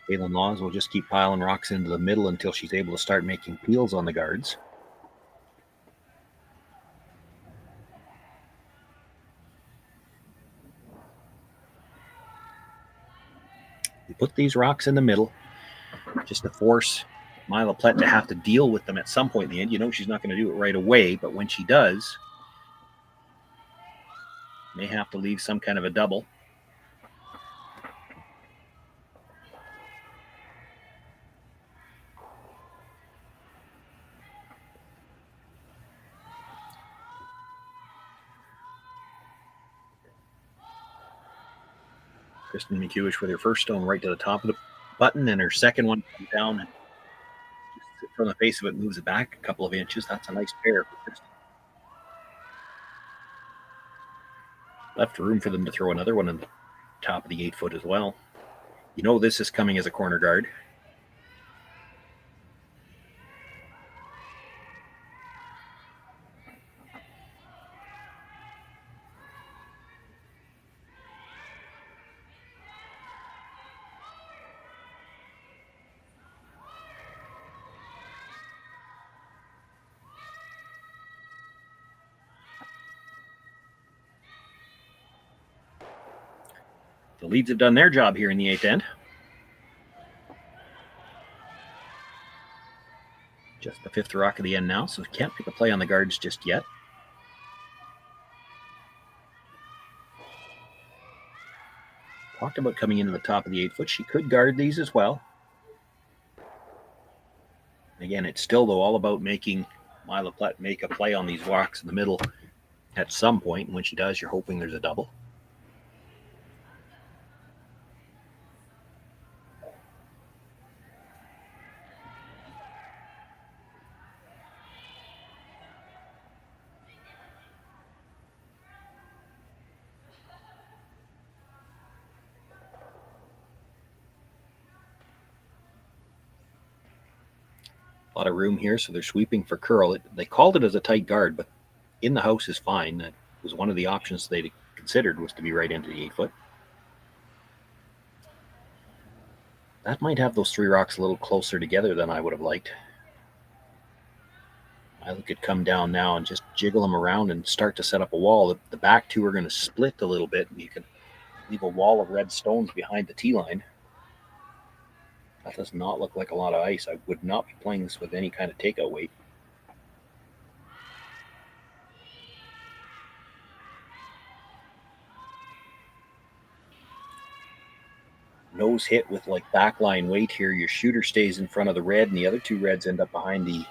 Kaitlyn Laws will just keep piling rocks into the middle until she's able to start making peels on the guards. You put these rocks in the middle just to force Myla Plett to have to deal with them at some point in the end. You know she's not going to do it right away, but when she does, may have to leave some kind of a double. Kristen McEwish with her first stone right to the top of the button, and her second one comes down and from the face of it moves it back a couple of inches. That's a nice pair for Kristen. Left room for them to throw another one on the top of the 8 foot as well. You know this is coming as a corner guard. The Leeds have done their job here in the 8th end. Just the 5th rock of the end now, so can't pick a play on the guards just yet. Talked about coming into the top of the 8 foot. She could guard these as well. Again, it's still, though, all about making Myla Plett make a play on these rocks in the middle at some point. And when she does, you're hoping there's a double. A lot of room here, so they're sweeping for curl. They called it as a tight guard, but in the house is fine. That was one of the options they considered, was to be right into the 8 foot. That might have those 3 rocks a little closer together than I would have liked. I could come down now and just jiggle them around and start to set up a wall. The back two are going to split a little bit, and you can leave a wall of red stones behind the tee line. That does not look like a lot of ice. I would not be playing this with any kind of takeout weight. Nose hit with like backline weight here. Your shooter stays in front of the red, and the other two reds end up behind the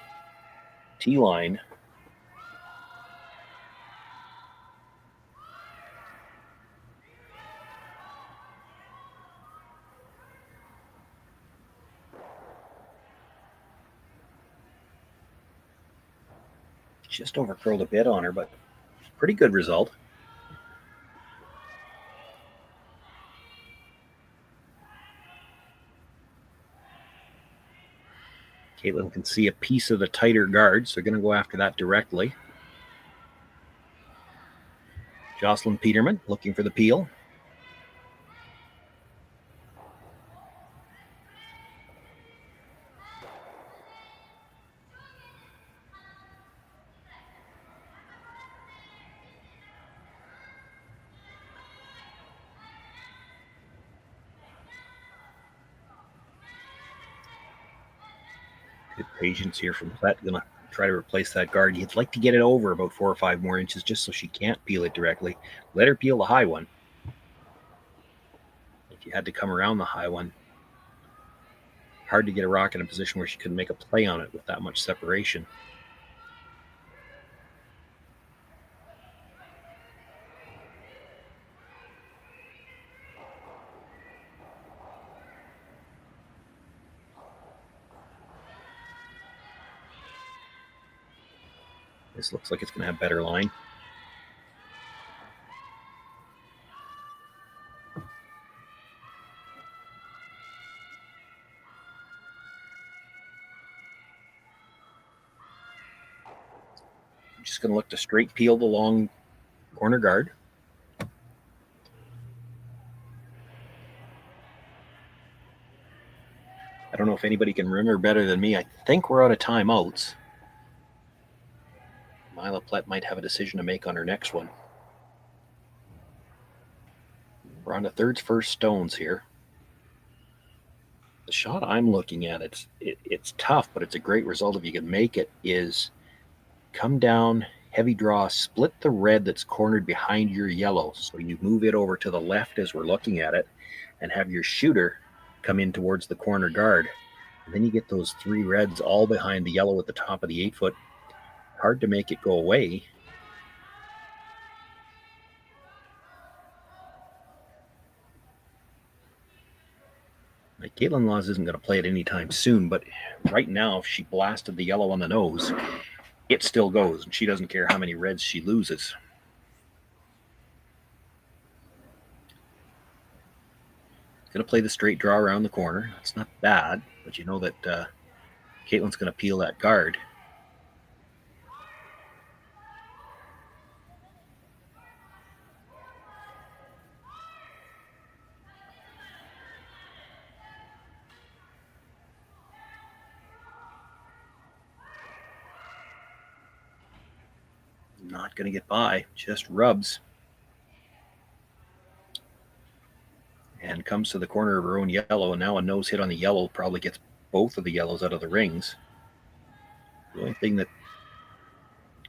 tee line. Just overcurled a bit on her, but pretty good result. Kaitlyn can see a piece of the tighter guard, so they're going to go after that directly. Jocelyn Peterman looking for the peel. Good patience here from Plett. Going to try to replace that guard. You'd like to get it over about 4 or 5 more inches just so she can't peel it directly. Let her peel the high one. If you had to come around the high one, hard to get a rock in a position where she could make a play on it with that much separation. This looks like it's going to have better line. I'm just going to look to straight peel the long corner guard. I don't know if anybody can remember better than me. I think we're out of timeouts. Myla Plett might have a decision to make on her next one. We're on to thirds first stones here. The shot I'm looking at, it's tough, but it's a great result if you can make it, is come down, heavy draw, split the red that's cornered behind your yellow. So you move it over to the left as we're looking at it and have your shooter come in towards the corner guard. And then you get those 3 reds all behind the yellow at the top of the 8-foot. Hard to make it go away. Like, Kaitlyn Laws isn't going to play it anytime soon, but right now, if she blasted the yellow on the nose, it still goes, and she doesn't care how many reds she loses. Going to play the straight draw around the corner. It's not bad, but you know that Kaitlyn's going to peel that guard. Not going to get by, just rubs. And comes to the corner of her own yellow, and now a nose hit on the yellow probably gets both of the yellows out of the rings. The only thing that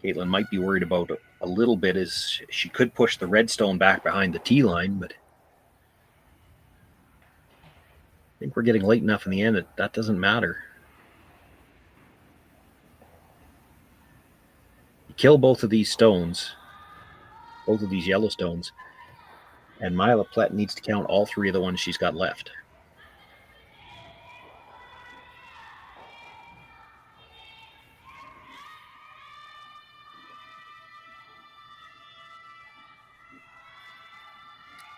Kaitlyn might be worried about a little bit is she could push the red stone back behind the tee line, but I think we're getting late enough in the end that doesn't matter. You kill both of these stones, both of these yellow stones, and Myla Plett needs to count all 3 of the ones she's got left.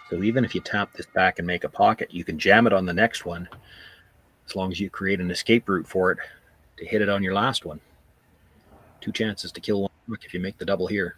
So even if you tap this back and make a pocket, you can jam it on the next one as long as you create an escape route for it to hit it on your last one. 2 chances to kill one rook if you make the double here.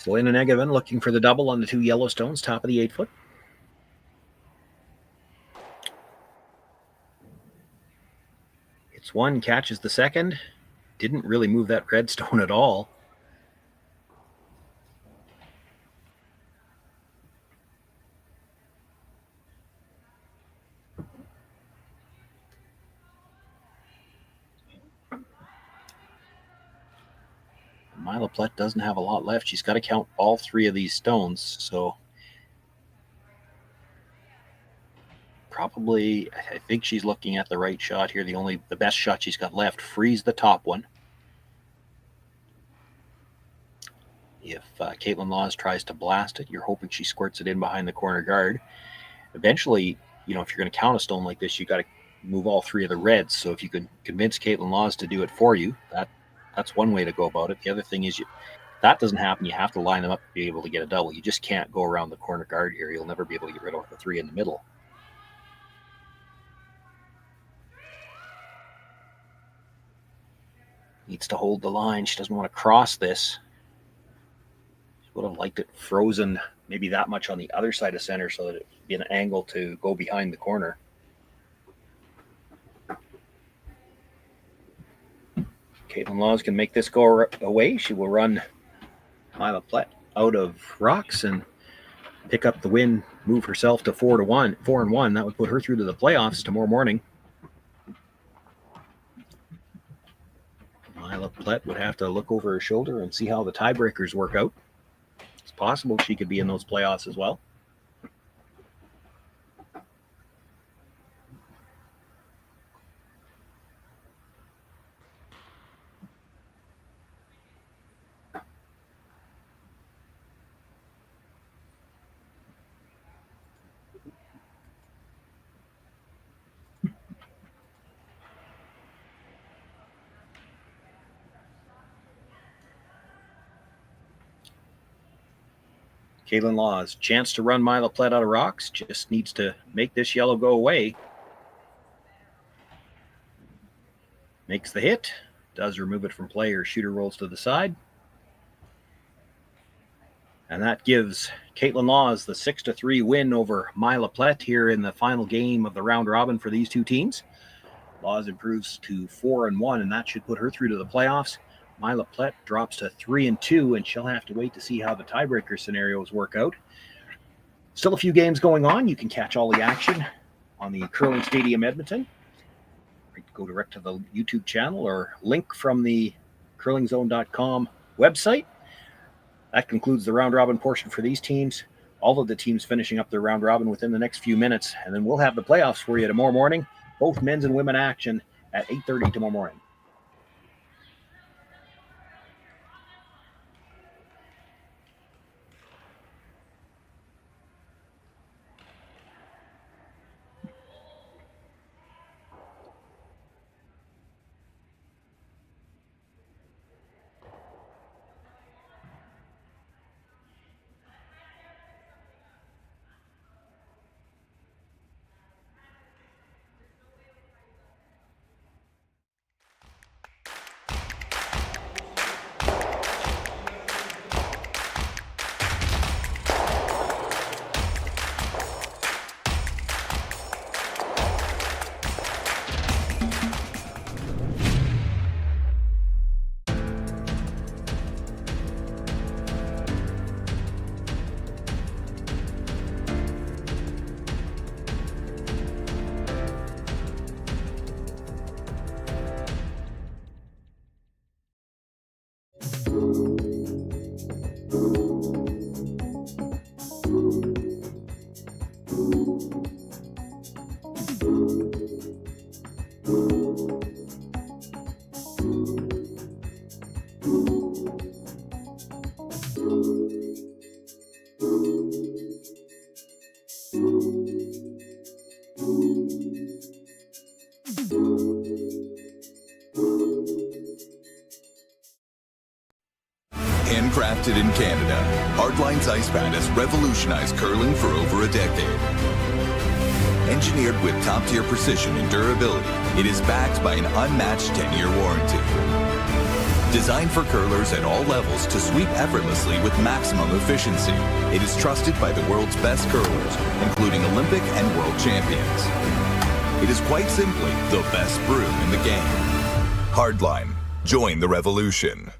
So in and Egevan looking for the double on the 2 Yellowstones, top of the 8-foot. It's one, catches the second. Didn't really move that red stone at all. Myla Plett doesn't have a lot left. She's got to count all 3 of these stones. So probably, I think she's looking at the right shot here. The best shot she's got left. Freeze the top one. If Kaitlyn Laws tries to blast it, you're hoping she squirts it in behind the corner guard. Eventually, if you're going to count a stone like this, you got to move all 3 of the reds. So if you can convince Kaitlyn Laws to do it for you, that's one way to go about it. The other thing is, if that doesn't happen, you have to line them up to be able to get a double. You just can't go around the corner guard here. You'll never be able to get rid of the 3 in the middle. Needs to hold the line. She doesn't want to cross this. She would have liked it frozen maybe that much on the other side of center so that it'd be an angle to go behind the corner. Kaitlyn Laws can make this go away. She will run Myla Plett out of rocks and pick up the win, move herself to 4-1. That would put her through to the playoffs tomorrow morning. Myla Plett would have to look over her shoulder and see how the tiebreakers work out. It's possible she could be in those playoffs as well. Kaitlyn Laws, chance to run Myla Plett out of rocks. Just needs to make this yellow go away. Makes the hit. Does remove it from play. Her shooter rolls to the side. And that gives Kaitlyn Laws the 6-3 win over Myla Plett here in the final game of the round robin for these 2 teams. Laws improves to 4-1, and that should put her through to the playoffs. Myla Plett drops to 3-2, and she'll have to wait to see how the tiebreaker scenarios work out. Still a few games going on. You can catch all the action on the Curling Stadium Edmonton. Go direct to the YouTube channel or link from the curlingzone.com website. That concludes the round robin portion for these teams. All of the teams finishing up their round robin within the next few minutes, and then we'll have the playoffs for you tomorrow morning. Both men's and women action at 8:30 tomorrow morning. Handcrafted in Canada, Hardlines Ice Band has revolutionized curling for over a decade. Engineered with top-tier precision and durability, it is backed by an unmatched 10-year warranty. Designed for curlers at all levels to sweep effortlessly with maximum efficiency, it is trusted by the world's best curlers, including Olympic and world champions. It is quite simply the best broom in the game. Hardline. Join the revolution.